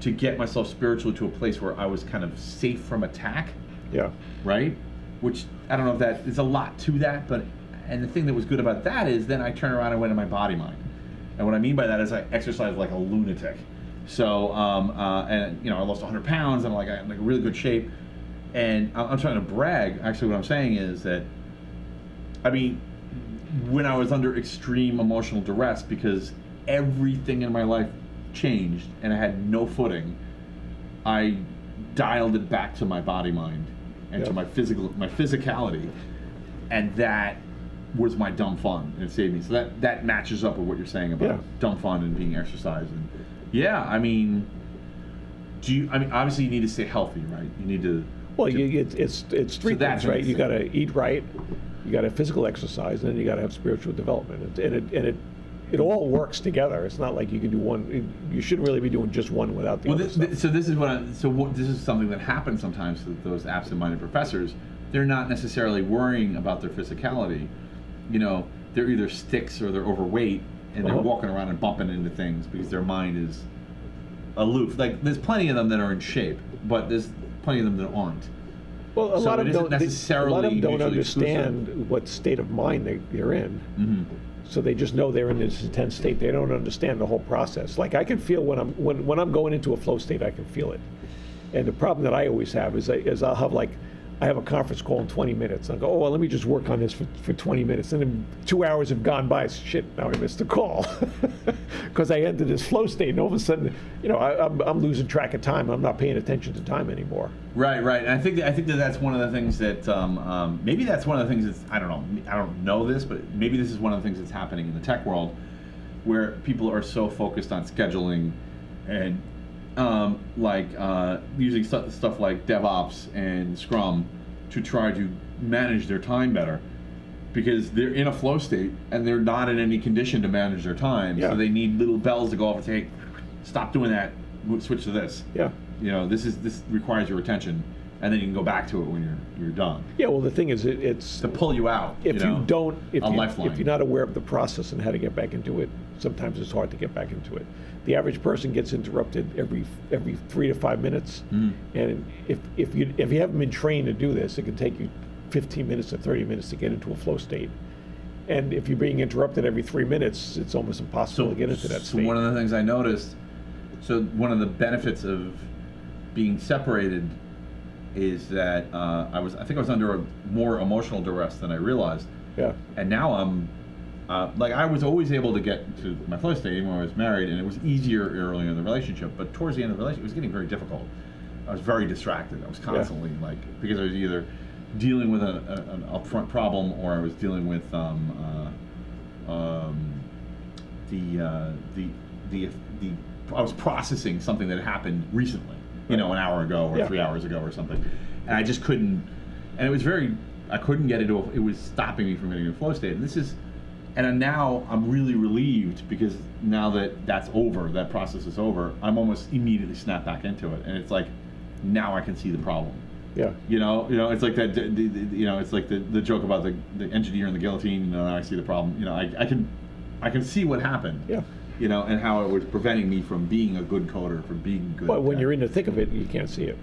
to get myself spiritually to a place where I was kind of safe from attack. Yeah. Right? Which, I don't know if that, there's a lot to that, but, and the thing that was good about that is then I turned around and went in my body mind. And what I mean by that is I exercised like a lunatic. So, and, you know, I lost 100 pounds and I'm in really good shape. And I'm trying to brag. Actually, what I'm saying is that, I mean, when I was under extreme emotional duress because everything in my life changed and I had no footing, I dialed it back to my body mind and to my physicality, and that was my dumb fun, and it saved me. So that matches up with what you're saying about dumb fun and being exercised. And I mean, obviously you need to stay healthy, right? You need to. Well, it's three things, right? You got to eat right, you got to have physical exercise, and then you got to have spiritual development, and it all works together. It's not like you can do one. You shouldn't really be doing just one without the other stuff. So this is something that happens sometimes to those absent-minded professors. They're not necessarily worrying about their physicality. You know, they're either sticks or they're overweight, and they're walking around and bumping into things because their mind is aloof. Like, there's plenty of them that are in shape, but there's plenty of them that aren't. Well, a lot of them don't understand exclusive. what state of mind they're in. Mm-hmm. So they just know they're in this intense state. They don't understand the whole process. Like, I can feel when I'm going into a flow state, I can feel it. And the problem that I always have is I'll have I have a conference call in 20 minutes. I'll go, oh, well, let me just work on this for 20 minutes. And then 2 hours have gone by. Shit, now I missed the call. Because I entered this flow state, and all of a sudden, I'm losing track of time. I'm not paying attention to time anymore. Right. And I think that's one of the things that maybe that's one of the things that's, I don't know this, but maybe this is one of the things that's happening in the tech world, where people are so focused on scheduling and using stuff like DevOps and Scrum to try to manage their time better, because they're in a flow state and they're not in any condition to manage their time. So they need little bells to go off and say, hey, stop doing that, switch to this. This requires your attention, and then you can go back to it when you're done. Yeah, well, the thing is, it's to pull you out. If lifeline. If you're not aware of the process and how to get back into it, sometimes it's hard to get back into it. The average person gets interrupted every 3 to 5 minutes, and if you haven't been trained to do this, it can take you 15 minutes to 30 minutes to get into a flow state. And if you're being interrupted every 3 minutes, it's almost impossible to get into that state. So one of the things I noticed, one of the benefits of being separated is that I think I was under a more emotional duress than I realized. Yeah. And now I'm I was always able to get to my flow state even when I was married, and it was easier earlier in the relationship. But towards the end of the relationship, it was getting very difficult. I was very distracted. I was constantly because I was either dealing with an upfront problem, or I was dealing with I was processing something that happened recently, an hour ago or 3 hours ago or something, and I just couldn't. And it was I couldn't get into it was stopping me from getting into a flow state. And now I'm really relieved, because now that's over, that process is over, I'm almost immediately snap back into it, and it's like, now I can see the problem. Yeah. It's like that. It's like the joke about the engineer and the guillotine. Now I see the problem. I can see what happened. Yeah. And how it was preventing me from being a good coder, from being good. But when you're in the thick of it, you can't see it.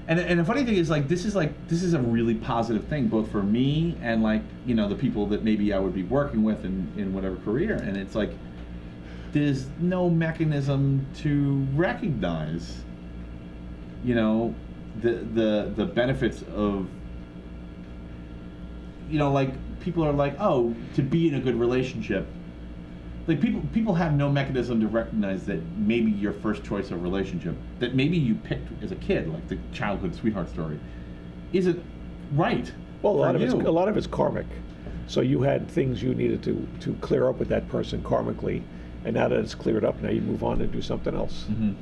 And the funny thing is, this is a really positive thing, both for me and the people that maybe I would be working with in whatever career. And it's like, there's no mechanism to recognize, the benefits of, people are like, oh, to be in a good relationship. Like, people have no mechanism to recognize that maybe your first choice of relationship, that maybe you picked as a kid, like the childhood sweetheart story, isn't right. Well, a lot of it's karmic. So you had things you needed to clear up with that person karmically, and now that it's cleared up, now you move on and do something else. Mm-hmm.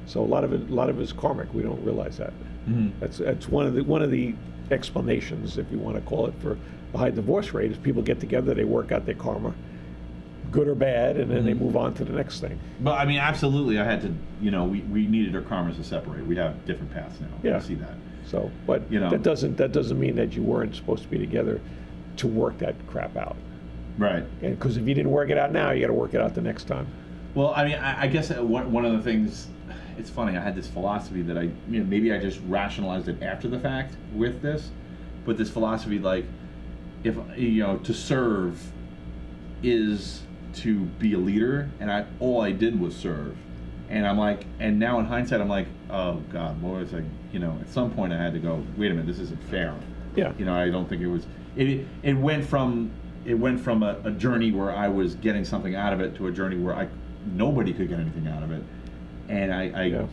So a lot of it is karmic. We don't realize that. Mm-hmm. That's one of the explanations, if you want to call it, for the high divorce rate, is people get together, they work out their karma, good or bad, and then they move on to the next thing. But I mean, absolutely, I had to, we needed our karmas to separate. We have different paths now. Yeah. I see that. So, but that doesn't mean that you weren't supposed to be together to work that crap out. Right. Because if you didn't work it out now, you got to work it out the next time. Well, I mean, I guess one of the things, it's funny, I had this philosophy that maybe I just rationalized it after the fact with this, but this philosophy, if, to serve is to be a leader, and all I did was serve, And I'm like, and now in hindsight, I'm like, oh God, what was I? You know, at some point I had to go, wait a minute, this isn't fair. Yeah. You know, I don't think it was. It went from a journey where I was getting something out of it to a journey where nobody could get anything out of it. And I'm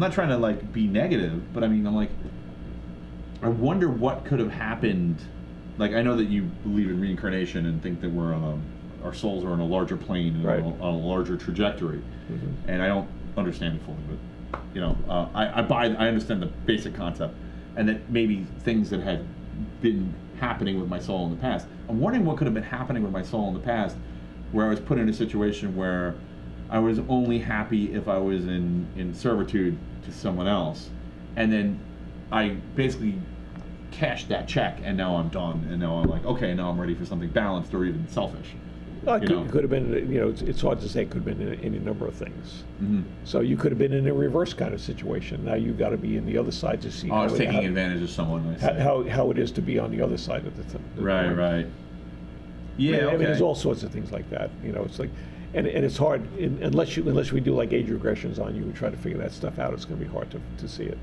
not trying to like be negative, but I mean, I'm like, I wonder what could have happened. Like, I know that you believe in reincarnation and think that our souls are on a larger plane and right. on a larger trajectory. And I don't understand it fully, but you know, I understand the basic concept, and that maybe things that had been happening with my soul in the past. I'm wondering what could have been happening with my soul in the past, where I was put in a situation where I was only happy if I was in servitude to someone else, and then I basically cashed that check, and now I'm done, and now I'm like, okay, now I'm ready for something balanced or even selfish. It could have been, you know, it's hard to say. It could have been any number of things. So you could have been in a reverse kind of situation. Now you've got to be in the other side to see. I was taking advantage of someone. How it is to be on the other side of the right, coin. right. Yeah, I mean, okay. there's all sorts of things like that. You know, it's like, and it's hard unless we do like age regressions on you and try to figure that stuff out. It's going to be hard to see it.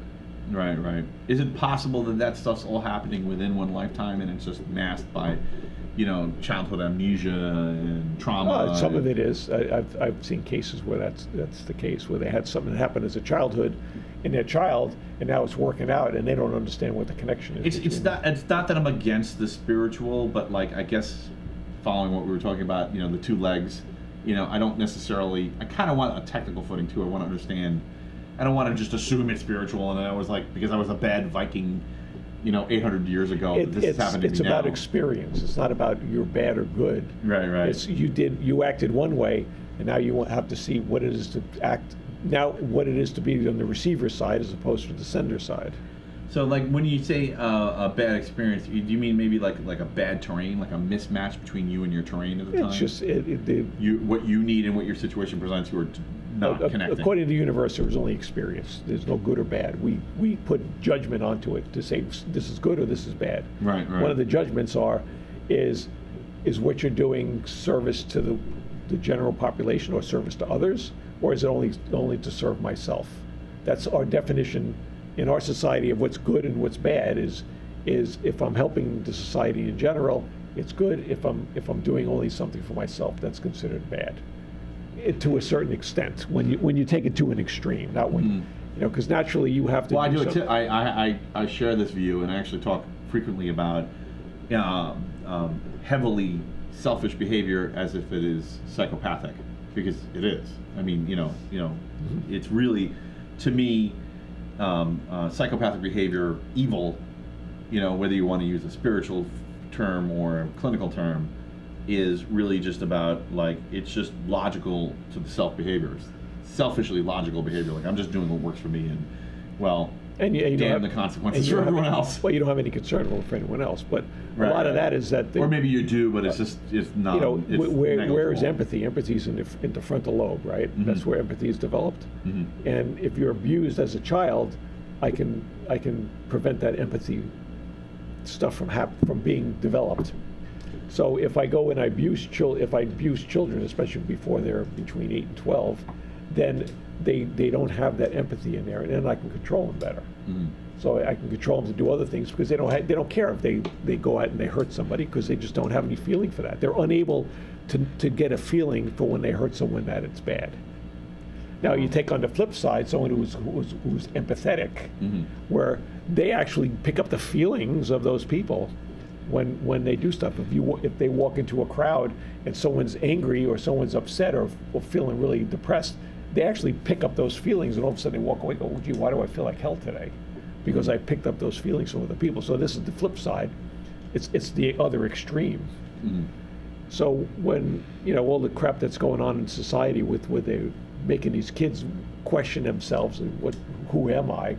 Right, right. Is it possible that stuff's all happening within one lifetime and it's just masked by, you know, childhood amnesia and trauma? Some of it is. I've seen cases where that's the case, where they had something happen as a childhood in their child, and now it's working out, and they don't understand what the connection is. It's not that I'm against the spiritual, but like, I guess following what we were talking about, you know, the two legs, you know, I don't necessarily. I kind of want a technical footing too. I want to understand. I don't want to just assume it's spiritual, and I was like, because I was a bad Viking, you know, 800 years ago, this has happened to me now. It's about experience. It's not about you're bad or good. Right, right. It's you acted one way, and now you have to see what it is to act. Now, what it is to be on the receiver side as opposed to the sender side. So, like, when you say a bad experience, do you mean maybe like a bad terrain, like a mismatch between you and your terrain at the time? It's just what you need and what your situation presents you are not connected. According to the universe, there was only experience. There's no good or bad. We put judgment onto it to say this is good or this is bad. Right, right. One of the judgments is what you're doing service to the general population or service to others, or is it only to serve myself? That's our definition in our society of what's good and what's bad. Is if I'm helping the society in general, it's good. If I'm doing only something for myself, that's considered bad. To a certain extent, when you take it to an extreme, not when you know, because naturally you have to. Well, I share this view, and I actually talk frequently about heavily selfish behavior as if it is psychopathic, because it is. I mean, it's really, to me, psychopathic behavior, evil, you know, whether you want to use a spiritual term or a clinical term, is really just about, like, it's just logical to the selfishly logical behavior. Like, I'm just doing what works for me, and you damn the consequences for everyone else. Well, you don't have any concern for anyone else, but right, a lot of that is that. Or maybe you do, but it's not. You know, where is negligible. empathy? Empathy's in the frontal lobe, right? That's where empathy is developed. And if you're abused as a child, I can prevent that empathy stuff from being developed. So if I go and I abuse children, especially before they're between 8 and 12, then they don't have that empathy in there, and then I can control them better. So I can control them to do other things, because they don't care if they go out and they hurt somebody, because they just don't have any feeling for that. They're unable to get a feeling for when they hurt someone that it's bad. Now you take on the flip side someone who's empathetic, where they actually pick up the feelings of those people when they do stuff. If they walk into a crowd and someone's angry or someone's upset or feeling really depressed, they actually pick up those feelings, and all of a sudden they walk away and go, oh, gee, why do I feel like hell today? Because I picked up those feelings from other people. So this is the flip side. It's the other extreme. So when, you know, all the crap that's going on in society with where they're making these kids question themselves and who am I,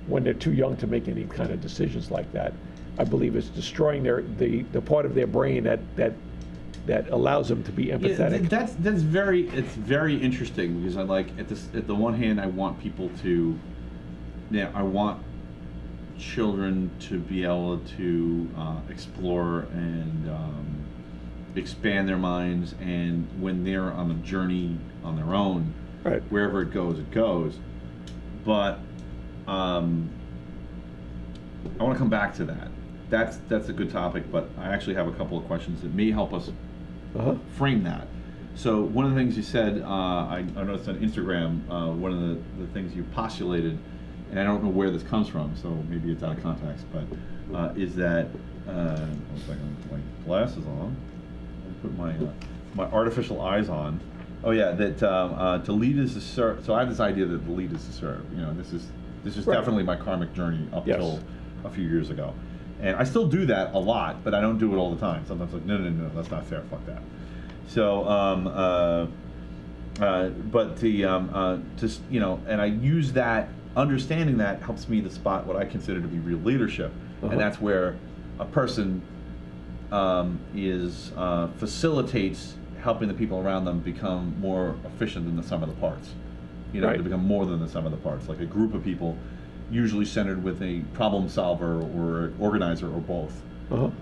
when they're too young to make any kind of decisions like that, I believe it's destroying the part of their brain that allows them to be empathetic. Yeah, it's very interesting, because I like at the one hand I want people to, I want children to be able to explore and expand their minds, and when they're on the journey on their own, Right. wherever it goes, it goes. But I want to come back to that. That's a good topic, but I actually have a couple of questions that may help us frame that. So one of the things you said, I noticed on Instagram, one of the things you postulated, and I don't know where this comes from, so maybe it's out of context, but is that, one second, put my glasses on, and put my artificial eyes on. Oh yeah, that to lead is to serve. So I have this idea that the lead is to serve. You know, this is Right. definitely my karmic journey up Yes. till a few years ago. And I still do that a lot, but I don't do it all the time. Sometimes like, no, that's not fair, fuck that. So, but just, you know, and I use that, understanding that helps me to spot what I consider to be real leadership. And that's where a person facilitates helping the people around them become more efficient than the sum of the parts. You know, Right. to become more than the sum of the parts. Like a group of people, usually centered with a problem solver or organizer or both.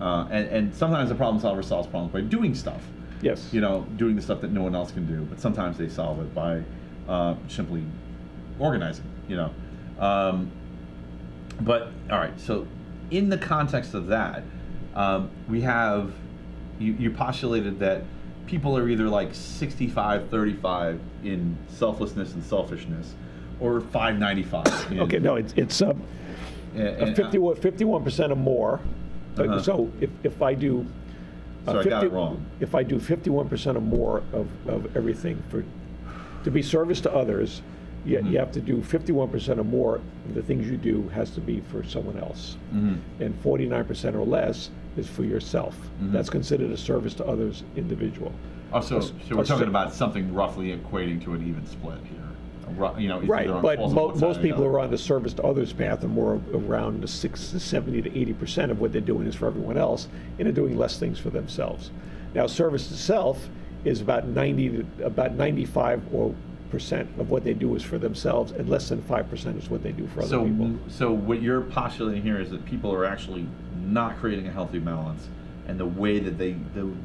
And sometimes the problem solver solves problems by doing stuff. Yes. You know, doing the stuff that no one else can do. But sometimes they solve it by simply organizing. You know. But all right. So, in the context of that, we have you postulated that people are either like 65-35 in selflessness and selfishness, or 5-95. Okay, no, it's 51% or more. So if I do, So I got it wrong. If I do 51% or more of everything to be service to others, you have to do 51% or more of the things you do has to be for someone else, and 49% or less is for yourself. That's considered a service to others individual. Oh, so we're talking about something roughly equating to an even split here. You know, it's Right, either on but falls on one side most or people the who other. are on the service to others path are more around the 70 to 80% of what they're doing is for everyone else, and they're doing less things for themselves. Now, service to self is about 95% of what they do is for themselves, and less than 5% is what they do for other people. So what you're postulating here is that people are actually not creating a healthy balance, and the way that the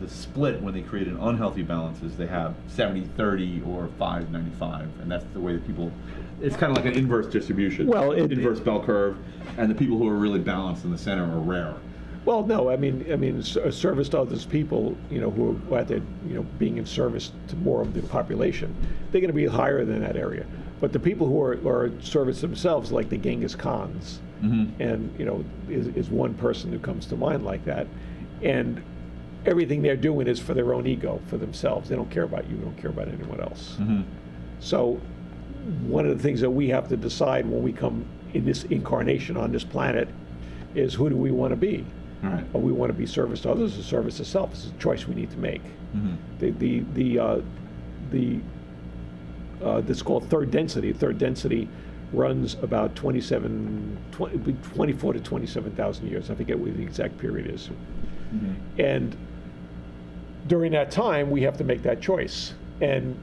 split when they create an unhealthy balance is they have 70-30 or 5-95, and that's the way that people. It's kind of like an inverse distribution. Well, inverse bell curve, and the people who are really balanced in the center are rare. Well, no, I mean, service to others people, you know, who are out there, you know, being in service to more of the population, they're going to be higher than that area. But the people who are service themselves, like the Genghis Khans, and you know, is one person who comes to mind like that, and everything they're doing is for their own ego, for themselves. They don't care about you, don't care about anyone else. So, one of the things that we have to decide when we come in this incarnation on this planet is who do we want to be? Right. Or we want to be service to others or service to self. It's a choice we need to make. This is called third density. Third density runs about 24 to 27,000 years. I forget what the exact period is. And during that time, we have to make that choice. And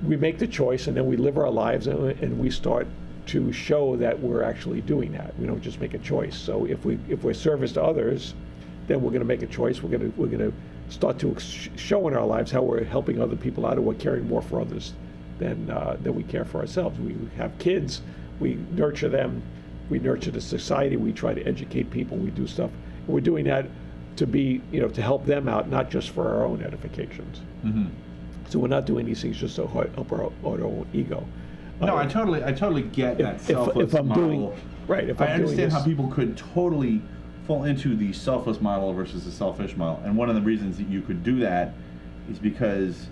we make the choice, and then we live our lives, and we start to show that we're actually doing that. We don't just make a choice. So if we're service to others, then we're going to make a choice. We're going to start to show in our lives how we're helping other people out, and we're caring more for others than we care for ourselves. We have kids, we nurture them, we nurture the society, we try to educate people, we do stuff. And we're doing that to be, you know, to help them out, not just for our own edifications. So we're not doing these things just to help our own ego. No, I totally get that selfless if I'm model. doing right, if I I'm doing understand this, how people could totally fall into the selfless model versus the selfish model, and one of the reasons that you could do that is because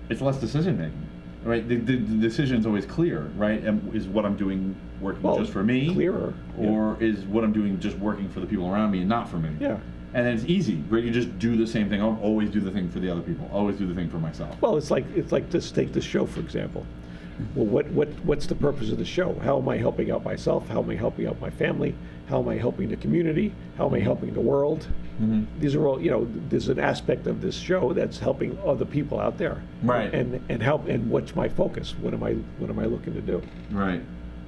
it's less decision making, right? The decision is always clear, right? And is what I'm doing working just for me, clearer, or is what I'm doing just working for the people around me and not for me? Yeah. And then it's easy, right? You just do the same thing. I'll always do the thing for the other people. Always do the thing for myself. Well, it's like just take this show for example. Well, what's the purpose of the show? How am I helping out myself? How am I helping out my family? How am I helping the community? How am I helping the world? These are all, you know, there's an aspect of this show that's helping other people out there. Right. And what's my focus? What am I looking to do? Right.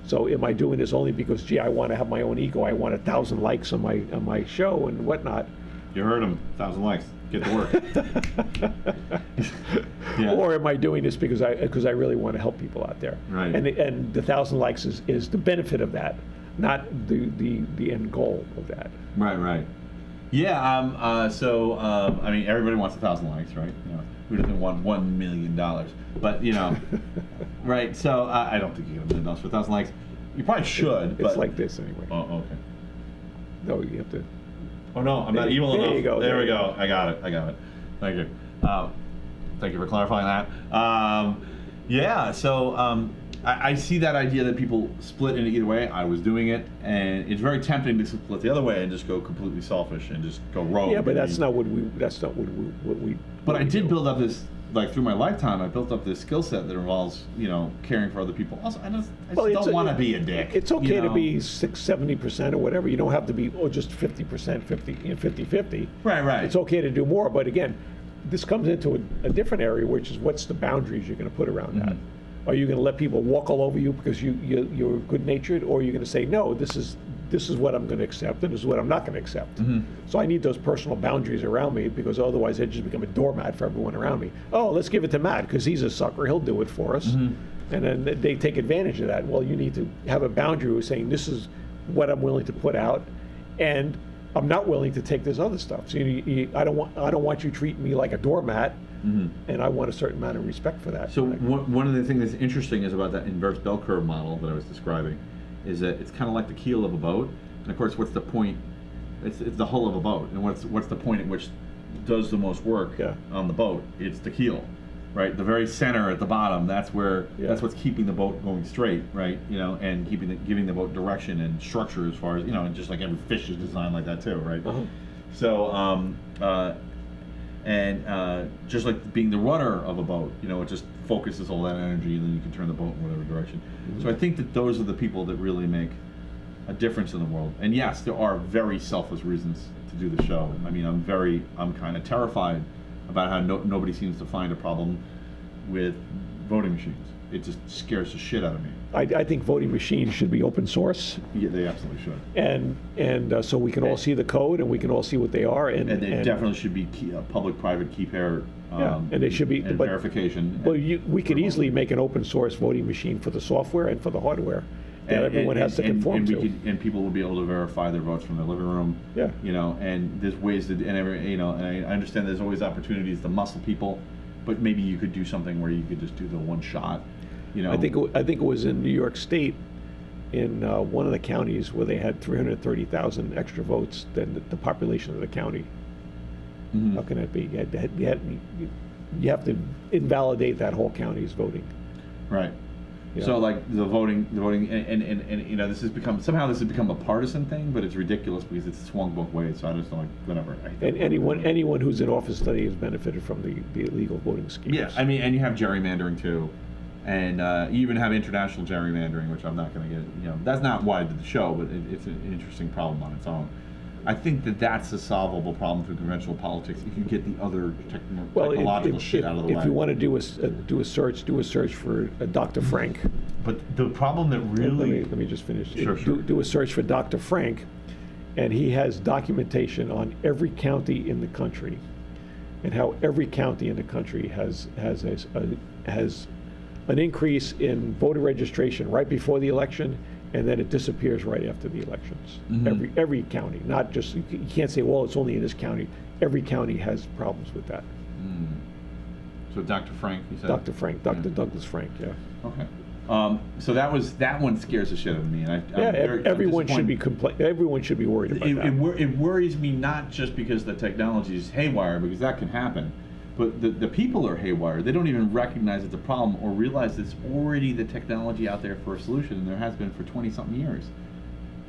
So am I doing this only because, gee, I want to have my own ego, I want 1,000 likes on my show and whatnot, You heard him. 1,000 likes. Get to work. Yeah. Or am I doing this because I really want to help people out there? Right. And the 1,000 likes is the benefit of that, not the end goal of that. Right. Yeah. I mean, everybody wants 1,000 likes, right? You know, who doesn't want $1 million? But you know, right? So I don't think you get $1 million for 1,000 likes. You probably should. It's like this anyway. Oh, okay. No, you have to. Oh no, I'm not evil enough. There you go. There we go. I got it. Thank you. Thank you for clarifying that. Yeah, so I see that idea that people split in either way. I was doing it, and it's very tempting to split the other way and just go completely selfish and just go rogue. Yeah, but that's not what we. But I did build up this, like through my lifetime, I built up this skill set that involves, you know, caring for other people. Also, I just don't want to be a dick. It's okay you know? to be 70% or whatever. You don't have to be just 50%, 50-50. Right. It's okay to do more, but again, this comes into a different area, which is what's the boundaries you're going to put around that. Are you going to let people walk all over you because you're good-natured, or are you going to say, no, this is what I'm going to accept, and this is what I'm not going to accept? So I need those personal boundaries around me, because otherwise I just become a doormat for everyone around me. Oh, let's give it to Matt because he's a sucker. He'll do it for us. And then they take advantage of that. Well, you need to have a boundary of saying, this is what I'm willing to put out, and I'm not willing to take this other stuff. So I don't want you treating me like a doormat. And I want a certain amount of respect for that. So one of the things that's interesting is about that inverse bell curve model that I was describing, is that it's kind of like the keel of a boat, and of course, what's the point? It's the hull of a boat, and what's the point at which does the most work on the boat? It's the keel, right? The very center at the bottom. That's where that's what's keeping the boat going straight, right? You know, and giving the boat direction and structure as far as, you know, and just like every fish is designed like that too, right? So just like being the rudder of a boat, you know, it just focuses all that energy, and then you can turn the boat in whatever direction. So I think that those are the people that really make a difference in the world. And yes, there are very selfless reasons to do the show. I mean, I'm kind of terrified about how nobody seems to find a problem with voting machines. It just scares the shit out of me. I think voting machines should be open source. Yeah, they absolutely should. And so we can all see the code, and we can all see what they are. And they definitely should be public-private key pair. And they should be and verification. Well, we could easily make an open source voting machine for the software and for the hardware that everyone has to conform to. And people will be able to verify their votes from their living room. Yeah. You know, and there's ways to, and I understand there's always opportunities to muscle people, but maybe you could do something where you could just do the one shot. You know, I think it was in New York State, in one of the counties where they had 330,000 extra votes than the population of the county. How can that be? You have to invalidate that whole county's voting. Right. Yeah. So like the voting, and you know, this has become a partisan thing, but it's ridiculous because it's swung both ways. So I just don't like whatever. And anyone who's in office today has benefited from the illegal voting schemes. Yeah, I mean, and you have gerrymandering too. And you even have international gerrymandering, which I'm not going to get. You know, that's not why I did the show, but it's an interesting problem on its own. I think that's a solvable problem through conventional politics. You can get the other technological shit out of the way. If you want to do a search for Dr. Frank. But the problem that really let me just finish. Sure. Do a search for Dr. Frank, and he has documentation on every county in the country, and how every county in the country has an increase in voter registration right before the election, and then it disappears right after the elections. Every county, not just, you can't say, well, it's only in this county. Every county has problems with that. So Dr. Frank, you said? Dr. Frank, Dr. Douglas Frank, yeah. Okay. So that one scares the shit out of me, and everyone should be everyone should be worried about that. It worries me not just because the technology is haywire, because that can happen, but the people are haywire. They don't even recognize it's a problem or realize it's already the technology out there for a solution, and there has been for 20-something years.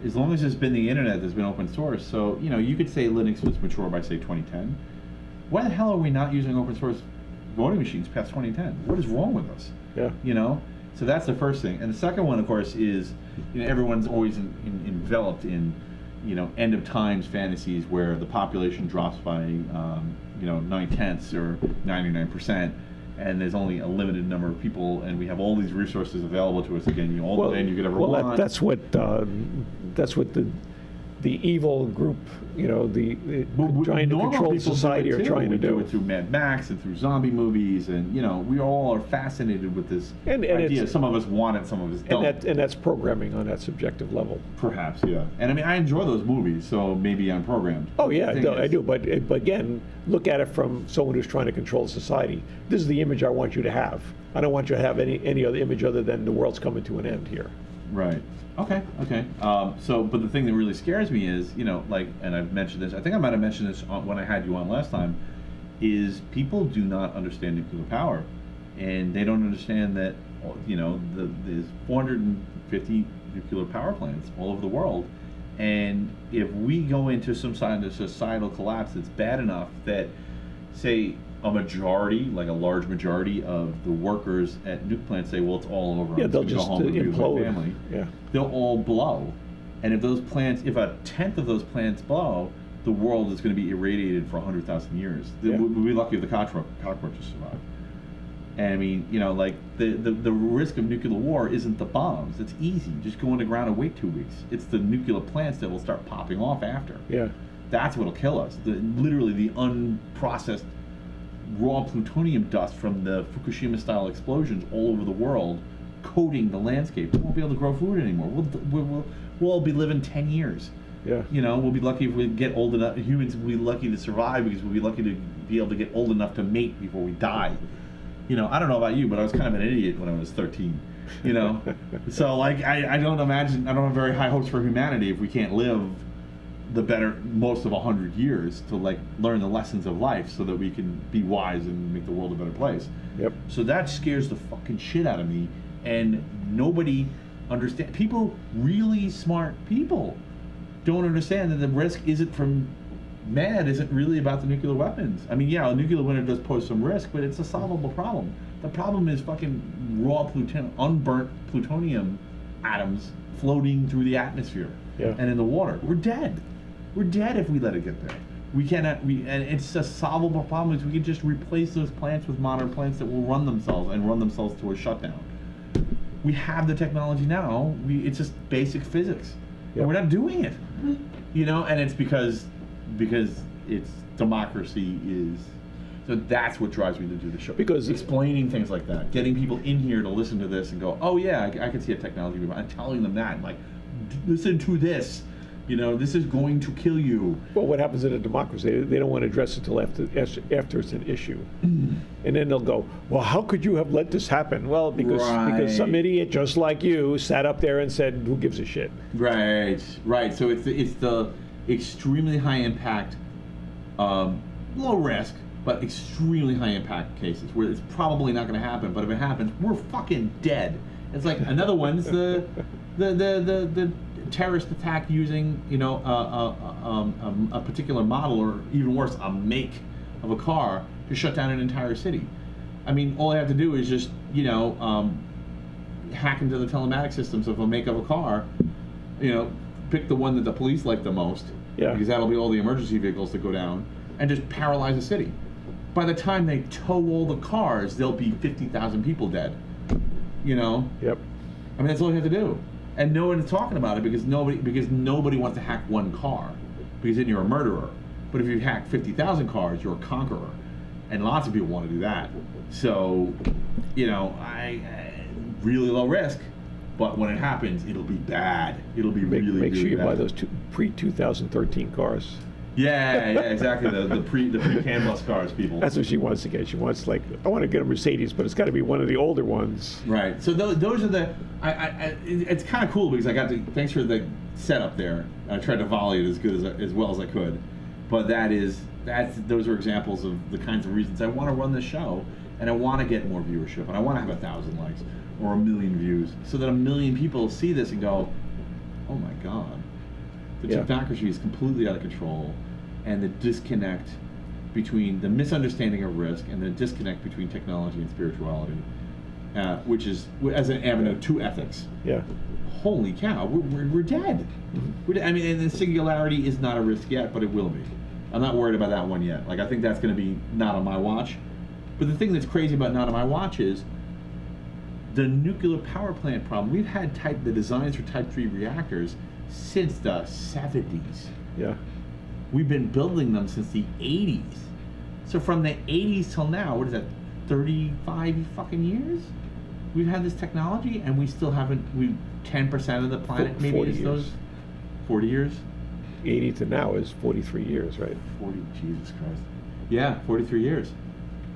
As long as there's been the internet, there's been open source. So, you know, you could say Linux was mature by, say, 2010. Why the hell are we not using open source voting machines past 2010? What is wrong with us? Yeah. You know? So that's the first thing. And the second one, of course, is, you know, everyone's always enveloped in, you know, end of times fantasies where the population drops by, 9/10 or 99%, and there's only a limited number of people, and we have all these resources available to us again. All the land you could ever want. That's what the evil group, the trying to Normal control people society do it are too. trying to We do do. it through Mad Max and through zombie movies, and we all are fascinated with this And idea. it's- Some of us want it, some of us don't. And that's programming on that subjective level. Perhaps, yeah. And I mean, I enjoy those movies, so maybe I'm programmed. Oh yeah, The thing I is- do. But again, look at it from someone who's trying to control society. This is the image I want you to have. I don't want you to have any other image other than the world's coming to an end here. Right. Okay. But the thing that really scares me is, and I've mentioned this. I think I might have mentioned this when I had you on last time. Is people do not understand nuclear power, and they don't understand that, there's 450 nuclear power plants all over the world, and if we go into some kind of societal collapse that's bad enough that, say, a large majority of the workers at nuke plants say, well, it's all over. Yeah, I'm they'll just just gonna go home and be with my implode. family. Yeah. They'll all blow. And if a tenth of those plants blow, the world is going to be irradiated for 100,000 years. Yeah. We'll be lucky if the cockroaches survive. And I mean, the risk of nuclear war isn't the bombs. It's easy. Just go underground and wait 2 weeks. It's the nuclear plants that will start popping off after. Yeah. That's what'll kill us. Literally the unprocessed raw plutonium dust from the Fukushima-style explosions all over the world, coating the landscape. We won't be able to grow food anymore. We'll all be living 10 years. Yeah. We'll be lucky if we get old enough. Humans will be lucky to survive because we'll be lucky to be able to get old enough to mate before we die. I don't know about you, but I was kind of an idiot when I was 13. So I don't have very high hopes for humanity if we can't live most of 100 years to learn the lessons of life so that we can be wise and make the world a better place. Yep. So that scares the fucking shit out of me, and nobody understand. People, really smart people, don't understand that the risk isn't really about the nuclear weapons. I mean, yeah, a nuclear winter does pose some risk, but it's a solvable problem. The problem is fucking raw unburnt plutonium atoms floating through the atmosphere and in the water. We're dead. We're dead if we let it get there. We cannot. And it's a solvable problem. We can just replace those plants with modern plants that will run themselves to a shutdown. We have the technology now. It's just basic physics. Yep. And we're not doing it. And it's because it's democracy is. So that's what drives me to do the show. Because explaining things like that, getting people in here to listen to this and go, oh yeah, I can see a technology, and telling them that, and listen to this. This is going to kill you. Well, what happens in a democracy? They don't want to address it until after it's an issue, and then they'll go, "Well, how could you have let this happen?" Well, because some idiot just like you sat up there and said, "Who gives a shit?" Right. So it's the extremely high impact, low risk, but extremely high impact cases where it's probably not going to happen. But if it happens, we're fucking dead. It's like another one's the terrorist attack using a particular model, or even worse, a make of a car to shut down an entire city. I mean, all I have to do is just hack into the telematic systems of a make of a car, pick the one that the police like the most, because that'll be all the emergency vehicles that go down, and just paralyze a city. By the time they tow all the cars, there'll be 50,000 people dead. Yep. I mean, that's all you have to do. And no one is talking about it because nobody wants to hack one car, because then you're a murderer. But if you hack 50,000 cars, you're a conqueror, and lots of people want to do that. So, I really low risk, but when it happens, it'll be bad. It'll be really Make sure you bad. buy those pre-2013 cars. Yeah, exactly. The pre-CAN bus cars, people. That's what she wants to get. She wants I want to get a Mercedes, but it's got to be one of the older ones. Right. So those are the. It's kind of cool because I got to. Thanks for the setup there. I tried to volley it as well as I could, but those are examples of the kinds of reasons I want to run this show, and I want to get more viewership, and I want to have 1,000 likes or 1 million views, so that 1 million people see this and go, "Oh my God." The technocracy is completely out of control, and the disconnect between the misunderstanding of risk and the disconnect between technology and spirituality, which is as an avenue to ethics. Yeah. Holy cow, we're dead. And the singularity is not a risk yet, but it will be. I'm not worried about that one yet. I think that's going to be not on my watch. But the thing that's crazy about not on my watch is the nuclear power plant problem, we've had the designs for Type 3 reactors since the 70s. Yeah. We've been building them since the 80s. So from the 80s till now, what is that, 35 fucking years? We've had this technology, and we still haven't, 10% of the planet maybe 40 is years. those 40 years? 80 to now is 43 years, right? 40, Jesus Christ. Yeah, 43 years.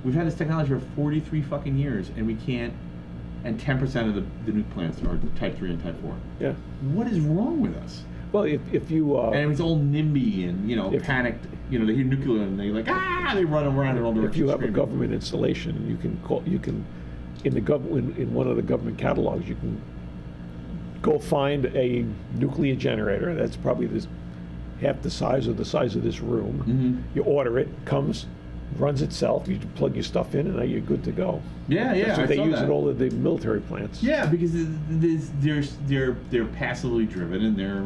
We've had this technology for 43 fucking years, and we can't, and 10% of the nuke plants are Type 3 and Type 4. Yeah. What is wrong with us? Well, if you And it's all NIMBY and, panicked, they hear nuclear and they they run around in all directions. if you have a screaming. government installation, you can in one of the government catalogs, you can go find a nuclear generator that's probably half the size of this room. Mm-hmm. You order it, comes, runs itself. You plug your stuff in, and now you're good to go. Yeah, That's what I they saw use that. in all of the military plants. Yeah, because they're passively driven and they're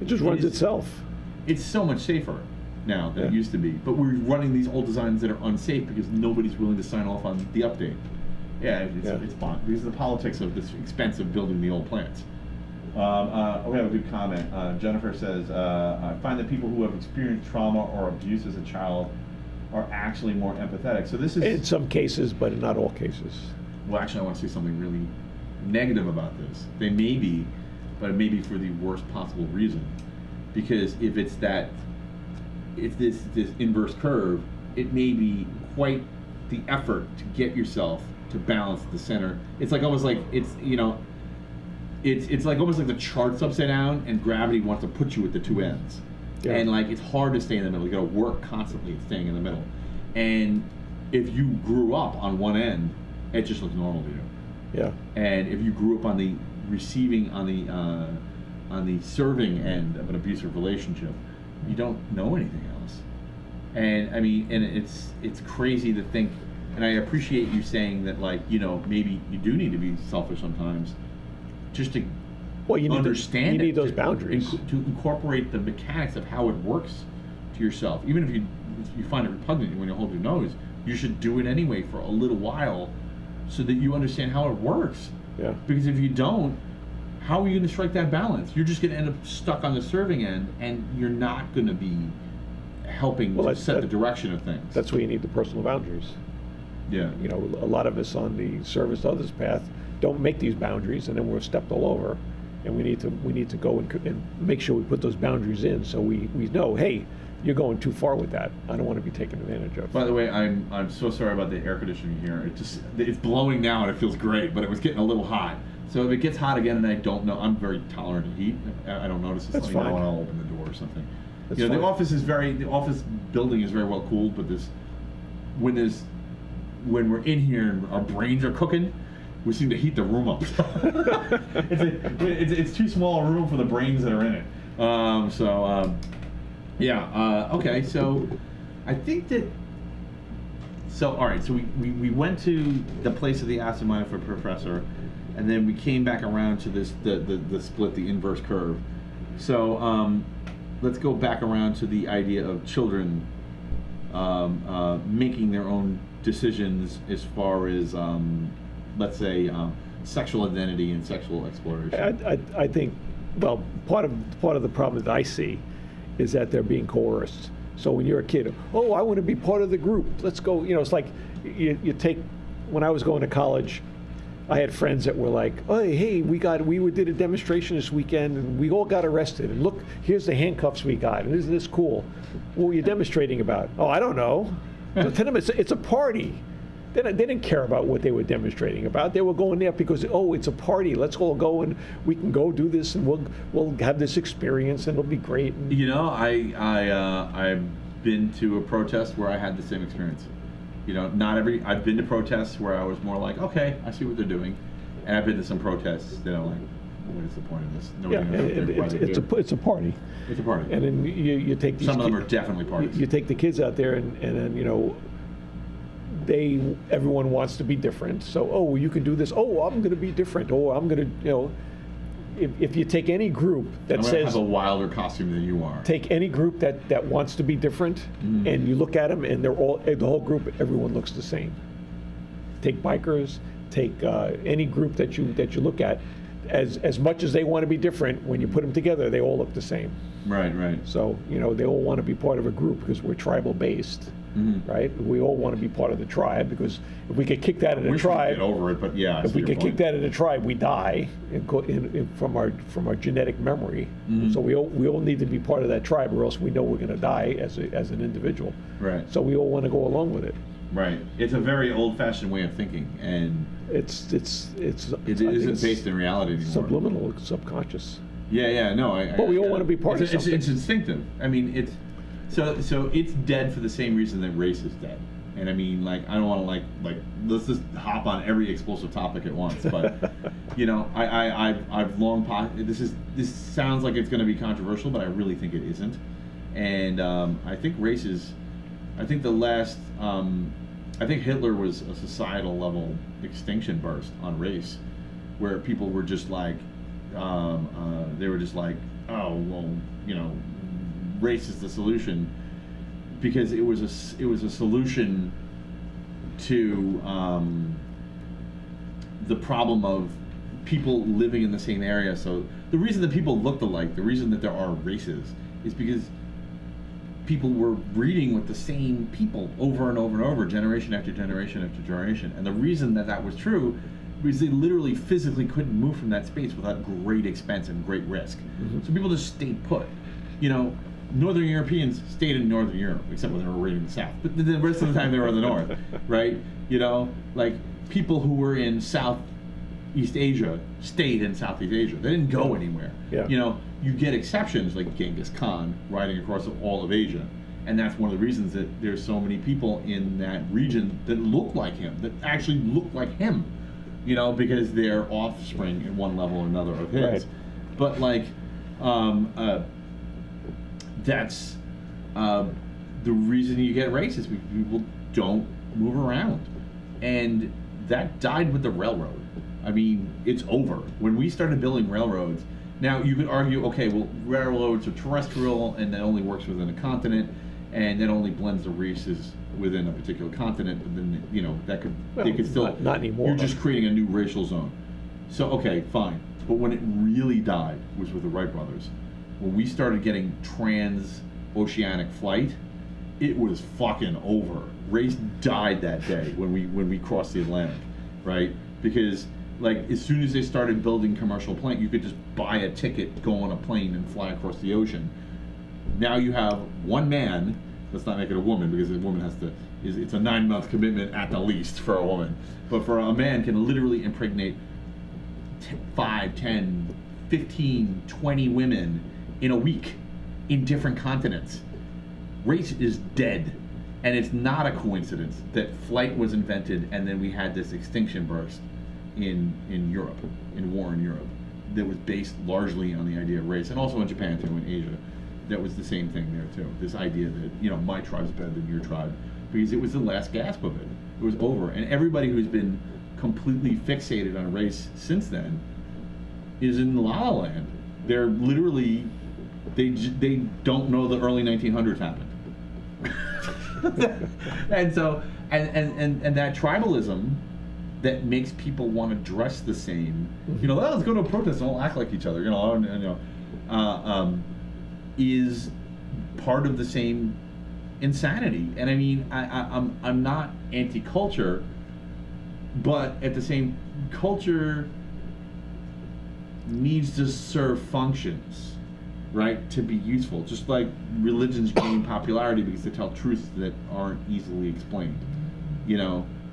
It just runs itself. It's so much safer now than it Yeah. used to be. But we're running these old designs that are unsafe because nobody's willing to sign off on the update. Yeah, it's bond. These are the politics of this expensive building the old plants. We have a good comment. Jennifer says, I find that people who have experienced trauma or abuse as a child are actually more empathetic. So this is... In some cases, but in not all cases. Well, actually, I want to say something really negative about this. They may be, but it may be for the worst possible reason. Because if it's this inverse curve, it may be quite the effort to get yourself to balance the center. It's like almost like it's like almost like the chart's upside down and gravity wants to put you at the two ends. Yeah. And like it's hard to stay in the middle. You gotta work constantly at staying in the middle. And if you grew up on one end, it just looks normal to you. Yeah. And if you grew up on the receiving, on the serving end of an abusive relationship, you don't know anything else. And I mean, and it's crazy to think. And I appreciate you saying that, like, maybe you do need to be selfish sometimes, just to Well, you understand. need those boundaries. To incorporate the mechanics of how it works to yourself. Even if you find it repugnant when you hold your nose, you should do it anyway for a little while, so that you understand how it works. Yeah. Because if you don't, how are you going to strike that balance? You're just going to end up stuck on the serving end, and you're not going to be helping to set the direction of things. That's where you need the personal boundaries. Yeah. A lot of us on the service to others path don't make these boundaries, and then we're stepped all over. And we need to go and make sure we put those boundaries in, so we know, hey, you're going too far with that. I don't want to be taken advantage of. By the way, I'm so sorry about the air conditioning here. It's blowing now and it feels great, but it was getting a little hot. So if it gets hot again and I don't know, I'm very tolerant of heat. I don't notice it. That's Let me know fine. when I'll open the door or something. That's The fine. office building is very well cooled, but when we're in here and our brains are cooking, we seem to heat the room up. It's too small a room for the brains that are in it. Okay, so I think that. So all right, so we went to the place of the absent-minded professor, and then we came back around to this the split, the inverse curve. So let's go back around to the idea of children making their own decisions as far as let's say sexual identity and sexual exploration. I think, well, part of the problem that I see is that they're being coerced. So when you're a kid, oh, I want to be part of the group. Let's go. It's like you take. When I was going to college, I had friends that were like, oh, hey, we did a demonstration this weekend, and we all got arrested. And look, here's the handcuffs we got. And isn't this cool? What were you demonstrating about? Oh, I don't know. So to them, it's a party. They didn't care about what they were demonstrating about. They were going there because, oh, it's a party. Let's all go and we can go do this and we'll have this experience and it'll be great. I've been to a protest where I had the same experience. I've been to protests where I was more like, okay, I see what they're doing, and I've been to some protests that I'm like, what is the point of this? Nobody knows what they're trying to do. It's a party. It's a party. And then you take these. Some of them are definitely parties. You take the kids out there and then everyone wants to be different. So, oh, you can do this. Oh, I'm going to be different. Oh, I'm going to, if you take any group that I'm says have a wilder costume than you are. Take any group that wants to be different, and you look at them, and the whole group, everyone looks the same. Take bikers, take any group that you look at, as much as they want to be different, when you put them together, they all look the same. Right, right. So, they all want to be part of a group because we're tribal based, right? We all want to be part of the tribe because if we get kicked out of the tribe, get over it, but yeah. if we get kicked out of the tribe, we die from our genetic memory. So we all need to be part of that tribe, or else we know we're going to die as an individual. Right. So we all want to go along with it. Right. It's a very old-fashioned way of thinking, and It isn't based in reality anymore. Subliminal, it's subconscious. Yeah, no. But we all want to be part of something. It's instinctive. I mean, it's so it's dead for the same reason that race is dead. And I mean, like, I don't want to like let's just hop on every explosive topic at once. But I've long this sounds like it's going to be controversial, but I really think it isn't. And I think race is, I think the last. I think Hitler was a societal level extinction burst on race, where people were just like, they were just like, oh well, race is the solution, because it was a solution to the problem of people living in the same area. So the reason that people looked alike, the reason that there are races, is because people were breeding with the same people over and over and over, generation after generation after generation. And the reason that was true was they literally physically couldn't move from that space without great expense and great risk. So people just stayed put. Northern Europeans stayed in Northern Europe, except when they were raiding the South. But the rest of the time they were in the North, right? Like people who were in Southeast Asia stayed in Southeast Asia. They didn't go anywhere. Yeah. You get exceptions like Genghis Khan riding across all of Asia, and that's one of the reasons that there's so many people in that region that look like him, that actually look like him, because they're offspring at one level or another of his. Right. But like, that's the reason you get racist. People don't move around, and that died with the railroad. I mean, it's over. When we started building railroads, now you could argue, okay, well, railroads are terrestrial, and that only works within a continent, and that only blends the races within a particular continent. But then, they could still not anymore. You're just creating a new racial zone. So okay, fine. But when it really died was with the Wright brothers. When we started getting trans-oceanic flight, it was fucking over. Race died that day when we crossed the Atlantic, right? Because like as soon as they started building commercial planes, you could just buy a ticket, go on a plane, and fly across the ocean. Now you have one man. Let's not make it a woman, because a woman has to. It's a 9-month commitment at the least for a woman, but for a man can literally impregnate 5, 10, 15, 20 women in a week in different continents. Race is dead, and it's not a coincidence that flight was invented and then we had this extinction burst in Europe, in war in Europe, that was based largely on the idea of race, and also in Japan too, in Asia. That was the same thing there too. This idea that my tribe's better than your tribe, because it was the last gasp of it. It was over, and everybody who's been completely fixated on race since then is in La La Land. They're literally, they don't know the early 1900s happened. And so, and that tribalism that makes people want to dress the same, let's go to a protest and all act like each other, is part of the same insanity. And I mean, I'm not anti-culture, but at the same, culture needs to serve functions, right, to be useful. Just like religions gain popularity because they tell truths that aren't easily explained.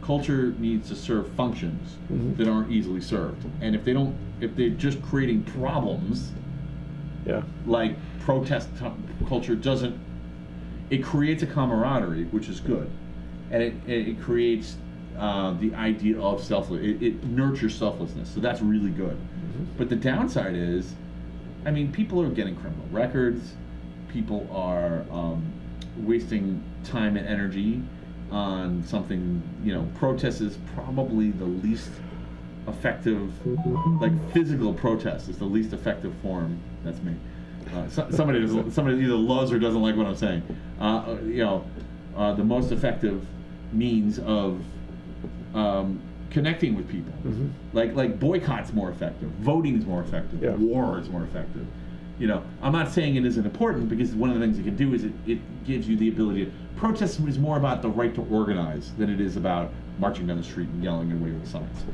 Culture needs to serve functions that aren't easily served. And if they're just creating problems, like protest culture doesn't, it creates a camaraderie, which is good. And it creates the idea of it nurtures selflessness. So that's really good. But the downside is, I mean, people are getting criminal records. People are wasting time and energy on something. Protest is probably the least effective, like physical protest is the least effective form. That's me. Somebody either loves or doesn't like what I'm saying. The most effective means of connecting with people. Like boycott's more effective, voting is more effective, Yeah. war is more effective. You know, I'm not saying it isn't important, because one of the things it can do is it gives you the ability to protest is more about the right to organize than it is about marching down the street and yelling and waving signs,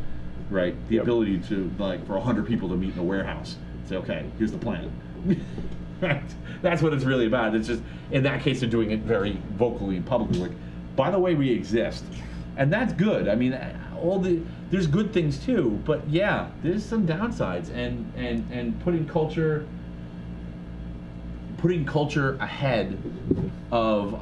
right? The Yep. ability to, like, for 100 people to meet in a warehouse, say, okay, here's the plan. Right? That's what it's really about. It's just, in that case, they're doing it very vocally and publicly, like, by the way, we exist. And that's good. I mean, there's good things too, but yeah, there's some downsides, and putting culture ahead of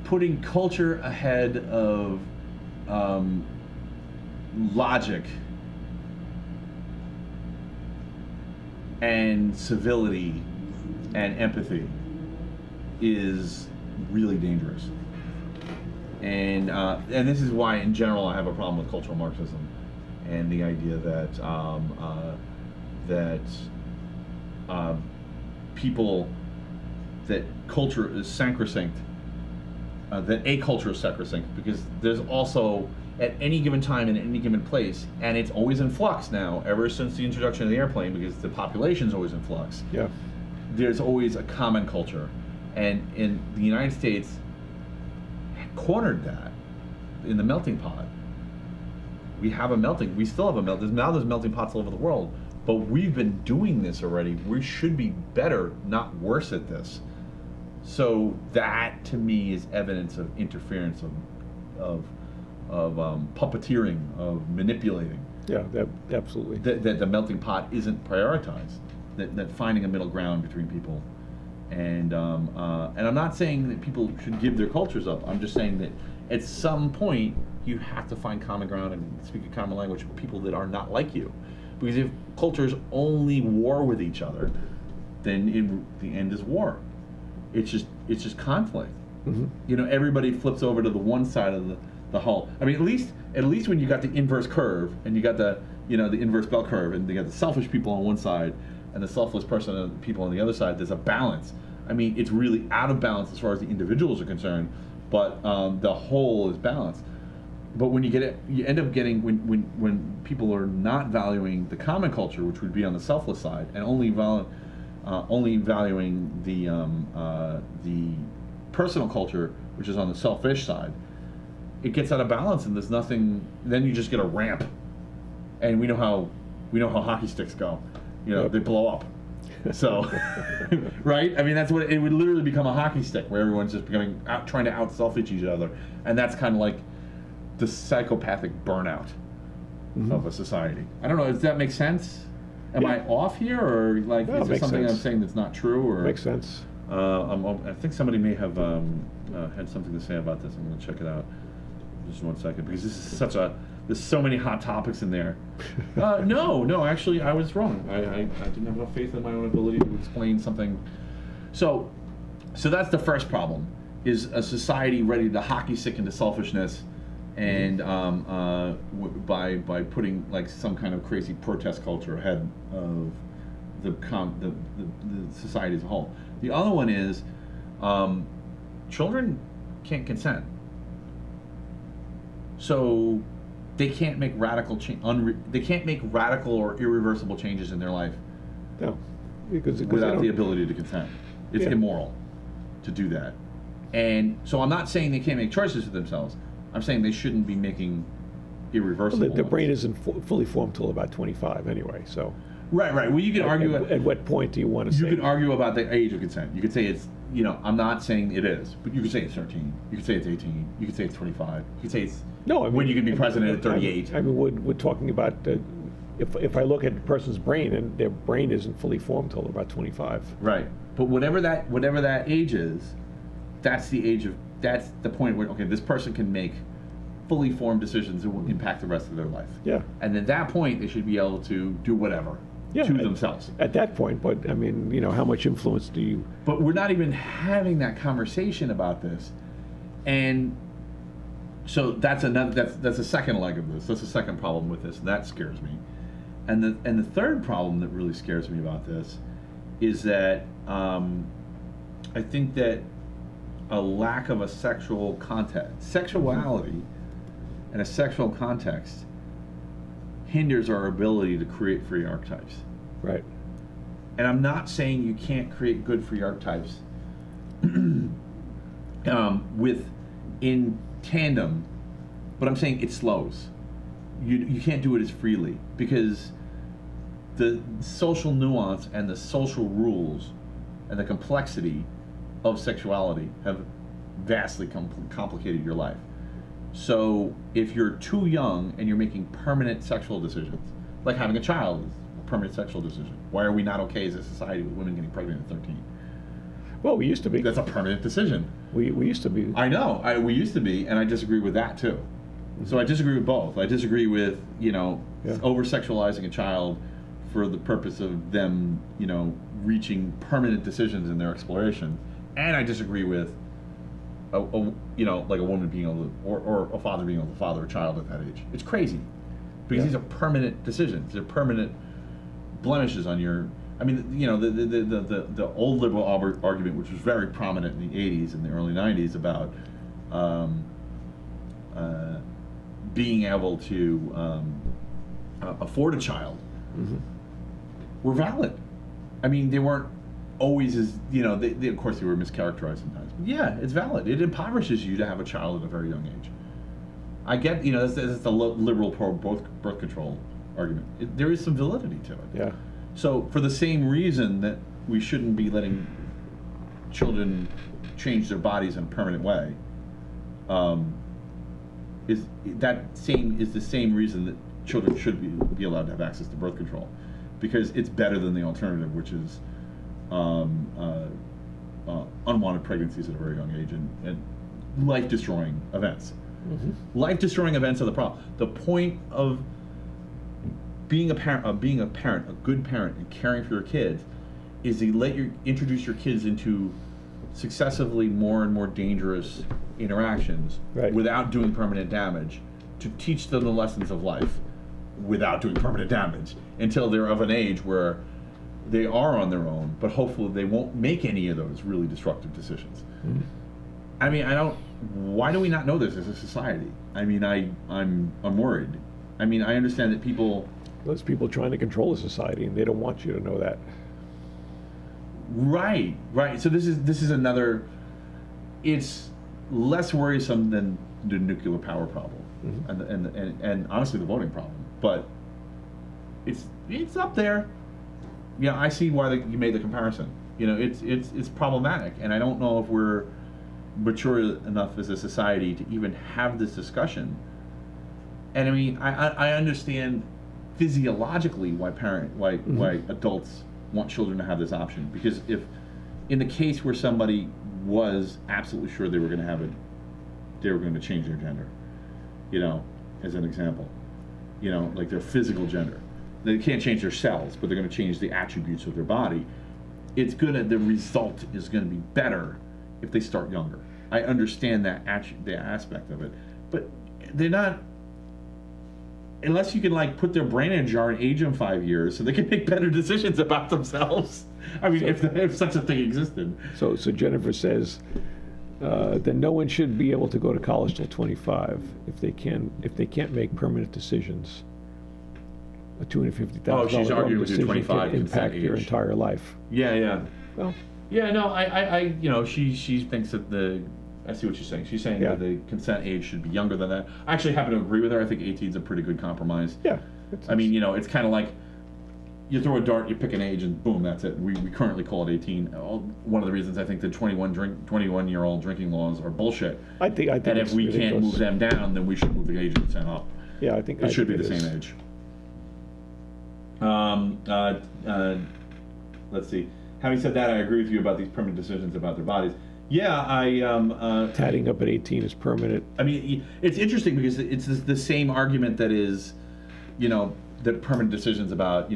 putting culture ahead of logic and civility and empathy is really dangerous. And this is why, in general, I have a problem with cultural Marxism and the idea that people, that culture is sacrosanct, that a culture is sacrosanct, because there's also, at any given time in any given place, and it's always in flux now, ever since the introduction of the airplane, because the population's always in flux. Yeah. There's always a common culture, and in the United States cornered that in the melting pot. We have a melting. We still have a melting. Now there's melting pots all over the world, but we've been doing this already. We should be better, not worse at this. So that, to me, is evidence of interference, of puppeteering, of manipulating. Yeah, absolutely. That the melting pot isn't prioritized. That finding a middle ground between people, and I'm not saying that people should give their cultures up. I'm just saying that at some point you have to find common ground and speak a common language with people that are not like you, because if cultures only war with each other, then the end is war. It's just conflict. You know, everybody flips over to the one side of the hull. I mean, at least when you got the inverse curve and you got the inverse bell curve, and you got the selfish people on one side and the selfless people on the other side, there's a balance. I mean, it's really out of balance as far as the individuals are concerned, but the whole is balanced. But when you end up getting, when people are not valuing the common culture, which would be on the selfless side, and only valuing the personal culture, which is on the selfish side, it gets out of balance, and there's nothing. Then you just get a ramp, and we know how hockey sticks go. You know, they blow up. So, right? I mean, that's what it would literally become, a hockey stick, where everyone's just trying to out-selfish each other, and that's kind of like the psychopathic burnout of a society. I don't know. Does that make sense? Am I off here, or like is there something I'm saying that's not true? Or makes sense. I think somebody may have had something to say about this. I'm going to check it out. Just 1 second, because this is there's so many hot topics in there. No, actually, I was wrong. I didn't have enough faith in my own ability to explain something. So that's the first problem: is a society ready to hockey stick into selfishness, and by putting like some kind of crazy protest culture ahead of the society as a whole. The other one is children can't consent. So they can't make they can't make radical or irreversible changes in their life. No, because without the ability to consent. It's immoral to do that. And so I'm not saying they can't make choices for themselves. I'm saying they shouldn't be making irreversible. Well, the brain isn't fully formed till about 25 anyway. So. Right. Well, you can argue at what point do you want to say? You can argue about the age of consent. You could say it's, I'm not saying it is, but you could say it's 13. You could say it's 18. You could say it's 25. You could say it's when you can be president at 38. I mean, we're talking about if I look at a person's brain, and their brain isn't fully formed till about 25. Right. But whatever that age is, that's the point where, okay, this person can make fully formed decisions that will impact the rest of their life. Yeah. And at that point, they should be able to do whatever. To themselves. At that point, but I mean, how much influence do you... But we're not even having that conversation about this. And so that's a second leg of this. That's a second problem with this, and that scares me. And the third problem that really scares me about this is that I think that a lack of a sexual context, sexuality, and a sexual context hinders our ability to create free archetypes. Right. And I'm not saying you can't create good free archetypes with in tandem, but I'm saying it slows. You can't do it as freely because the social nuance and the social rules and the complexity of sexuality have vastly complicated your life. So if you're too young and you're making permanent sexual decisions, like having a child is a permanent sexual decision. Why are we not okay as a society with women getting pregnant at 13? Well, we used to be. That's a permanent decision. We used to be. I know. We used to be, and I disagree with that too. So I disagree with both. I disagree with, over-sexualizing a child for the purpose of them, reaching permanent decisions in their exploration. And I disagree with, like a woman being able to, or a father being able to father a child at that age. It's crazy. Because these are permanent decisions. They're permanent blemishes on your, the old liberal argument, which was very prominent in the 80s and the early 90s about being able to afford a child, were valid. I mean, they weren't always as, they, of course they were mischaracterized sometimes. But yeah, it's valid. It impoverishes you to have a child at a very young age. I get, that's the liberal birth control argument. There is some validity to it. Yeah. So for the same reason that we shouldn't be letting children change their bodies in a permanent way, is the same reason that children should be allowed to have access to birth control, because it's better than the alternative, which is unwanted pregnancies at a very young age and life-destroying events. Life-destroying events are the problem. The point of being a parent, a good parent, and caring for your kids, is to introduce your kids into successively more and more dangerous interactions without doing permanent damage, to teach them the lessons of life without doing permanent damage until they're of an age where they are on their own, but hopefully they won't make any of those really destructive decisions. I mean, why do we not know this as a society? I mean, I'm worried. I mean, I understand that There's people trying to control the society, and they don't want you to know that. Right. So this is another. It's less worrisome than the nuclear power problem, and honestly the voting problem. But it's up there. Yeah, I see why you made the comparison. It's problematic, and I don't know if we're mature enough as a society to even have this discussion. And I mean, I understand physiologically why adults want children to have this option, because if in the case where somebody was absolutely sure they were going to have it, they were going to change their gender, as an example, like their physical gender. They can't change their cells, but they're going to change the attributes of their body. The result is going to be better if they start younger. I understand that the aspect of it, but they're not, unless you can put their brain in a jar and age them 5 years so they can make better decisions about themselves. I mean, if such a thing existed. So Jennifer says that no one should be able to go to college till 25 if they can't make permanent decisions. A $250,000 she's arguing with you, decision 25 can impact consent your age. entire life. Yeah. Well, yeah, no, I she thinks that I see what she's saying. She's saying that the consent age should be younger than that. I actually happen to agree with her. I think 18 is a pretty good compromise. Yeah. I mean, it's kind of like you throw a dart, you pick an age, and boom, that's it. We currently call it 18. One of the reasons I think the 21-year-old drinking laws are bullshit. I think and if we can't move them down, then we should move the age of consent up. Yeah, I think it should be the same age. Let's see. Having said that, I agree with you about these permanent decisions about their bodies. Yeah, tatting up at 18 is permanent. I mean, it's interesting because it's the same argument that is, that permanent decisions about,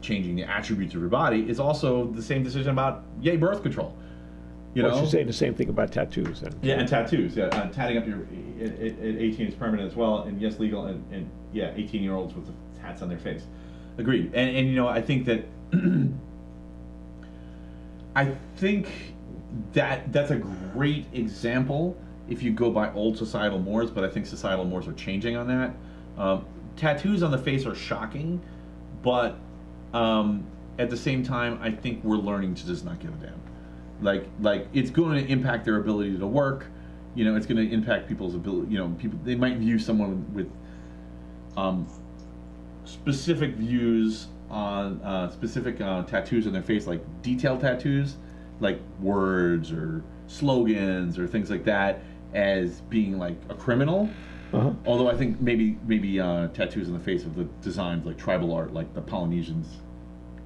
changing the attributes of your body is also the same decision about birth control. She's saying the same thing about tattoos then. Yeah, and tattoos. Yeah, tatting up at 18 is permanent as well, and yes, legal, and 18-year-olds with the hats on their face. Agreed. And I think that I think that's a great example if you go by old societal mores, but I think societal mores are changing on that. Tattoos on the face are shocking, but at the same time, I think we're learning to just not give a damn. Like it's going to impact their ability to work. You know, it's going to impact people's ability. You know, people, they might view someone with specific views on specific tattoos on their face, like detailed tattoos, like words or slogans or things like that, as being like a criminal. Uh-huh. Although I think maybe tattoos on the face of the designs, like tribal art, like the Polynesians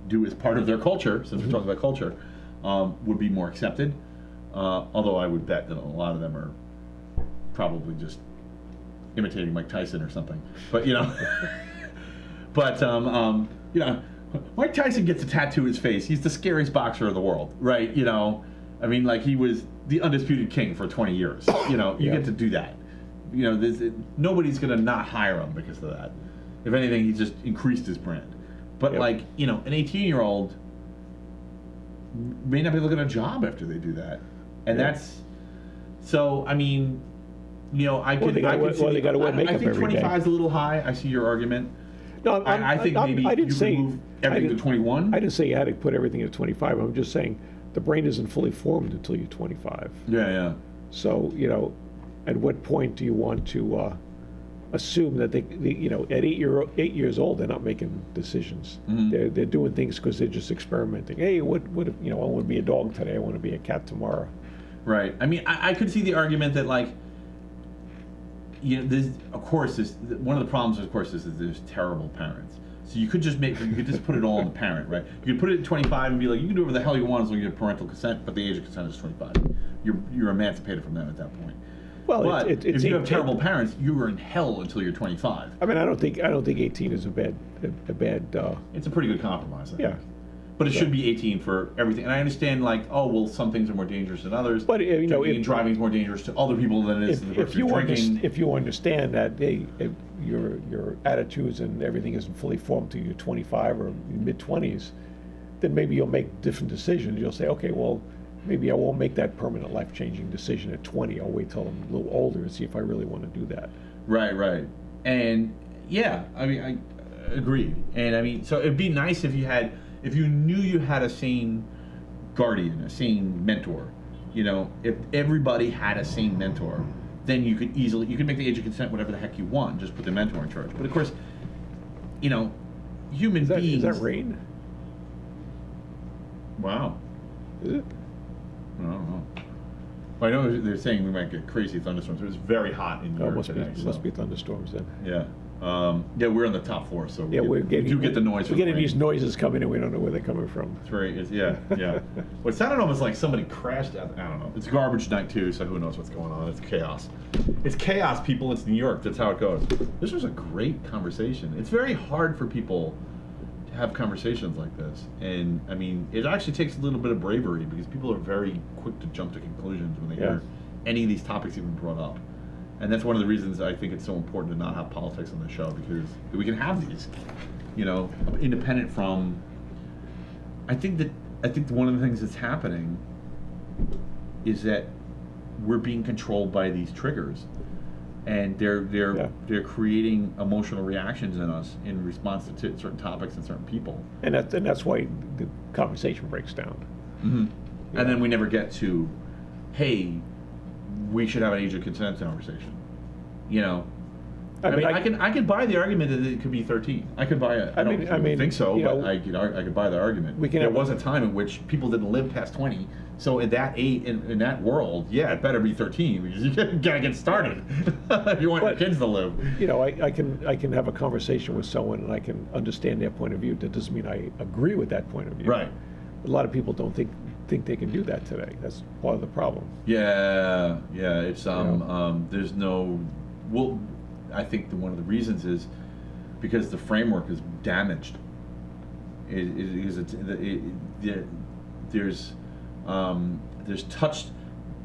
do as part of their culture, since we're talking about culture, would be more accepted. Although I would bet that a lot of them are probably just imitating Mike Tyson or something. But you know, but you know, Mike Tyson gets a tattoo on his face. He's the scariest boxer in the world, right? You know, I mean, like he was the undisputed king for 20 years. You know, you get to do that. You know, nobody's gonna not hire him because of that. If anything, he just increased his brand. But like, you know, an 18-year-old may not be looking at a job after they do that, and that's so. I mean, you know, I could. They got to wear makeup I think every day. 25 is a little high. I see your argument. No, I think maybe I didn't you say could move everything to 21. I didn't say you had to put everything at 25. I'm just saying the brain isn't fully formed until you're 25. Yeah. So, you know, at what point do you want to assume that they you know, at 8 years old, they're not making decisions. Mm-hmm. They're doing things because they're just experimenting. Hey, what if, you know, I want to be a dog today. I want to be a cat tomorrow. Right. I mean, I could see the argument that, like, you know, this, of course, one of the problems, of course, is that there's terrible parents. So you could just put it all on the parent, right? You could put it at 25 and be like, you can do whatever the hell you want as long as you have parental consent, but the age of consent is 25. You're emancipated from them at that point. Well, but if you have terrible parents, parents, you are in hell until you're 25. I mean, I don't think 18 is a bad. It's a pretty good compromise, I think. Yeah. But it should be 18 for everything. And I understand, like, oh, well, some things are more dangerous than others. But you know, driving is more dangerous to other people than it is to the person drinking. If you understand that your attitudes and everything isn't fully formed till you're 25 or mid-20s, then maybe you'll make different decisions. You'll say, okay, well, maybe I won't make that permanent life-changing decision at 20. I'll wait till I'm a little older and see if I really want to do that. Right. And yeah, I mean, I agree. And I mean, so it'd be nice if you knew you had a sane guardian, a sane mentor. You know, if everybody had a sane mentor, then you could make the age of consent whatever the heck you want, just put the mentor in charge. But of course, you know, human beings. Is that rain? Wow. Is it? I don't know. Well, I know they're saying we might get crazy thunderstorms. It was very hot in New York today. Must be thunderstorms then. Yeah. Yeah, we're on the top floor, so we get the noise. We're getting these noises coming in. We don't know where they're coming from. It's very, yeah. Well, it sounded almost like somebody crashed out. I don't know. It's garbage night too, so who knows what's going on? It's chaos. It's chaos, people. It's New York. That's how it goes. This was a great conversation. It's very hard for people to have conversations like this, and I mean, it actually takes a little bit of bravery because people are very quick to jump to conclusions when they hear any of these topics even brought up. And that's one of the reasons I think it's so important to not have politics on the show, because we can have these, you know, independent from. I think one of the things that's happening is that we're being controlled by these triggers, and they're creating emotional reactions in us in response to certain topics and certain people. And that's why the conversation breaks down. Mm-hmm. And then we never get to, hey, we should have an age of consent conversation. You know, I mean, I could buy the argument that it could be 13. I could buy it. I don't think so, but I could buy the argument. There was a time in which people didn't live past 20, so in that in that world, yeah, it better be 13 because you gotta get started if you want your kids to live. You know, I can have a conversation with someone and I can understand their point of view. That doesn't mean I agree with that point of view. Right. A lot of people don't think they can do that today. That's part of the problem. Yeah. It's there's no. Well, I think one of the reasons is because the framework is damaged. There's touched.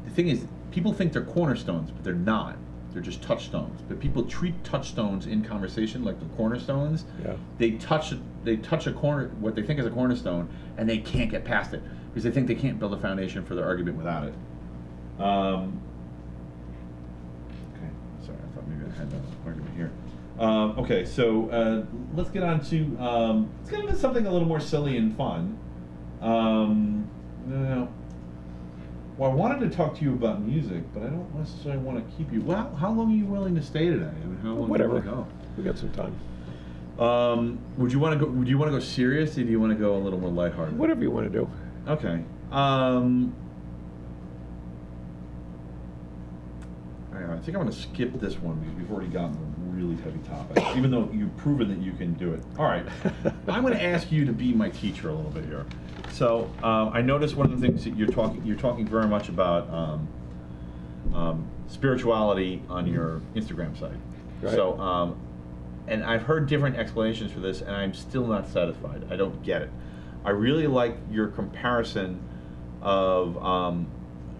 The thing is, people think they're cornerstones, but they're not. They're just touchstones. But people treat touchstones in conversation like they're cornerstones. Yeah. They touch a corner, what they think is a cornerstone, and they can't get past it. because they think they can't build a foundation for their argument without it. Okay, sorry, I thought maybe I had an argument here. Okay, so let's get on to something a little more silly and fun. Well, I wanted to talk to you about music, but I don't necessarily want to keep you. Well, how long are you willing to stay today? I mean, how long Whatever. do you want to go? We got some time. Would you want to go? Do you want to go serious, or do you want to go a little more lighthearted? Whatever you want to do. Okay. I think I'm going to skip this one because we've already gotten a really heavy topic, even though you've proven that you can do it. All right. I'm going to ask you to be my teacher a little bit here. So I noticed one of the things that you're talking very much about spirituality on your Instagram site. Right. So, and I've heard different explanations for this, and I'm still not satisfied. I don't get it. I really like your comparison of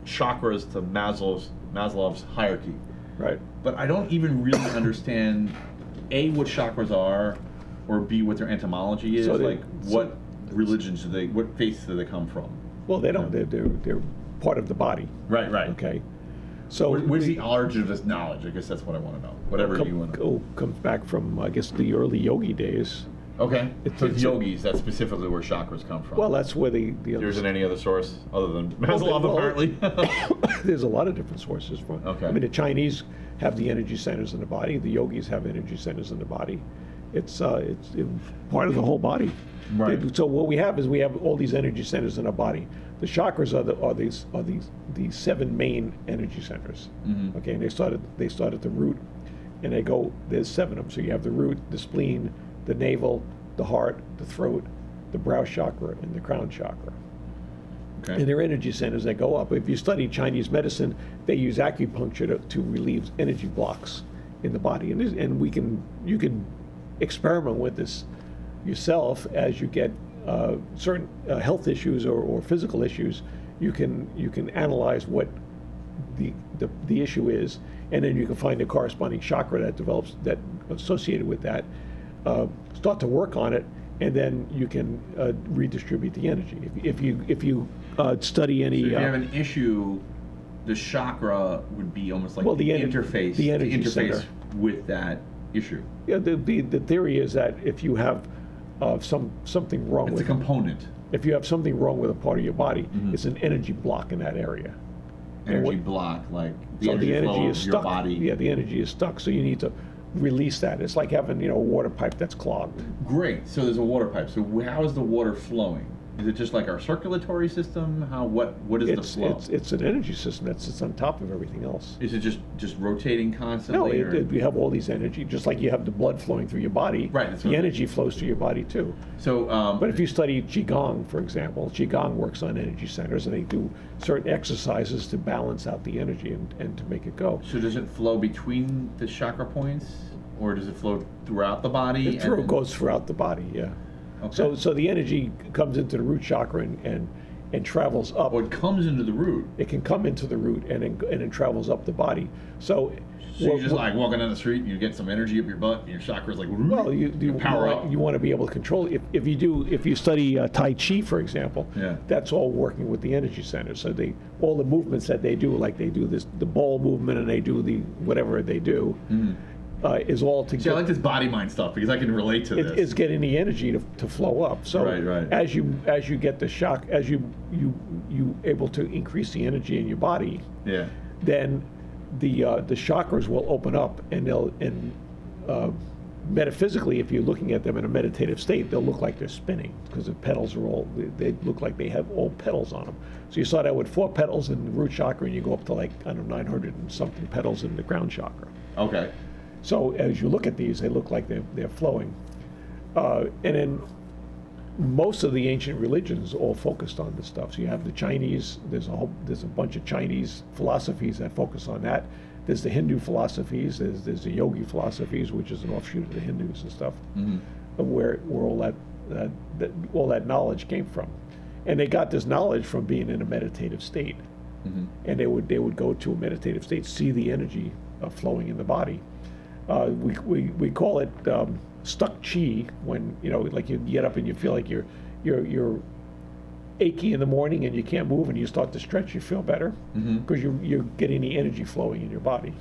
chakras to Maslow's hierarchy. Right. But I don't even really understand A, what chakras are, or B, what their etymology is. What religions what faiths do they come from? Well, they don't. They're part of the body. Right. Okay. So where's the origin of this knowledge? I guess that's what I want to know. Whatever you want to know. Comes back from, I guess, the early yogi days. Okay. So It's yogis, that's specifically where chakras come from. Well, that's where the there isn't any other source other than Maslow, apparently. There's a lot of different sources for. Okay. I mean, the Chinese have the energy centers in the body. The yogis have energy centers in the body. It's part of the whole body. Right. So what we have is we have all these energy centers in our body. The chakras are these 7 main energy centers. Mm-hmm. Okay, and they start at the root, and there's 7 of them. So you have the root, the spleen, the navel, the heart, the throat, the brow chakra, and the crown chakra. Okay. And they're energy centers that go up. If you study Chinese medicine, they use acupuncture to relieve energy blocks in the body, and you can experiment with this yourself as you get certain health issues or physical issues. You can analyze what the issue is, and then you can find the corresponding chakra that develops that associated with that. Start to work on it, and then you can redistribute the energy. If you study any, so if you have an issue, the chakra would be almost like the interface, the energy interface center with that issue. Yeah, the theory is that if you have something wrong It's with a component. if you have something wrong with a part of your body, it's an energy block in that area. Energy block, like the So energy the energy flow is of stuck. your body. Yeah, the energy is stuck. So you need to release that. It's like having a water pipe that's clogged. Great. So there's a water pipe. So how is the water flowing? Is it just like our circulatory system? What is the flow? It's an energy system that sits on top of everything else. Is it just rotating No, constantly? you have all these energy, just like you have the blood flowing through your body. Right, that's The what I mean. energy flows through your body too. So, But if you study Qigong, for example, Qigong works on energy centers, and they do certain exercises to balance out the energy and to make it go. so does it flow between the chakra points, or does it flow throughout the body? It goes throughout the body, yeah. Okay. So the energy comes into the root chakra and travels up. Well, it comes into the root. It can come into the root and then travels up the body. So you're just like walking down the street, and you get some energy up your butt, and your chakra's like, well, you power up. You want to be able to control it. If you study Tai Chi, for example, Yeah. that's all working with the energy center. So all the movements that they do, like they do the ball movement, and they do the whatever they do, is all to See, I like this body mind stuff because I can relate to this. It's getting the energy to flow up. So Right. as you get the shock, as you able to increase the energy in your body, Yeah. then the chakras will open up, and metaphysically, if you're looking at them in a meditative state, they'll look like they're spinning because the petals they look like they have all petals on them. So you start out with 4 petals in the root chakra, and you go up to 900 and something petals in the crown chakra. Okay. So as you look at these, they look like they're flowing. And then most of the ancient religions all focused on this stuff. So you have the Chinese, there's a bunch of Chinese philosophies that focus on that. There's the Hindu philosophies, there's the yogi philosophies, which is an offshoot of the Hindus and stuff, where all that knowledge came from. And they got this knowledge from being in a meditative state. And they would go to a meditative state, see the energy flowing in the body. We call it achy in the morning and you can't move and you start to stretch, you feel better because you're getting the energy flowing in your body.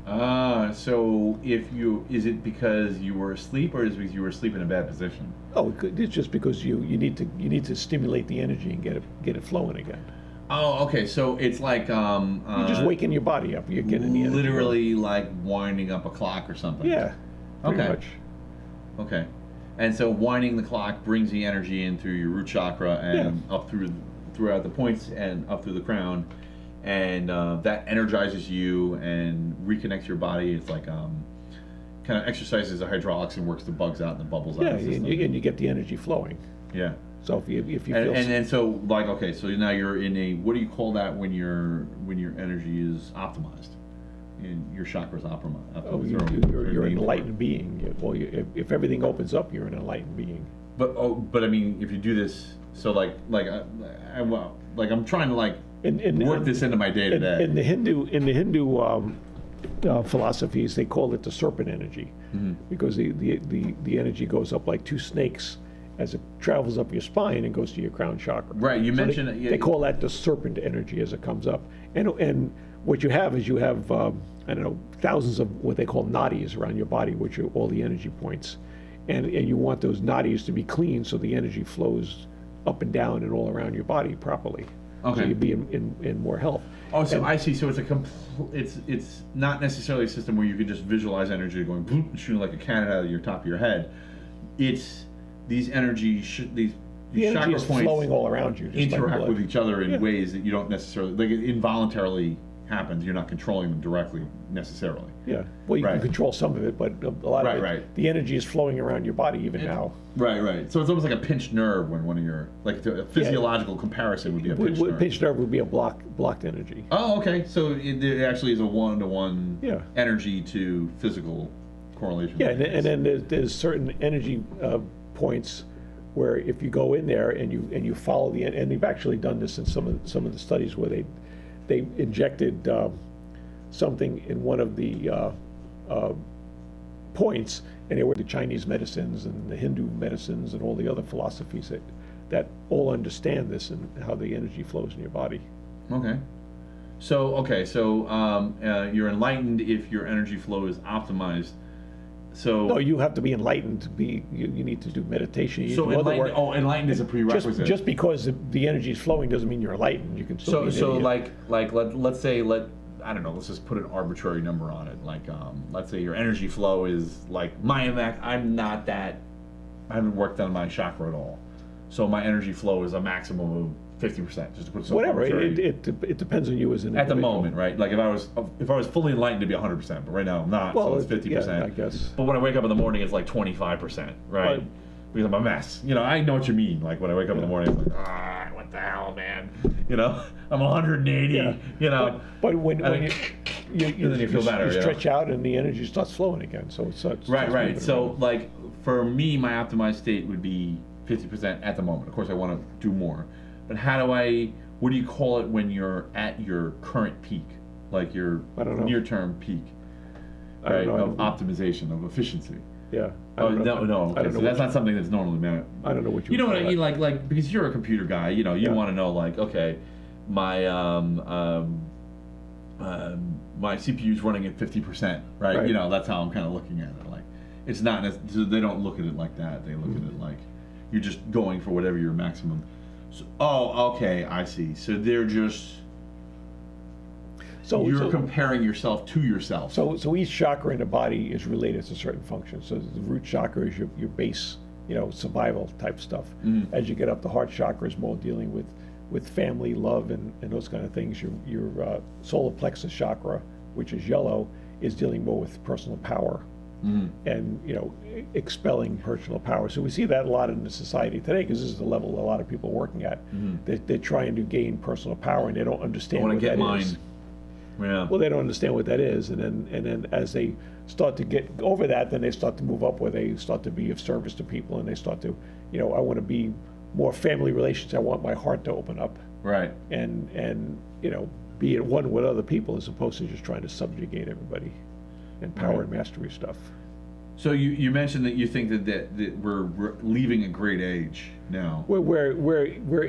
So is it because you were asleep, or is it because you were asleep in a bad position? Oh, it's just because you need to stimulate the energy and get it flowing again. Oh, okay. So it's like You're just waking your body up. You're getting the energy. Literally like winding up a clock or something. Yeah. Pretty much. Okay. And so winding the clock brings the energy in through your root chakra and up throughout the points and up through the crown, and that energizes you and reconnects your body. It's like kind of exercises the hydraulics and works the bugs out and the bubbles out. Yeah, and you get the energy flowing. Yeah. So if you feel and so like, okay, so now you're in a, what do you call that when your energy is optimized? And your chakras optimized. Oh, you're an enlightened being. Well, if everything opens up, you're an enlightened being. But I mean, if you do this, so I'm trying to work this into my day to day. In the Hindu philosophies, they call it the serpent energy, because the energy goes up like two snakes as it travels up your spine and goes to your crown chakra. Right. You mentioned it. They call that the serpent energy as it comes up, and what you have is I don't know, thousands of what they call nadis around your body, which are all the energy points. And you want those nadis to be clean so the energy flows up and down and all around your body properly. Okay. So you'd be in more health. Oh, so I see. So it's not necessarily a system where you can just visualize energy going boop and shooting like a cannon out of your top of your head. It's these energy, these the energy chakra is points flowing all around you. Just interact like with each other in ways that you don't necessarily, like it involuntarily happens. You're not controlling them directly necessarily. Yeah. Well, you can control some of it, but a lot of it, the energy is flowing around your body even now. Right. So it's almost like a pinched nerve when one of your, like a physiological comparison would be a pinched nerve. Pinched nerve would be a blocked energy. Oh, okay. So it actually is a one-to-one energy to physical correlation. Yeah, and then there's certain energy points where if you go in there and you follow and they've actually done this in some of the studies where they injected something in one of the points, and they were the Chinese medicines and the Hindu medicines and all the other philosophies that all understand this and how the energy flows in your body. Okay. So you're enlightened if your energy flow is optimized. So no, you have to be enlightened to be. You need to do meditation. You do other work. Enlightened is a prerequisite. Just because the energy is flowing doesn't mean you're enlightened. You can still. Let's say I don't know. Let's just put an arbitrary number on it. Like let's say your energy flow is like I'm not that. I haven't worked on my chakra at all, so my energy flow is a maximum of 50%. Just to put some whatever. It depends on you as an individual. At the moment, right? Like if I was fully enlightened, it'd be 100%. But right now I'm not. Well, so it's 50%. Yeah, I guess. But when I wake up in the morning, it's like 25%, right? Because I'm a mess. I know what you mean. Like when I wake up in the morning, I'm like, what the hell, man? I'm 180. Yeah. But when then you feel better. You stretch out and the energy starts flowing again. So it's right. So like for me, my optimized state would be 50% at the moment. Of course, I want to do more. But what do you call it when you're at your current peak, like your near-term peak, right, of optimization, of efficiency? Yeah. No. Okay. So that's not something that's normally meant. I don't know what you. You know what I mean? Like because you're a computer guy, you want to know like, okay, my my CPU is running at 50%, right? That's how I'm kind of looking at it. Like, it's not. They don't look at it like that. They look at it like you're just going for whatever your maximum. So, okay, I see. So they're just. You're comparing yourself to yourself. So each chakra in the body is related to certain functions. So the root chakra is your base, survival type stuff. As you get up, the heart chakra is more dealing with family, love, and those kind of things. Your solar plexus chakra, which is yellow, is dealing more with personal power. And expelling personal power. So we see that a lot in the society today because this is the level a lot of people are working at. They're trying to gain personal power and they don't understand what that is. Yeah. Well, they don't understand what that is, and then as they start to get over that, then they start to move up where they start to be of service to people, and they start to, I want to be more family relations. I want my heart to open up, right, and be at one with other people as opposed to just trying to subjugate everybody and power and mastery stuff. So you mentioned that you think that we're leaving a great age now. We're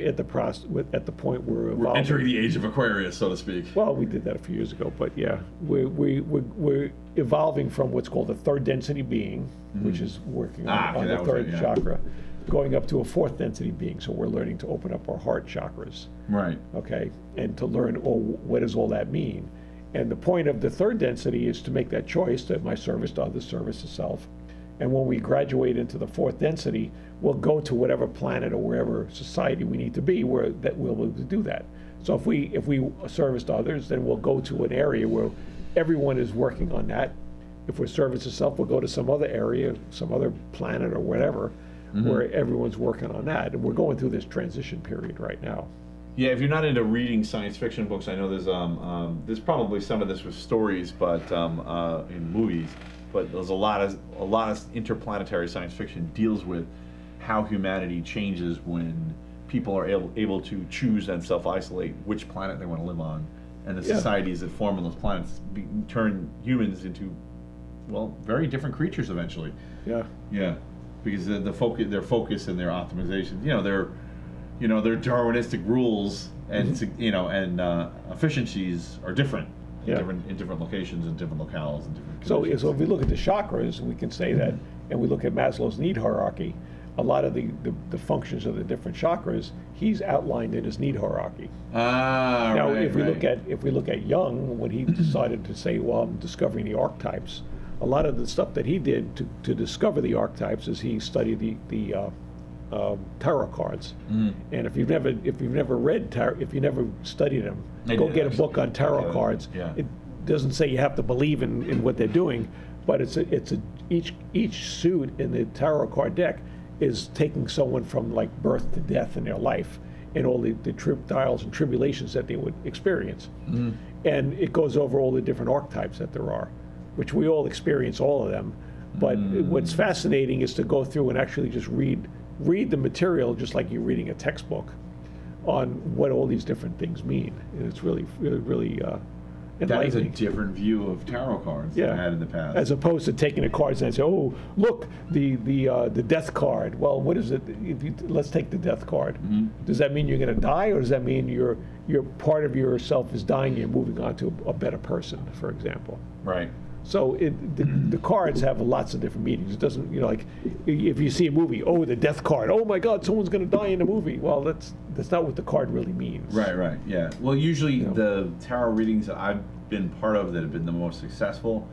at the at the point where We're entering the age of Aquarius, so to speak. Well, we did that a few years ago, but yeah, we're evolving from what's called a third density being, which is working on the third chakra, going up to a fourth density being. So we're learning to open up our heart chakras. Right. Okay, and to learn, what does all that mean? And the point of the third density is to make that choice that my service to others, service to self. And when we graduate into the fourth density, we'll go to whatever planet or wherever society we need to be where that we'll be able to do that. So if we service to others, then we'll go to an area where everyone is working on that. If we're service to self, we'll go to some other area, some other planet or whatever, where everyone's working on that. And we're going through this transition period right now. Yeah, if you're not into reading science fiction books, I know there's probably some of this with stories, but in movies, but there's a lot of interplanetary science fiction deals with how humanity changes when people are able to choose and self-isolate which planet they want to live on, and the societies that form on those planets turn humans into, well, very different creatures eventually. Yeah. Yeah, because their focus and their optimization, their Darwinistic rules and efficiencies are different in different locations and different locales and different conditions. So if we look at the chakras, we can say that, and we look at Maslow's need hierarchy, a lot of the functions of the different chakras he's outlined in his need hierarchy. Now, if we look at Jung, when he decided to say, well, I'm discovering the archetypes, a lot of the stuff that he did to discover the archetypes is he studied the tarot cards. And if you've never read tarot, if you never studied them, go get a book on tarot cards. Yeah. It doesn't say you have to believe in what they're doing, but each suit in the tarot card deck is taking someone from like birth to death in their life and all the trials and tribulations that they would experience. And it goes over all the different archetypes that there are, which we all experience all of them. But what's fascinating is to go through and actually just read the material just like you're reading a textbook on what all these different things mean. And it's really that is a enlightening. different view of tarot cards than I had in the past. As opposed to taking the cards and say, oh, look, the death card. Well, what is it? Let's take the death card. Does that mean you're going to die, or does that mean your part of yourself is dying and you're moving on to a better person, for example? Right. So the cards have lots of different meanings. It doesn't, like if you see a movie, oh, the death card, oh my God, someone's going to die in the movie. Well, that's not what the card really means. Right, yeah. Well, usually the tarot readings that I've been part of that have been the most successful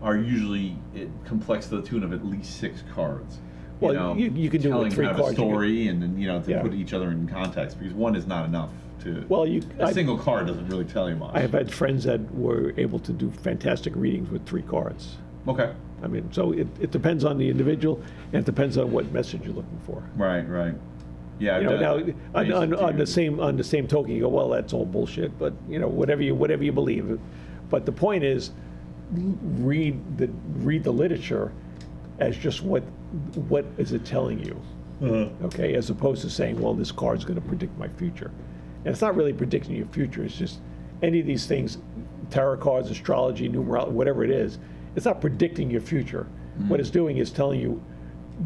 are usually complex to the tune of at least 6 cards. Well, you can do it with 3 cards. Telling kind of a story and then, to put each other in context, because one is not enough. A single card doesn't really tell you much. I have had friends that were able to do fantastic readings with 3 cards. Okay. I mean, so it depends on the individual, and it depends on what message you're looking for. Right. Yeah. Now, on the same token, you go, well, that's all bullshit. But whatever you believe. But the point is, read the literature as just what is it telling you. Okay, as opposed to saying, well, this card's going to predict my future. And it's not really predicting your future. It's just any of these things, tarot cards, astrology, numerology, whatever it is, it's not predicting your future. What it's doing is telling you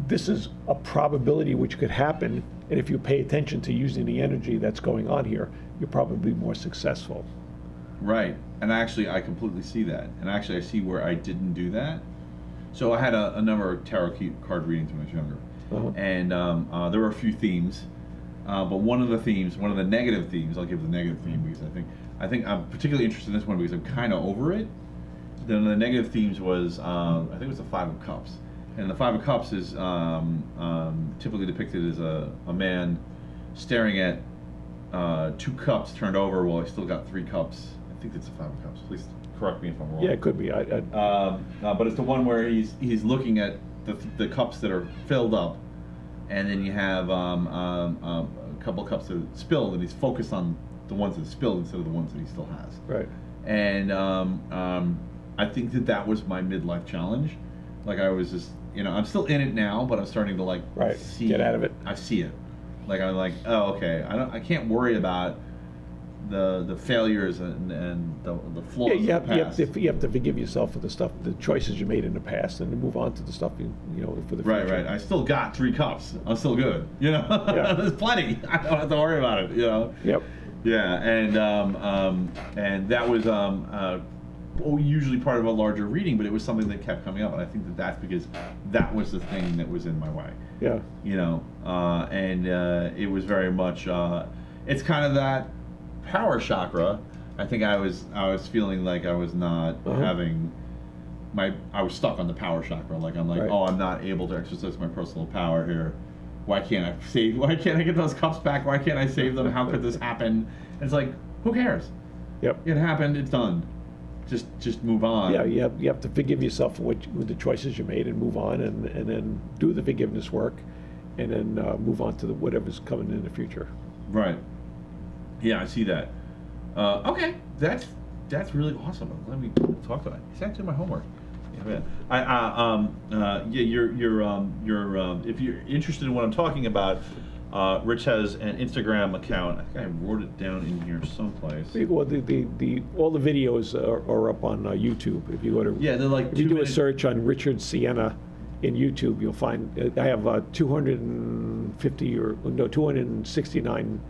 this is a probability which could happen, and if you pay attention to using the energy that's going on here, you're probably more successful. Right. And actually, I completely see that. And actually, I see where I didn't do that. So I had a number of tarot card readings when I was younger. And there were a few themes. But one of the negative themes, I'll give the negative theme because I think I'm particularly interested in this one because I'm kind of over it. Then the negative themes was, I think it was the 5 of Cups. And the 5 of Cups is typically depicted as a man staring at 2 cups turned over while he's still got 3 cups. I think it's the 5 of Cups. Please correct me if I'm wrong. Yeah, it could be. But it's the one where he's looking at the cups that are filled up. And then you have a couple cups that are spilled, and he's focused on the ones that are spilled instead of the ones that he still has. Right. And I think that was my midlife challenge. Like I was just, I'm still in it now, but I'm starting to see. Get out of it. I see it. Like I'm like, oh, okay. I can't worry about the failures and the flaws. Yeah, of the past. you have to forgive yourself for the stuff, the choices you made in the past, and to move on to the stuff for the future. Right. I still got 3 cups. I'm still good. Yeah. There's plenty. I don't have to worry about it. Yep. Yeah, and that was usually part of a larger reading, but it was something that kept coming up, and I think that's because that was the thing that was in my way. Yeah. And it was very much. It's kind of that power chakra. I think I was feeling like I was not having I was stuck on the power chakra. Like I'm like, Right. oh, I'm not able to exercise my personal power here. Why can't I get those cups back? Why can't I save them? How could this happen? And it's like, who cares? Yep. It happened. It's done. Just move on. Yeah, you have to forgive yourself for with the choices you made and move on, and then do the forgiveness work, and then move on to whatever's coming in the future. Right. Yeah, I see that. Okay, that's really awesome. Let me talk about it. It's actually my homework. Yeah, man. You're if you're interested in what I'm talking about, Rich has an Instagram account. I think I wrote it down in here someplace. Well, all the videos are up on YouTube. If you go to they're like if you do a search on Richard Siena in YouTube, you'll find I have 269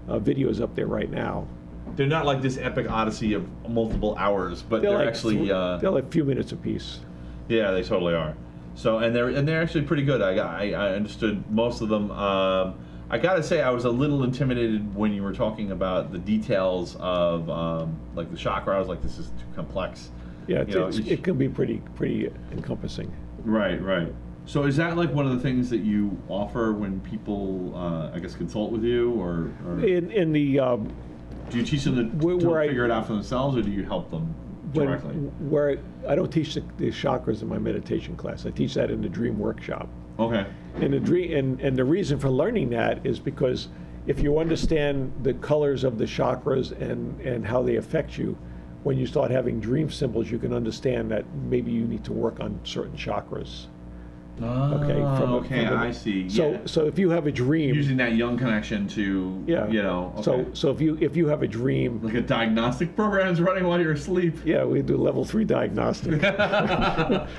videos up there right now. They're not like this epic odyssey of multiple hours, but they're like actually they're like a few minutes apiece. Yeah, they totally are. So and they're actually pretty good. I understood most of them. I gotta say I was a little intimidated when you were talking about the details of like the chakra. I was like, this is too complex. Yeah, it can be pretty encompassing. Right. So is that like one of the things that you offer when people, I guess, consult with you, or in the do you teach them to figure it out for themselves, or do you help them directly? Where I don't teach the chakras in my meditation class. I teach that in the dream workshop. Okay. And the reason for learning that is because if you understand the colors of the chakras and how they affect you, when you start having dream symbols, you can understand that maybe you need to work on certain chakras. I see. So if you have a dream, using that young connection to Okay. So if you have a dream, like a diagnostic program's running while you're asleep. Yeah, we do level 3 diagnostic.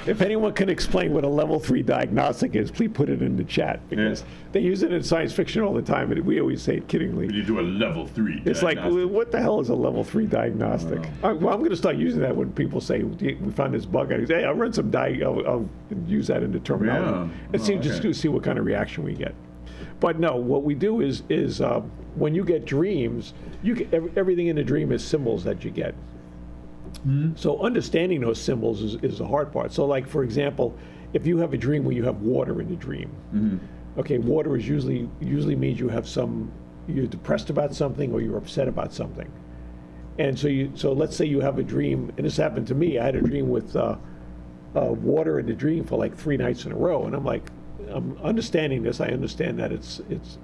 If anyone can explain what a level 3 diagnostic is, please put it in the chat, because they use it in science fiction all the time, and we always say it kiddingly. When you do a level 3 it's diagnostic. like, what the hell is a level 3 diagnostic? I'm going to start using that when people say we found this bug. I say, hey, I'll run some I'll use that in the terminology. Just to see what kind of reaction we get. But no, what we do is when you get dreams, you get everything in the dream is symbols that you get. Mm-hmm. So understanding those symbols is the hard part. So like, for example, if you have a dream where you have water in the dream, okay, water is usually means you're depressed about something or you're upset about something. And so let's say you have a dream, and this happened to me. I had a dream with water in the dream for like 3 nights in a row, and I'm like, I'm understanding this. I understand that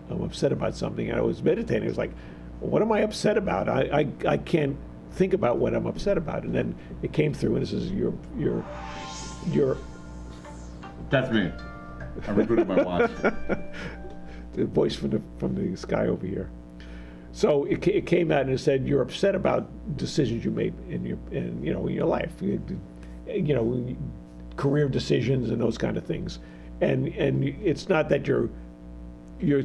I'm upset about something. And I was meditating. I was like, what am I upset about? I can't think about what I'm upset about. And then it came through, and this is your. That's me. I rebooted my watch. The voice from the sky over here. So it came out and it said you're upset about decisions you made in your life. Career decisions and those kind of things, and it's not that you're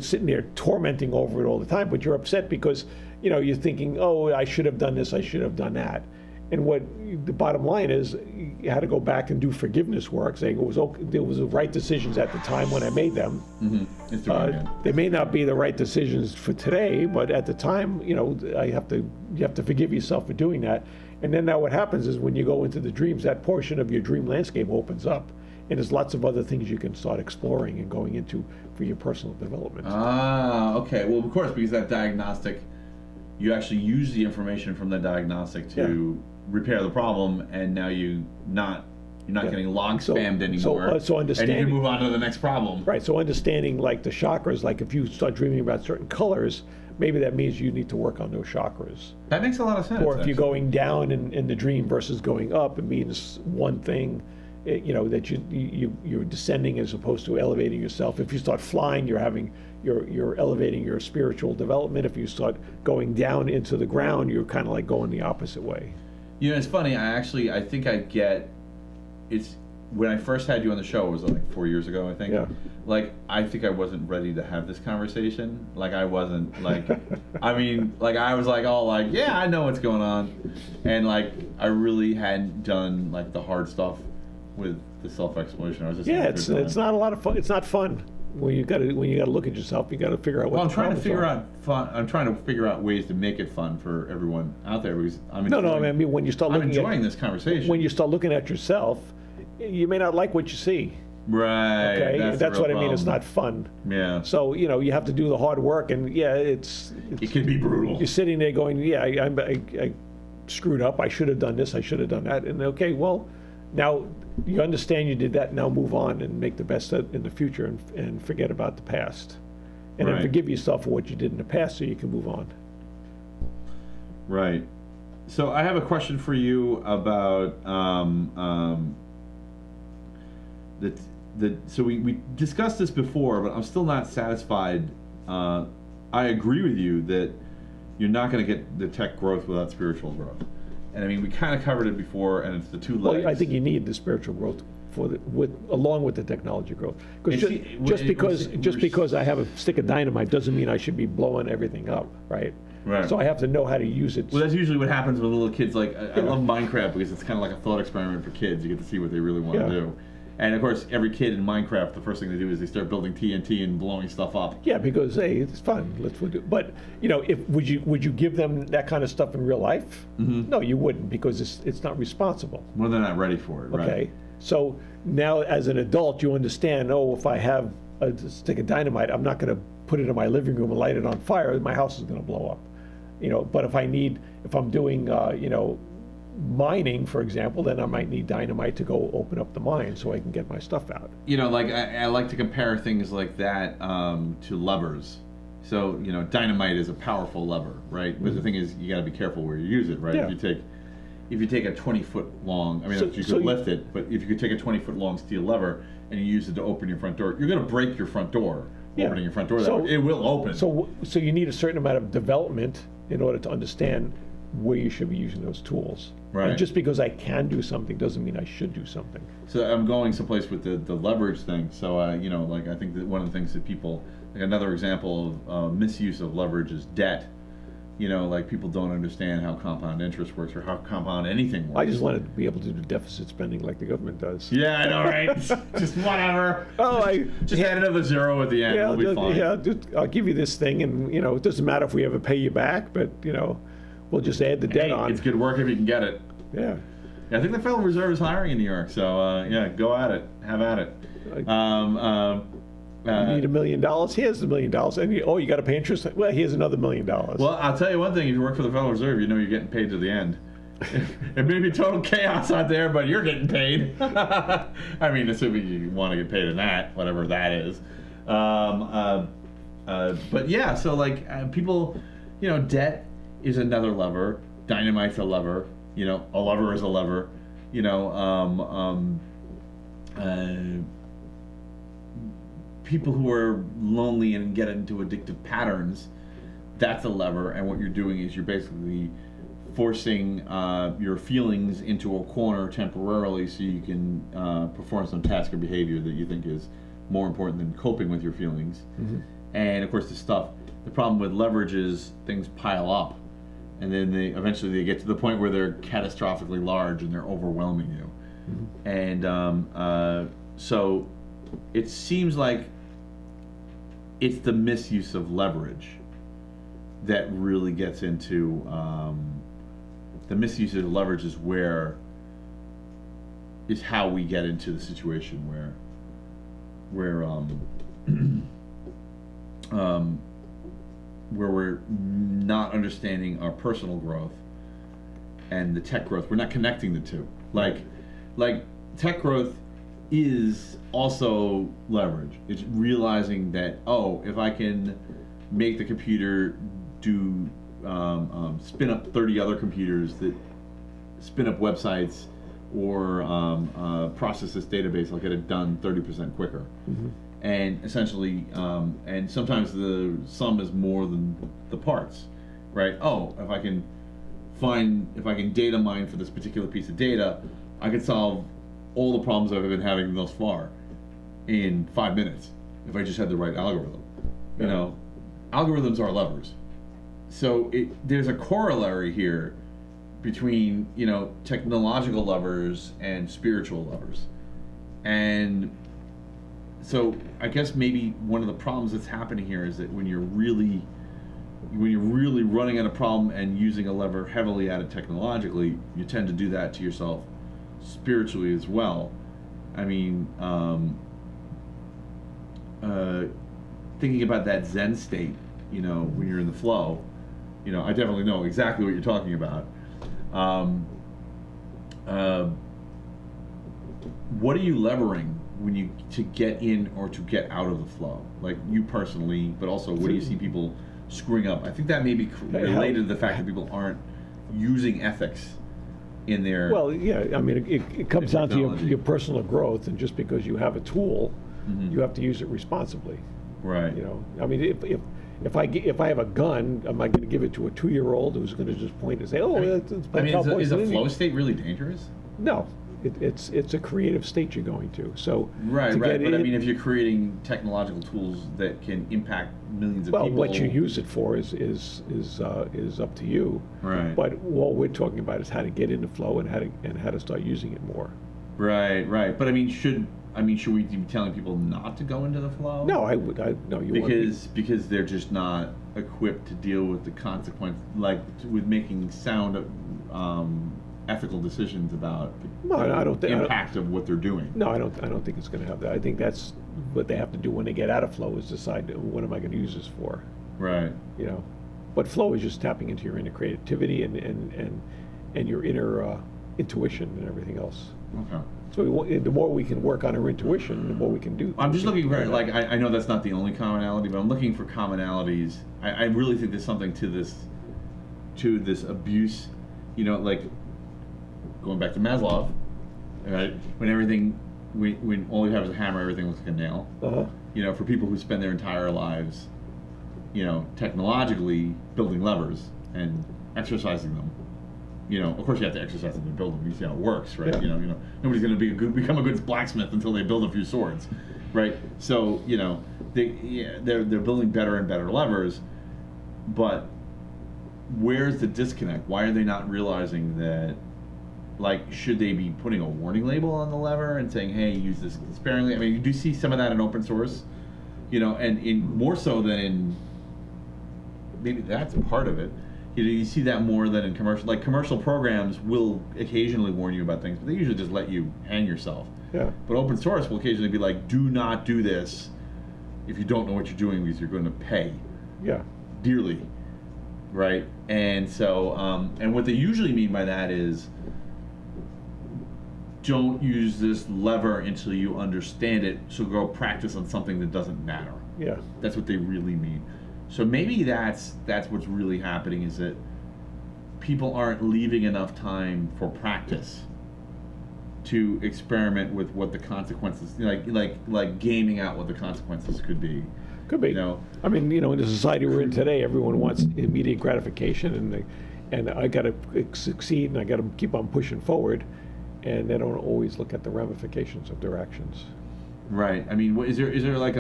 sitting there tormenting over it all the time, but you're upset because you're thinking, oh, I should have done this, I should have done that. And what the bottom line is, you had to go back and do forgiveness work, saying there was the right decisions at the time when I made them. Mm-hmm. They may not be the right decisions for today, but at the time, you have to forgive yourself for doing that. And then now what happens is when you go into the dreams, that portion of your dream landscape opens up, and there's lots of other things you can start exploring and going into for your personal development. Okay. Well, of course, because that diagnostic, you actually use the information from the diagnostic to repair the problem, and now you're not getting log spammed anymore. So understanding, and you can move on to the next problem. Right. So understanding like the chakras, like if you start dreaming about certain colors, maybe that means you need to work on those chakras. That makes a lot of sense. Or if you're going down in the dream versus going up, it means one thing. that you're descending as opposed to elevating yourself. If you start flying, you're elevating your spiritual development. If you start going down into the ground, you're kind of like going the opposite way. It's funny. I think I get. It's when I first had you on the show. It was like 4 years ago, I think. Yeah. Like, I think I wasn't ready to have this conversation. Like, I wasn't like. I mean, like, I was like, all like, yeah, I know what's going on, and like, I really hadn't done like the hard stuff with the self-exploration. I was just it's not a lot of fun. It's not fun when you got to look at yourself. You got to figure out what. Well, I'm trying to figure out fun. I'm trying to figure out ways to make it fun for everyone out there because I'm enjoying, I mean when you start looking enjoying this conversation. When you start looking at yourself, you may not like what you see. Right. Okay, that's what I mean. It's problem. not fun. Yeah. So you have to do the hard work, and it can be brutal. You're sitting there going, I screwed up. I should have done this. I should have done that. And okay, well, now you understand you did that. Now move on and make the best in the future, and forget about the past, and then forgive yourself for what you did in the past, so you can move on. Right. So I have a question for you about so we discussed this before, but I'm still not satisfied. I agree with you that you're not going to get the tech growth without spiritual growth. And I mean, we kind of covered it before, and it's the two legs. Well, I think you need the spiritual growth along with the technology growth. Because just because I have a stick of dynamite doesn't mean I should be blowing everything up, right? Right. So I have to know how to use it. Well, that's usually what happens with little kids. Like, I love Minecraft because it's kind of like a thought experiment for kids. You get to see what they really want to do. And of course, every kid in Minecraft, the first thing they do is they start building TNT and blowing stuff up. Yeah, because hey, it's fun. Let's do. But would you give them that kind of stuff in real life? Mm-hmm. No, you wouldn't, because it's not responsible. Well, they're not ready for it. Right? Okay. So now, as an adult, you understand. Oh, if I have a stick of dynamite, I'm not going to put it in my living room and light it on fire. My house is going to blow up. But if I'm doing mining, for example, then I might need dynamite to go open up the mine so I can get my stuff out. Like I like to compare things like that to levers. So, dynamite is a powerful lever, right? But the thing is, you got to be careful where you use it, right? Yeah. If you take a 20-foot long, you could lift it, but if you could take a 20-foot long steel lever and you use it to open your front door, you're going to break your front door. Opening your front door, it will open. So you need a certain amount of development in order to understand where you should be using those tools. Right. And just because I can do something doesn't mean I should do something. So I'm going someplace with the leverage thing. So I think that one of the things that people, like another example of misuse of leverage is debt. Like people don't understand how compound interest works or how compound anything works. I just wanted to be able to do deficit spending like the government does. Yeah, I know, right? Just whatever. Just add another zero at the end. Yeah, we'll be fine. Yeah, I'll give you this thing, and it doesn't matter if we ever pay you back, but we'll just add the debt on. It's good work if you can get it. Yeah. I think the Federal Reserve is hiring in New York, so go at it. Have at it. You need $1 million? Here's the $1 million. And you got to pay interest? Well, here's another $1 million. Well, I'll tell you one thing. If you work for the Federal Reserve, you're getting paid to the end. It may be total chaos out there, but you're getting paid. Assuming you want to get paid in that, whatever that is. But yeah, so people, debt is another lever. Dynamite's a lever. A lever is a lever. People who are lonely and get into addictive patterns, that's a lever. And what you're doing is you're basically forcing your feelings into a corner temporarily so you can perform some task or behavior that you think is more important than coping with your feelings. Mm-hmm. And of course, the problem with leverage is things pile up, and then eventually they get to the point where they're catastrophically large and they're overwhelming you. Mm-hmm. And so it seems like it's the misuse of leverage that really gets into the misuse of leverage is how we get into the situation where we're not understanding our personal growth and the tech growth. We're not connecting the two. Like tech growth is also leverage. It's realizing that, if I can make the computer do spin up 30 other computers that spin up websites process this database, I'll get it done 30% quicker. Mm-hmm. And essentially, and sometimes the sum is more than the parts, right? Oh, if I can data mine for this particular piece of data, I can solve all the problems I've been having thus far in 5 minutes if I just had the right algorithm. You know, algorithms are levers. So there's a corollary here between, you know, technological levers and spiritual levers. And so I guess maybe one of the problems that's happening here is that when you're really running at a problem and using a lever heavily at it technologically, you tend to do that to yourself spiritually as well. I mean, thinking about that Zen state, you know, when you're in the flow, you know, I definitely know exactly what you're talking about. What are you levering to get in or to get out of the flow? Like you personally, but also what do you see people screwing up? I think that may be related to the fact that people aren't using ethics in their. Well, yeah, I mean, it comes down to your personal growth, and just because you have a tool, you have to use it responsibly. Right. You know, I mean, if I have a gun, am I going to give it to a 2-year-old who's going to just point and say, "Oh, it's I mean, is a flow state really dangerous? No, it's a creative state you're going to. So right. But I mean, if you're creating technological tools that can impact millions of people, well, what you use it for is up to you. Right. But what we're talking about is how to get into flow and how to start using it more. Right. But I mean, should we be telling people not to go into the flow? No, because they're just not equipped to deal with the consequence, like with making sound, ethical decisions about the impact of what they're doing. No, I don't think it's going to have that. I think that's what they have to do when they get out of flow is decide what am I going to use this for. Right. You know, but flow is just tapping into your inner creativity and your inner intuition and everything else. Okay. So the more we can work on our intuition, the more we can do. I'm just looking for, like, I know that's not the only commonality, but I'm looking for commonalities. I really think there's something to this abuse, you know, like going back to Maslow, right? When all you have is a hammer, everything looks like a nail. Uh-huh. You know, for people who spend their entire lives, you know, technologically building levers and exercising them. You know, of course you have to exercise them to build them. You see how it works, right? Yeah. You know, nobody's going to become a good blacksmith until they build a few swords, right? So, you know, they're building better and better levers, but where's the disconnect? Why are they not realizing that? Like, should they be putting a warning label on the lever and saying, "Hey, use this sparingly"? I mean, you do see some of that in open source, you know, and in more so than in maybe that's part of it. You see that more than in commercial. Like, commercial programs will occasionally warn you about things, but they usually just let you hang yourself. Yeah. But open source will occasionally be like, do not do this if you don't know what you're doing, because you're going to pay dearly, right? And so, and what they usually mean by that is, don't use this lever until you understand it, so go practice on something that doesn't matter. Yeah. That's what they really mean. So maybe that's what's really happening, is that people aren't leaving enough time for practice to experiment with what the consequences, like gaming out what the consequences could be. Could be. You know? I mean, you know, in the society we're in today, everyone wants immediate gratification, and I got to succeed, and I got to keep on pushing forward, and they don't always look at the ramifications of their actions. Right. I mean, is there like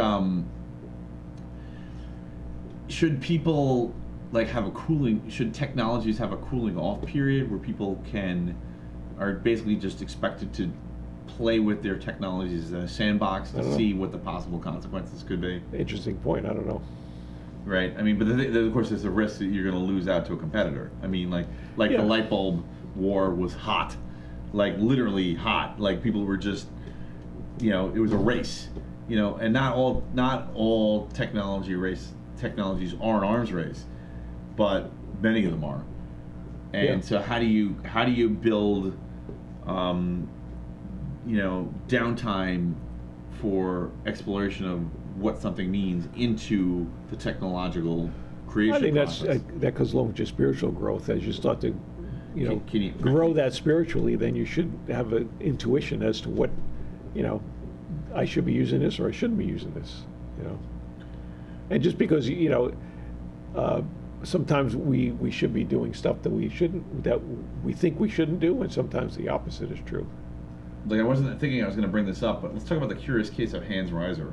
should people should technologies have a cooling off period where people are basically just expected to play with their technologies in a sandbox to see what the possible consequences could be? Interesting point. I don't know. Right. I mean, but of course there's a risk that you're going to lose out to a competitor. I mean, like the light bulb war was hot, like literally hot. Like people were just, you know, it was a race, you know, and not all technologies are an arms race, but many of them are. And so how do you build, you know, downtime for exploration of what something means into the technological creation process? I think that goes along with your spiritual growth as you start to you know, Can you- grow that spiritually, then you should have an intuition as to what, you know, I should be using this or I shouldn't be using this, you know. And just because, you know, sometimes we should be doing stuff that we shouldn't, that we think we shouldn't do, and sometimes the opposite is true. Like, I wasn't thinking I was going to bring this up, but let's talk about the curious case of Hans Reiser.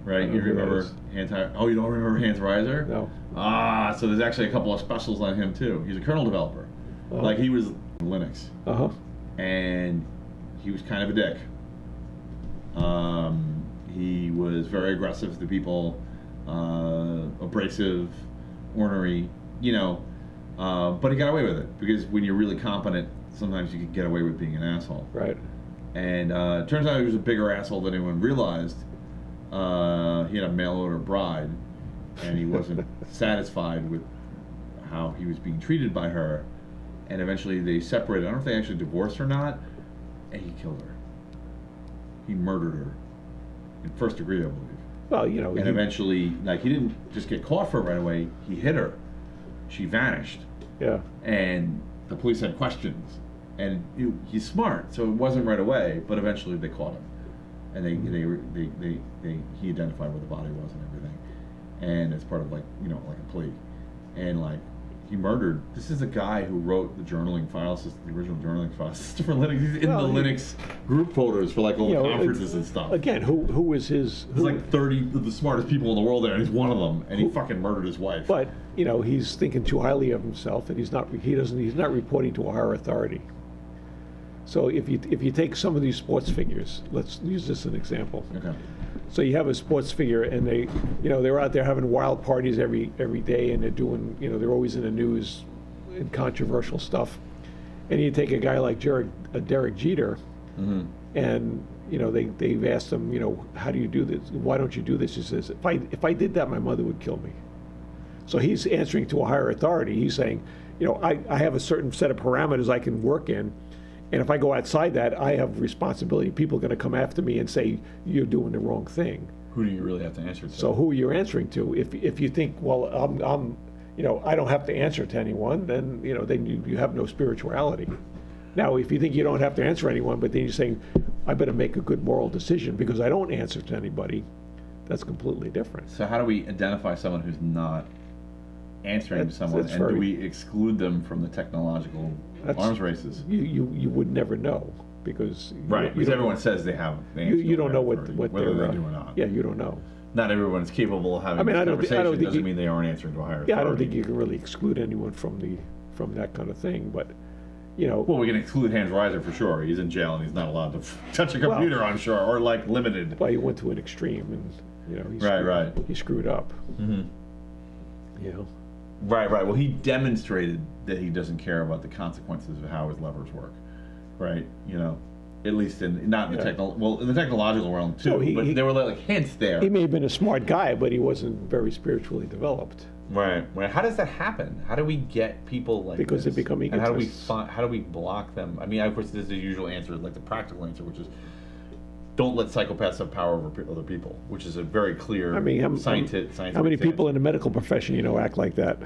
Right? You remember Hans? Oh, you don't remember Hans Reiser? No. Ah, so there's actually a couple of specials on him too. He's a kernel developer. Like, he was Linux. And he was kind of a dick. He was very aggressive to people, abrasive, ornery, you know, but he got away with it because when you're really competent, sometimes you can get away with being an asshole. Right. And it turns out he was a bigger asshole than anyone realized. He had a mail order bride, and he wasn't satisfied with how he was being treated by her. And eventually they separated. I don't know if they actually divorced or not. And he killed her. He murdered her in first degree, I believe. Well, you know. And eventually, like, he didn't just get caught for it right away. He hit her. She vanished. Yeah. And the police had questions. And he's smart, so it wasn't right away. But eventually, they caught him, and he identified where the body was and everything. And it's part of, like, you know, like a plea. And like, he murdered. This is a guy who wrote the journaling file system, the original journaling file system for Linux. He's in the Linux group photos for like all the conferences and stuff. Again, who was his? There's like 30 of the smartest people in the world there, and he's one of them. And he fucking murdered his wife. But you know, he's thinking too highly of himself, and he's not reporting to a higher authority. So if you take some of these sports figures, let's use this as an example. Okay. So you have a sports figure, and they're out there having wild parties every day, and they're doing, you know, they're always in the news and controversial stuff. And you take a guy like Derek Jeter, and you know they've asked him, you know, how do you do this? Why don't you do this? He says, if I did that, my mother would kill me. So he's answering to a higher authority. He's saying, you know, I have a certain set of parameters I can work in. And if I go outside that, I have responsibility. People are going to come after me and say, you're doing the wrong thing. Who do you really have to answer to? So who you're answering to? If you think, well, I'm you know, I don't have to answer to anyone, then, you know, then you have no spirituality. Now, if you think you don't have to answer anyone, but then you're saying, I better make a good moral decision because I don't answer to anybody, that's completely different. So how do we identify someone who's not answering to someone, and do we exclude them from the technological arms races? You would never know because because everyone says they have. You don't know what whether they do or not. Yeah, you don't know. Not everyone is capable of having this conversation. Doesn't mean they aren't answering to a higher authority. Yeah, I don't think you can really exclude anyone from that kind of thing, but. You know, well, we can exclude Hans Reiser for sure. He's in jail and he's not allowed to touch a computer, I'm sure, or like limited. Well, he went to an extreme, and you know, he screwed up. Mm-hmm. You know. Right. Well, he demonstrated that he doesn't care about the consequences of how his levers work. Right. You know, at least in in the technological realm too. No, but there were like hints there. He may have been a smart guy, but he wasn't very spiritually developed. Right. How does that happen? How do we get people like because this? They become egotists. And how do we block them? I mean, of course, there's the usual answer, like the practical answer, which is don't let psychopaths have power over other people, which is a very clear scientific. How many people in the medical profession, you know, act like that?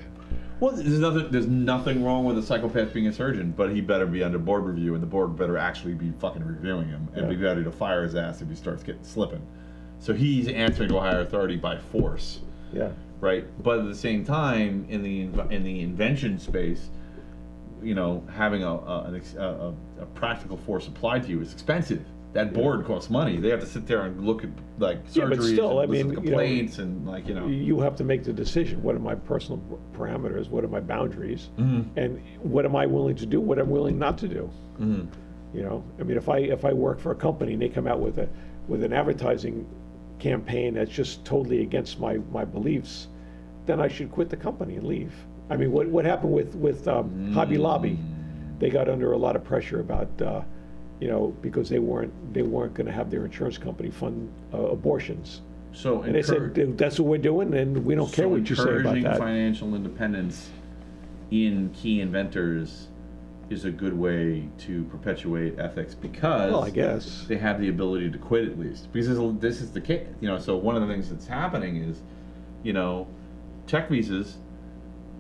Well, there's nothing wrong with a psychopath being a surgeon, but he better be under board review, and the board better actually be fucking reviewing him, and be ready to fire his ass if he starts slipping. So he's answering to a higher authority by force. Yeah. Right, but at the same time, in the invention space, you know, having a practical force applied to you is expensive. That board costs money. They have to sit there and look at like surgeries, but still, and listen to complaints, you know, and like, you know, you have to make the decision. What are my personal parameters? What are my boundaries? And what am I willing to do? What I'm willing not to do? You know, I mean, if I work for a company and they come out with an advertising campaign that's just totally against my beliefs, then I should quit the company and leave. I mean, what happened with Hobby Lobby? They got under a lot of pressure about you know, because they weren't going to have their insurance company fund abortions. So and they said that's what we're doing, and we don't care what you say about that. Encouraging financial independence in key inventors is a good way to perpetuate ethics because I guess they have the ability to quit at least. Because this is the case, you know. So one of the things that's happening is, you know, tech visas,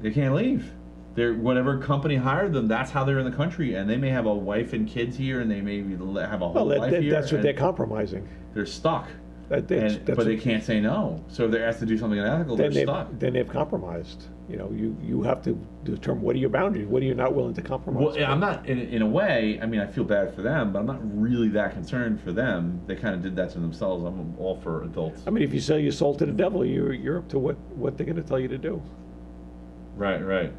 they can't leave. they're whatever company hired them. That's how they're in the country, and they may have a wife and kids here, and they may have a whole life here. That's what they're compromising. They're stuck. But they can't say no. So if they're asked to do something unethical, they're stuck. Then they've compromised. You know, you have to determine what are your boundaries. What are you not willing to compromise? Well, I'm not in a way. I mean, I feel bad for them, but I'm not really that concerned for them. They kind of did that to themselves. I'm all for adults. I mean, if you sell your soul to the devil, you're up to what they're going to tell you to do. Right.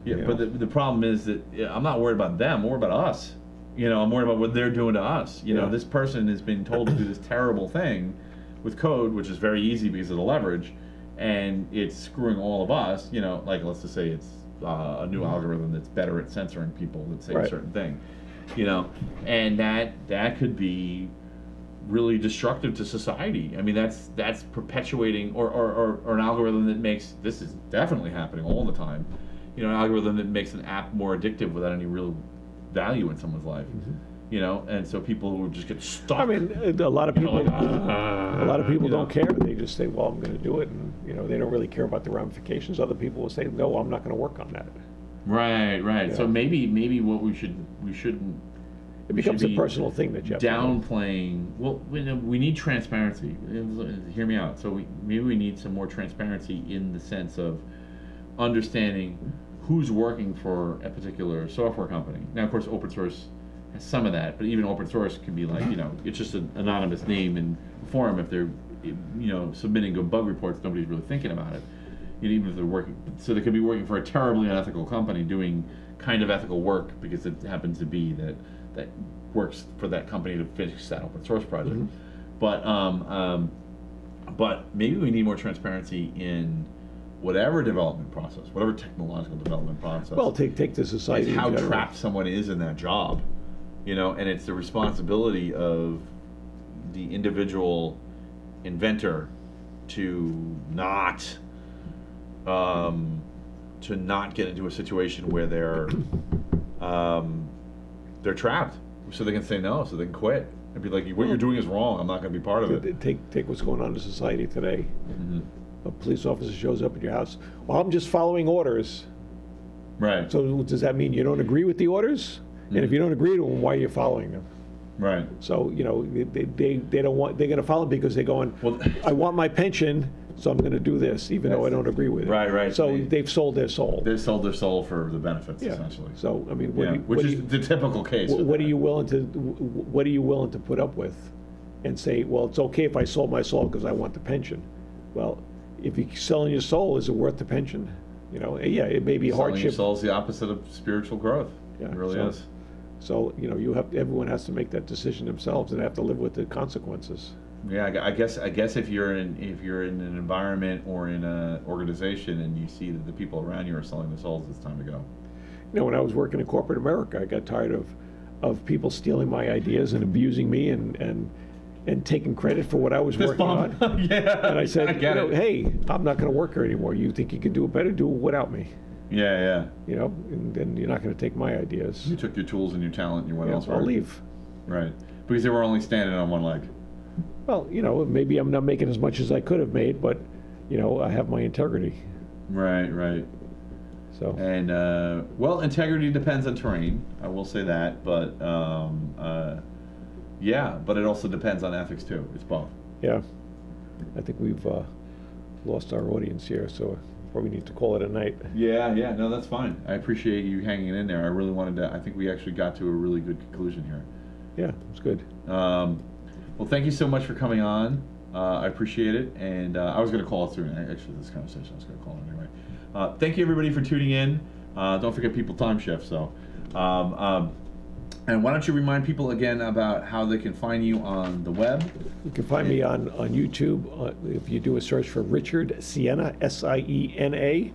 Yeah, but the problem is that I'm not worried about them. I'm worried about us. You know, I'm worried about what they're doing to us. You know, this person has been told to do this terrible thing with code, which is very easy because of the leverage, and it's screwing all of us. You know, like let's just say it's a new algorithm that's better at censoring people that say a certain thing. You know, and that could be really destructive to society. I mean, that's perpetuating or an algorithm that makes this is definitely happening all the time. You know, an algorithm that makes an app more addictive without any real value in someone's life, you know, and so people who just get stuck. I mean, a lot of people, don't care. They just say, "Well, I'm going to do it," and you know, they don't really care about the ramifications. Other people will say, "No, I'm not going to work on that." Right. Yeah. So maybe what we shouldn't. It becomes a personal thing that you have downplaying. Well, we need transparency. Hear me out. So maybe we need some more transparency in the sense of understanding who's working for a particular software company. Now, of course, open source has some of that, but even open source can be like, you know, it's just an anonymous name in the forum. If they're, you know, submitting good bug reports, nobody's really thinking about it. You know, even if they're working, so they could be working for a terribly unethical company doing kind of ethical work because it happens to be that works for that company to finish that open source project. But maybe we need more transparency in whatever development process, whatever technological development process. Well, take the society. How trapped someone is in that job, you know, and it's the responsibility of the individual inventor to not get into a situation where they're trapped, so they can say no, so they can quit and be like, "What you're doing is wrong. I'm not going to be part of it." Take what's going on in society today. A police officer shows up at your house. Well, I'm just following orders. Right. So does that mean you don't agree with the orders? And if you don't agree to them, why are you following them? Right. So you know they don't want. They're going to follow them because they're going. Well, I want my pension, so I'm going to do this, even though I don't agree with it. Right. So they've sold their soul. They've sold their soul for the benefits, essentially. So I mean, which is the typical case. What are you willing to put up with, and say, well, it's okay if I sold my soul because I want the pension. Well, if you're selling your soul, is it worth the pension? You know, it may be selling hardship. Your soul is the opposite of spiritual growth. It really is. So you know, everyone has to make that decision themselves, and have to live with the consequences. Yeah, I guess if you're in an environment or in an organization and you see that the people around you are selling their souls, it's time to go. You know, when I was working in corporate America, I got tired of people stealing my ideas and abusing me and taking credit for what I was working on. Yeah. And I said, hey, I'm not going to work here anymore. You think you can do it better? Do it without me. Yeah. You know, and then you're not going to take my ideas. You took your tools and your talent and you went elsewhere. I'll leave. Right. Because they were only standing on one leg. Well, you know, maybe I'm not making as much as I could have made, but, you know, I have my integrity. Right. So. And, well, integrity depends on terrain. I will say that. But, yeah, but it also depends on ethics, too. It's both. Yeah. I think we've lost our audience here, so probably need to call it a night. Yeah. No, that's fine. I appreciate you hanging in there. I really wanted to. I think we actually got to a really good conclusion here. Yeah, it's good. Well, thank you so much for coming on. I appreciate it. And I was going to call it through. Actually, this conversation, I was going to call it anyway. Thank you, everybody, for tuning in. Don't forget people time shift. So, and why don't you remind people again about how they can find you on the web? You can find me on YouTube. If you do a search for Richard Siena, Siena.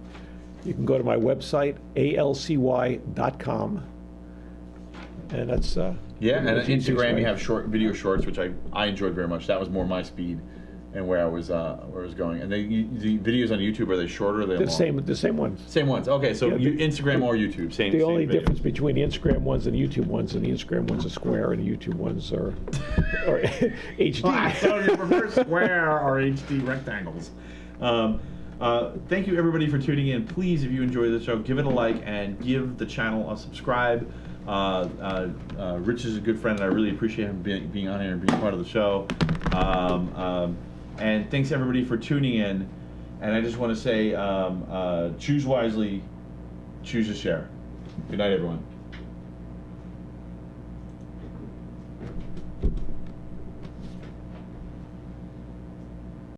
You can go to my website, alcy.com. And that's... yeah, and on Instagram you have video shorts, which I enjoyed very much. That was more my speed and where I was going. And the videos on YouTube, are they shorter or are they long? The same ones. Same ones. Okay, so Instagram or YouTube, same. The only video. difference between the Instagram ones and the YouTube ones, and the Instagram ones are square, and the YouTube ones are HD. So you prefer square or HD rectangles. Thank you everybody for tuning in. Please, if you enjoy the show, give it a like and give the channel a subscribe. Rich is a good friend, and I really appreciate him being on here and being part of the show. And thanks everybody for tuning in. And I just want to say, choose wisely, choose to share. Good night, everyone.